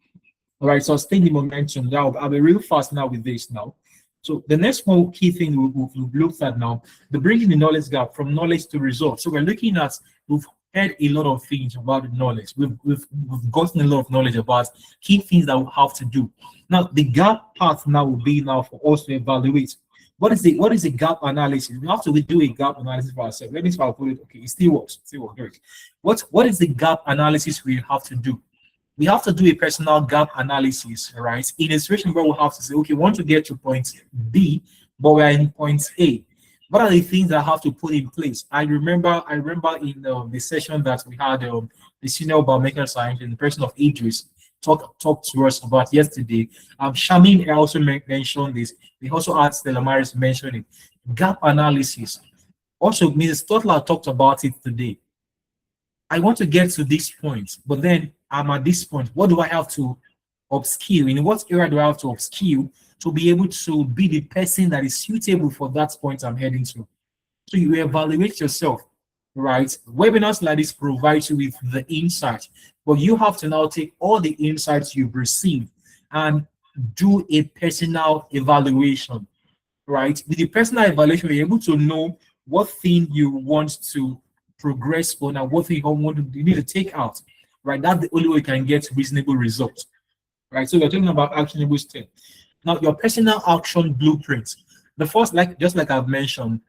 All right, so stay the momentum. Now I'll be real fast now with this now. So the next one key thing we've looked at now, the bringing the knowledge gap from knowledge to results. So we're looking at, we've heard a lot of things about knowledge. We've gotten a lot of knowledge about key things that we have to do. Now the gap part now will be now for us to evaluate. What is the gap analysis? We have to do a gap analysis for ourselves. Let me try to put it. Okay, it still works. Great. What is the gap analysis we have to do? We have to do a personal gap analysis, right? In a situation where we have to say, okay, we want to get to point B, but we are in point A. What are the things that I have to put in place? I remember in the session that we had, the senior biomedical scientist in the person of Idris talk to us about yesterday. Shamin also mentioned this. We also had Stella Maris mention it. Gap analysis. Also, Mrs. Stotler talked about it today. I want to get to this point, but then I'm at this point. What do I have to upskill? In what area do I have to upskill to be able to be the person that is suitable for that point I'm heading to? So you evaluate yourself, right? Webinars like this provide you with the insight, but you have to now take all the insights you've received and do a personal evaluation, right? With the personal evaluation, you're able to know what thing you want to progress on and what thing you need to take out, right? That's the only way you can get reasonable results, right? So we're talking about actionable steps. Now, your personal action blueprint. The first, just like I've mentioned,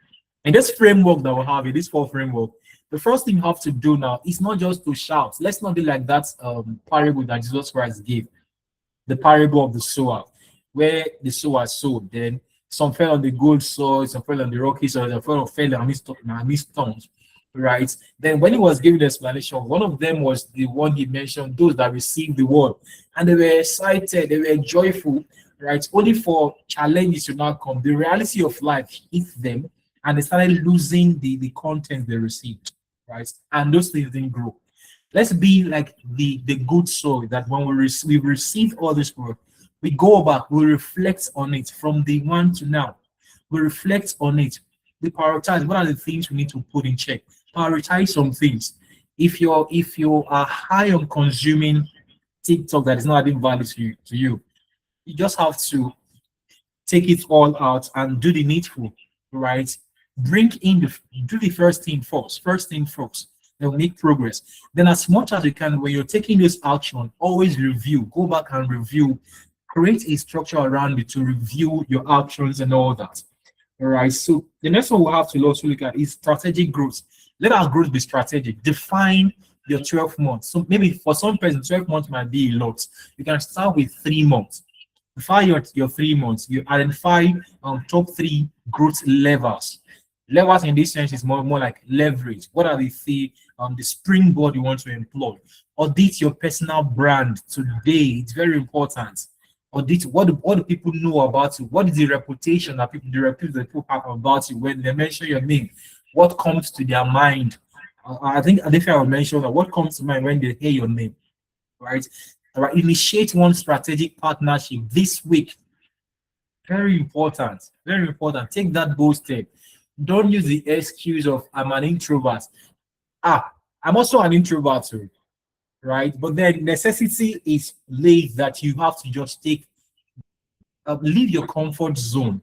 in this framework that we have, in this 4 framework, the first thing you have to do now is not just to shout. Let's not be like that parable that Jesus Christ gave, the parable of the sower. where the sower sowed. Then some fell on the good soil, some fell on the rocky soil, some fell on amidst thorns, right? Then when he was giving the explanation, one of them was the one he mentioned, those that received the word, and they were excited, they were joyful, right? Only for challenges to now come. The reality of life hit them, and they started losing the content they received, right? And those things didn't grow. Let's be like the good soil that when we receive all this word, we go back, we reflect on it from the one to now. We reflect on it. We prioritize what are the things we need to put in check. Prioritize some things. If you are high on consuming TikTok that is not adding value to you, you just have to take it all out and do the needful, right? Do the first thing first. They'll make progress. Then as much as you can, when you're taking this action, always review, go back and review, create a structure around it to review your actions and all that. All right. So the next one we'll have to also look at is strategic growth. Let our growth be strategic. Define your 12 months. So maybe for some person, 12 months might be a lot. You can start with 3 months. Define your 3 months. You identify top 3 growth levers. Levers in this sense is more like leverage. What are the springboard you want to employ? Audit your personal brand today. It's very important. Audit what do people know about you? What is the reputation that people have about you when they mention your name? What comes to their mind? I think I will mention that what comes to mind when they hear your name, right? All right. Initiate one strategic partnership this week. Very important. Very important. Take that bold step. Don't use the excuse of I'm an introvert. I'm also an introvert too, right? But then necessity is laid that you have to just leave your comfort zone,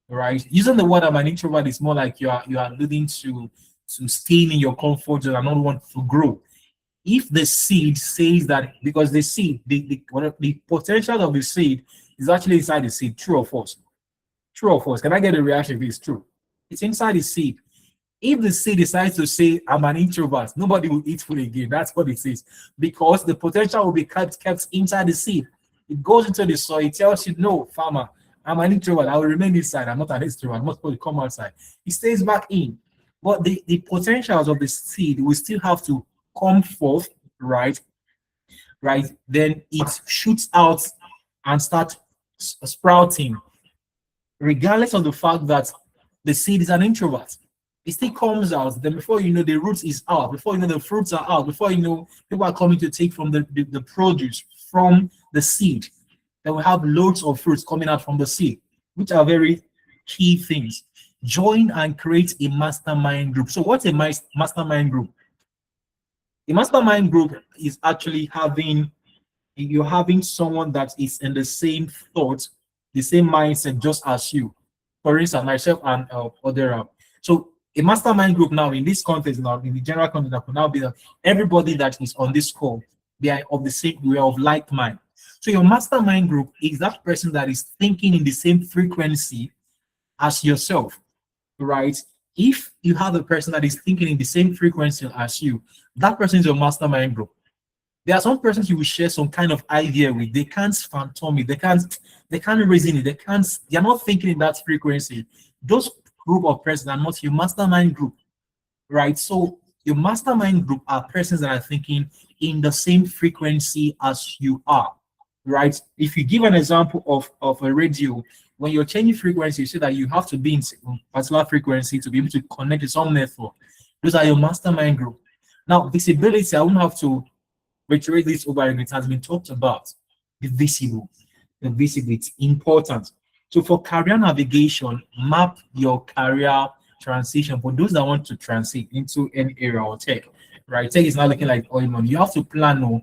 right? Using the word I'm an introvert is more like you are leading to staying in your comfort zone and not want to grow. If the seed says that, because the seed, the potential of the seed is actually inside the seed, true or false? True or false? Can I get a reaction if it's true? It's inside the seed. If the seed decides to say, I'm an introvert, nobody will eat food again. That's what it says. Because the potential will be kept inside the seed. It goes into the soil. It tells you, no, farmer, I'm an introvert. I will remain inside. I'm not an extrovert. I'm not supposed to come outside. It stays back in. But the potentials of the seed will still have to come forth, right? Then it shoots out and start sprouting, regardless of the fact that the seed is an introvert. It still comes out. Then before you know, the roots is out. Before you know, the fruits are out. Before you know, people are coming to take from the produce from the seed. Then we have loads of fruits coming out from the seed, which are very key things. Join and create a mastermind group. So what's a mastermind group? A mastermind group is actually having someone that is in the same thought, the same mindset just as you. For instance, myself and Odera. So a mastermind group now in this context, now in the general context, that could now be that everybody that is on this call, they are of the same, we are of like mind. So your mastermind group is that person that is thinking in the same frequency as yourself, right? If you have a person that is thinking in the same frequency as you, that person is your mastermind group. There are some persons you will share some kind of idea with. They can't phantom it. They can't reason it. They're not thinking in that frequency. Those group of persons are not your mastermind group, right? So your mastermind group are persons that are thinking in the same frequency as you are, right? If you give an example of a radio, when you're changing frequency, you say that you have to be in a particular frequency to be able to connect to some network. Those are your mastermind group. Now, visibility, I won't have to reiterate this over again. It has been talked about. The visible, it's important. So for career navigation, map your career transition for those that want to transit into any area or tech, right? Tech is not looking like oil money. You have to plan. No,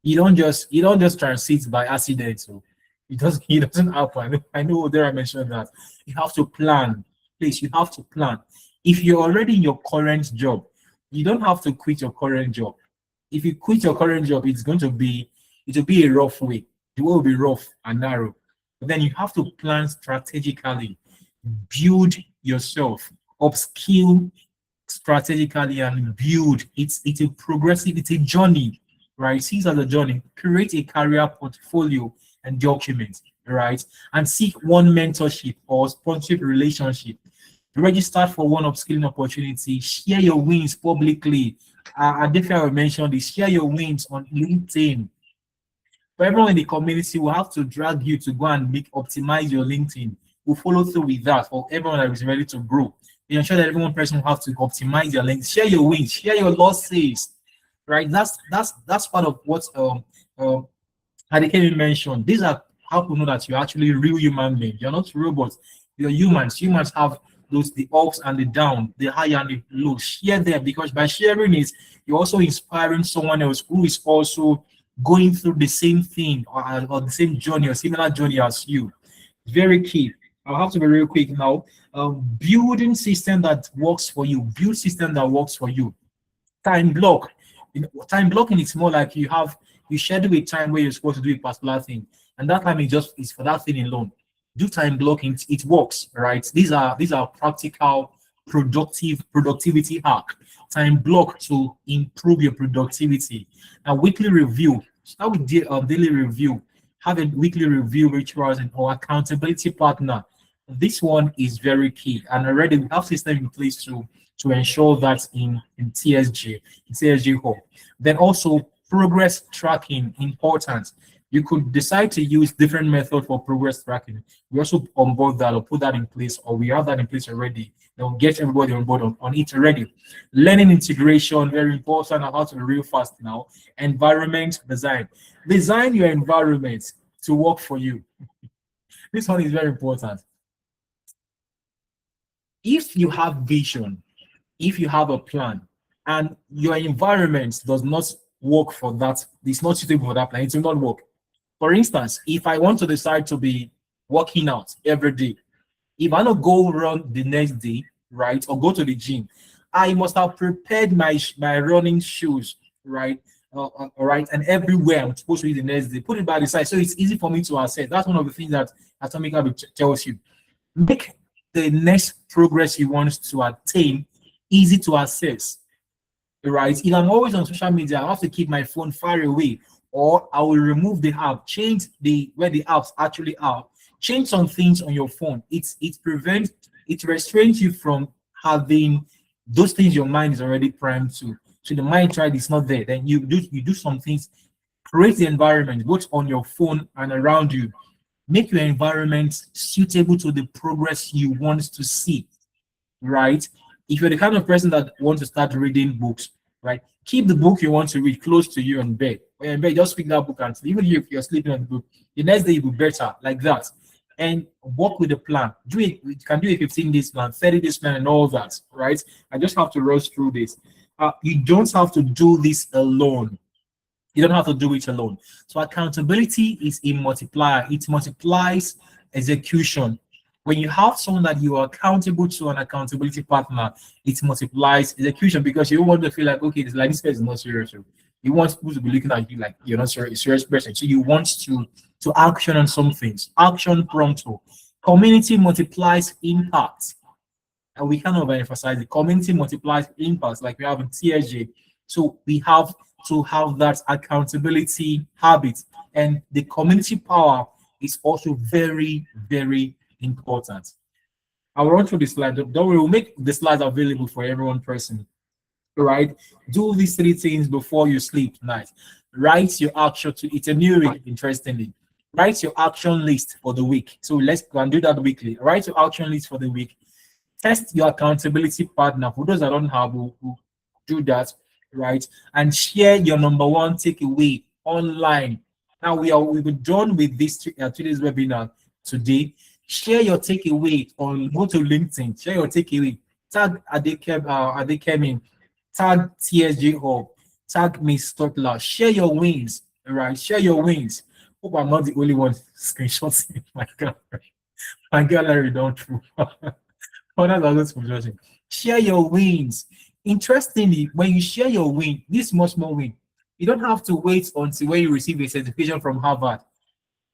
you don't just transit by accident. So it doesn't happen. I know there I mentioned that. You have to plan. Please, you have to plan. If you're already in your current job, you don't have to quit your current job. If you quit your current job, it'll be a rough way. The way will be rough and narrow. But then you have to plan strategically, build yourself, upskill strategically, and build. It's a progressive, it's a journey, right? See it as a journey. Create a career portfolio and document. right? And seek one mentorship or sponsorship relationship. Register for one upskilling opportunity. Share your wins publicly. I definitely mentioned this. Share your wins on LinkedIn. For everyone in the community, will have to drag you to go and optimize your LinkedIn. We'll follow through with that for everyone that is ready to grow. We ensure that every one person will have to optimize their LinkedIn. Share your wins, share your losses, right? That's part of what Adekemi mentioned. These are how to know that you're actually real human beings. You're not robots. You're humans. Humans have those the ups and the down, the high and the low. Share them, because by sharing it, you're also inspiring someone else who is also going through the same thing, or the same journey or similar journey as you. Very key. I'll have to be real quick now. Building system that works for you. Build system that works for you. Time block. Time blocking is more like you schedule a time where you're supposed to do a particular thing, and that time is for that thing alone. Do time blocking. It works, right? These are practical, productivity hack. Time block to improve your productivity. Now, weekly review. Start with daily review. Have a weekly review rituals and or accountability partner. This one is very key, and already we have system in place to ensure that in TSJHub. Then also progress tracking, important. You could decide to use different methods for progress tracking. We also onboard that or put that in place, or we have that in place already. Then we'll get everybody on board on it already. Learning integration, very important. I have to be real fast now. Environment design. Design your environment to work for you. This one is very important. If you have vision, if you have a plan, and your environment does not work for that, it's not suitable for that plan, it will not work. For instance, if I want to decide to be working out every day, if I don't go run the next day, right, or go to the gym, I must have prepared my running shoes, right, all right, and everywhere I'm supposed to be the next day, put it by the side so it's easy for me to access. That's one of the things that Atomic Habit tells you. Make the next progress you want to attain easy to access, right? If I'm always on social media, I have to keep my phone far away, or I will remove the app, change where the apps actually are, change some things on your phone. It restrains you from having those things your mind is already primed to. So the mind tried it's not there. Then you do some things, create the environment both on your phone and around you. Make your environment suitable to the progress you want to see, right? If you're the kind of person that wants to start reading books, right, keep the book you want to read close to you in bed. When you're in bed, just pick that book and even if you're sleeping on the book, the next day you'll be better, like that. And work with the plan. Do it. You can do a 15 days plan, 30 days plan, and all that, right? I just have to rush through this. You don't have to do this alone. You don't have to do it alone. So accountability is a multiplier. It multiplies execution. When you have someone that you are accountable to, an accountability partner, it multiplies execution, because you don't want to feel like, okay, this person is not serious. You want people to be looking at you like you're not a serious person. So you want to action on some things. Action pronto. Community multiplies impact. And we cannot overemphasize the community multiplies impact, like we have in TSJ. So we have to have that accountability habit, and the community power is also very, very important. I'll run through the slide. Don't worry, we'll make the slides available for everyone present. Right? Do these 3 things before you sleep tonight. Write your action it's a new week, interestingly. Write your action list for the week. So let's go and do that weekly. Write your action list for the week. Test your accountability partner. For those that don't have, who do that, right? And share your number 1 takeaway online. Now we're done with this today's webinar today. Share your takeaway go to LinkedIn. Share your takeaway. Tag Adekemi. Tag TSJHub. Tag Miss Stotler. Share your wins. Right? Share your wins. Hope I'm not the only one screenshotting my gallery. My gallery don't true. Share your wins. Interestingly, when you share your win, this small win, you don't have to wait until when you receive a certification from Harvard.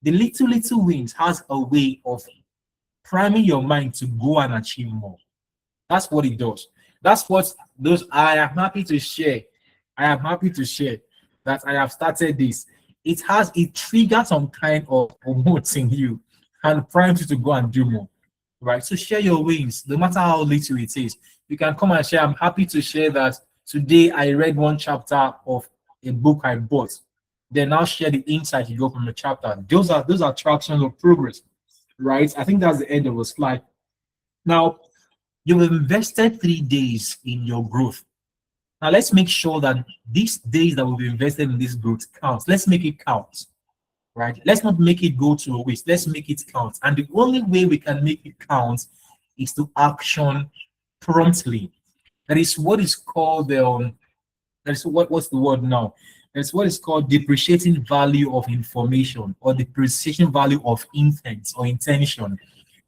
The little wins has a way of priming your mind to go and achieve more. That's what it does. That's what those I am happy to share. I am happy to share that I have started this. It triggers some kind of promoting you. and prime you to go and do more, right? So share your wins, no matter how little it is. You can come and share. I'm happy to share that today I read one chapter of a book I bought. Then I'll share the insight you got from the chapter. Those are tractions of progress, right? I think that's the end of the slide. Now, you've invested 3 days in your growth. Now let's make sure that these days that we've invested in this growth counts. Let's make it count, right? Let's not make it go to a waste. Let's make it count. And the only way we can make it count is to action promptly. That is what is called what's the word now? That's what is called depreciating value of information, or depreciation value of intent or intention.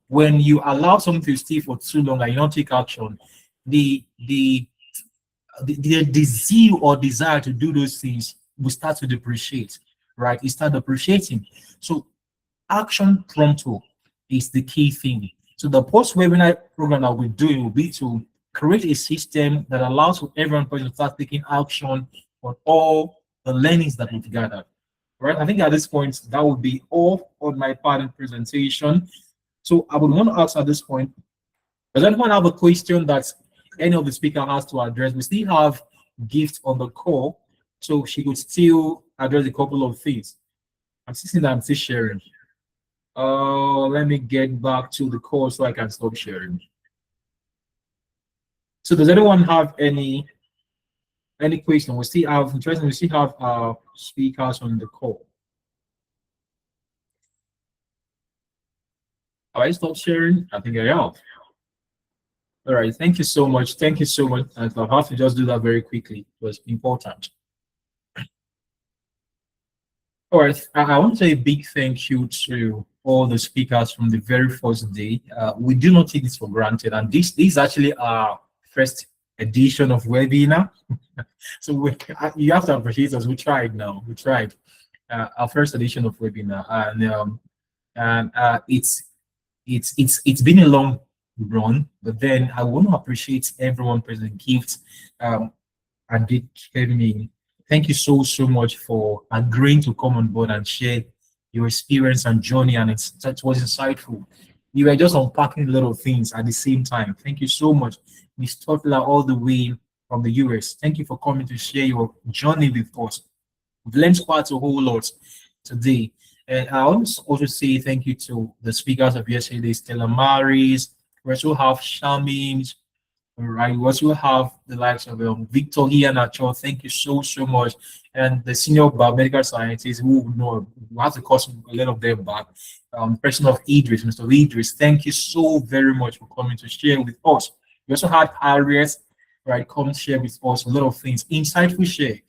When you allow something to stay for too long and you don't take action, the zeal or desire to do those things will start to depreciate, right? It start depreciating. So action prompto is the key thing. So the post-webinar program that we're doing will be to create a system that allows for everyone to start taking action on all the learnings that we've gathered, right? I think at this point, that would be all on my part in presentation. So I would want to ask at this point, does anyone have a question that any of the speaker has to address? We still have Gift on the call, so she could still address a couple of things. I'm still sharing. Let me get back to the call so I can stop sharing. So does anyone have any question? We still have speakers on the call. Have I stopped sharing? I think I have. All right, thank you so much. Thank you so much. And I'll have to just do that very quickly. It was important. All right, I want to say a big thank you to all the speakers from the very first day. We do not take this for granted, and this is actually our first edition of webinar. So you have to appreciate us. We tried now. We tried our first edition of webinar, and it's been a long run, but then I want to appreciate everyone present, Gift, and Dick Kemi. Thank you so much for agreeing to come on board and share your experience and journey, and that was insightful. You were just unpacking a lot of things at the same time. Thank you so much, Ms. Totler, all the way from the US. Thank you for coming to share your journey with us. We've learned quite a whole lot today. And I want to also say thank you to the speakers of yesterday, Stella Maris. We also have Shamin. All right, we also have the likes of Victor Ianacho. Thank you so much. And the senior biomedical scientists who know, we have to call a lot of them back. Person of Idris, Mr. Idris, thank you so very much for coming to share with us. We also had Harriet, right, come share with us a lot of things. Insightful share.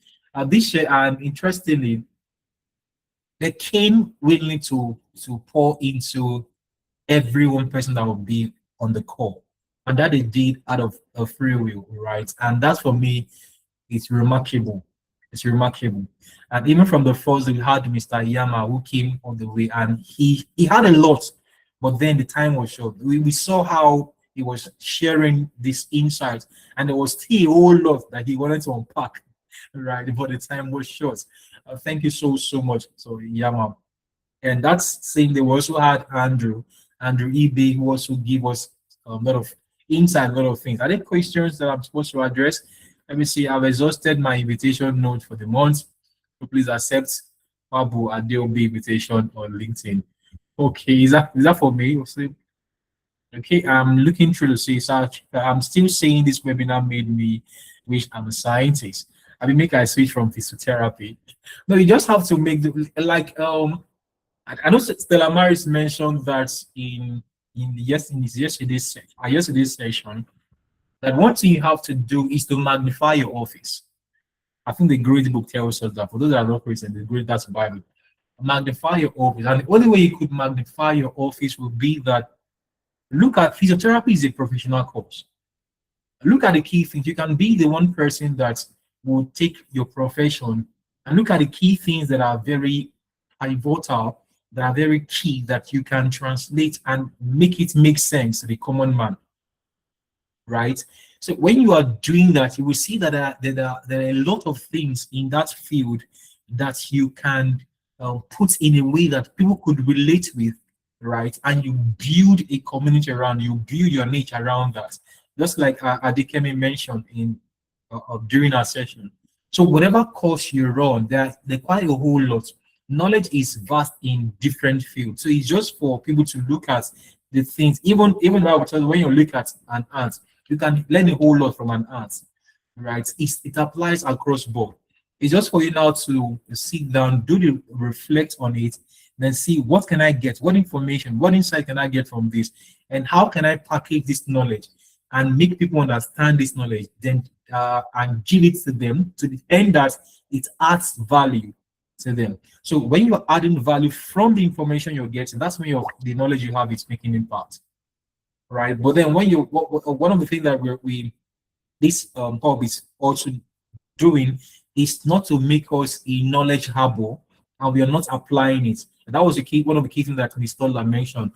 This share, and interestingly, they came willing to pour into every one person that will be on the call, and that they did out of a free will, right? And that for me, it's remarkable. It's remarkable. And even from the first, we had Mr. Yama who came on the way, and he had a lot, but then the time was short. We saw how he was sharing this insight, and there was still a whole lot that he wanted to unpack, right? But the time was short. Thank you so much, so Yama. And that's saying they also had Andrew EB, who also gave us a lot of insight, a lot of things. Are there questions that I'm supposed to address? Let me see. I've exhausted my invitation note for the month. So please accept Babu Adeobi invitation on LinkedIn. Okay, is that for me? Okay, I'm looking through the research. I'm still saying this webinar made me wish I'm a scientist. I mean, make I switch from physiotherapy. No, you just have to make the I know Stella Maris mentioned that in yesterday's session, that one thing you have to do is to magnify your office. I think the great book tells us that. For those that are not Christian, the great, that's Bible. Magnify your office, and the only way you could magnify your office would be that look at physiotherapy is a professional course. Look at the key things. You can be the one person that will take your profession and look at the key things that are very pivotal, that are very key, that you can translate and make it make sense to the common man, right? So when you are doing that, you will see that there are a lot of things in that field that you can put in a way that people could relate with, right? And you build a community around you, build your niche around that. Just like Adikemi mentioned in during our session. So whatever course you run, there quite a whole lot. Knowledge is vast in different fields. So it's just for people to look at the things. Even when you look at an ant, you can learn a whole lot from an ant, right? It applies across board. It's just for you now to sit down, reflect on it, then see what can I get, what information, what insight can I get from this, and how can I package this knowledge and make people understand this knowledge, then and give it to them to the end that it adds value to them. So when you're adding value from the information you're getting, that's when the knowledge you have is making impact, right? But then when one of the things that this hub is also doing is not to make us a knowledge harbor, and we are not applying it. And that was one of the key things that Mr. Stoller mentioned.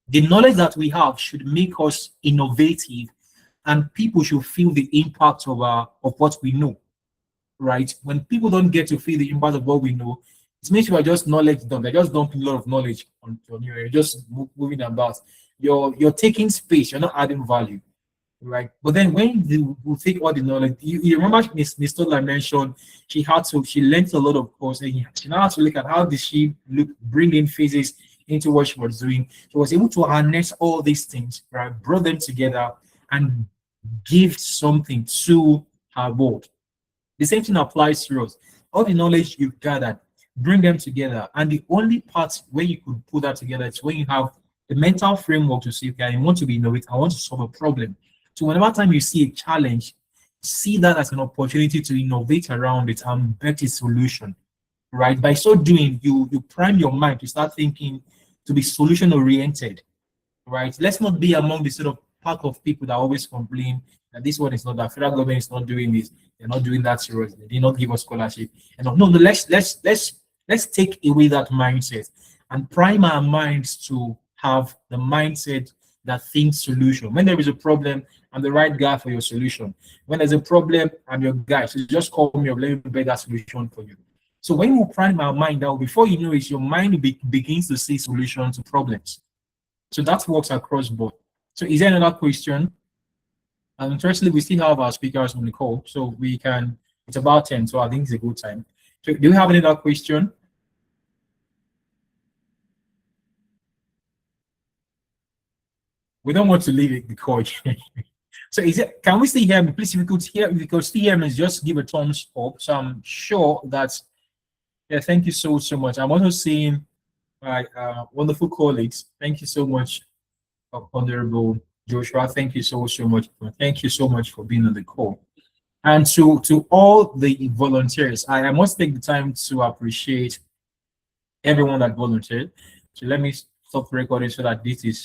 The knowledge that we have should make us innovative, and people should feel the impact of what we know, right? When people don't get to feel the impact of what we know, it means you are just knowledge dump. They're just dumping a lot of knowledge on you. You're just moving about. You're taking space. You're not adding value, right? But then when you take all the knowledge, you remember Miss Stoller mentioned she learned a lot of course, and she now has to look at how did she bring in physics into what she was doing. She was able to harness all these things, right? Brought them together and give something to her board. The same thing applies to us. All the knowledge you've gathered, bring them together. And the only part where you could put that together is when you have the mental framework to say, okay, I want to be innovative, I want to solve a problem. So whenever time you see a challenge, see that as an opportunity to innovate around it and bet a solution, right? By so doing, you prime your mind to start thinking, to be solution oriented, right? Let's not be among the sort of pack of people that always complain that this one is not, that federal government is not doing this, they're not doing that to us, they did not give us scholarship. And no, let's take away that mindset and prime our minds to have the mindset that thinks solution. When there is a problem, I'm the right guy for your solution. When there's a problem, I'm your guy. So just call me up, let me build that solution for you. So when you prime our mind out, before you know it, your mind begins to see solutions to problems. So that works across board. So is there another question? And interestingly, we still have our speakers on the call, so we can, it's about 10, so I think it's a good time. So do you have any other question? We don't want to leave the call. So can we still hear me? Please, if you could still hear me, just give a thumbs up. So I'm sure that, yeah, thank you so much. I'm also seeing my wonderful colleagues. Thank you so much, Honorable Joshua. Thank you so much. Thank you so much for being on the call. And to all the volunteers, I must take the time to appreciate everyone that volunteered. So let me stop recording so that this is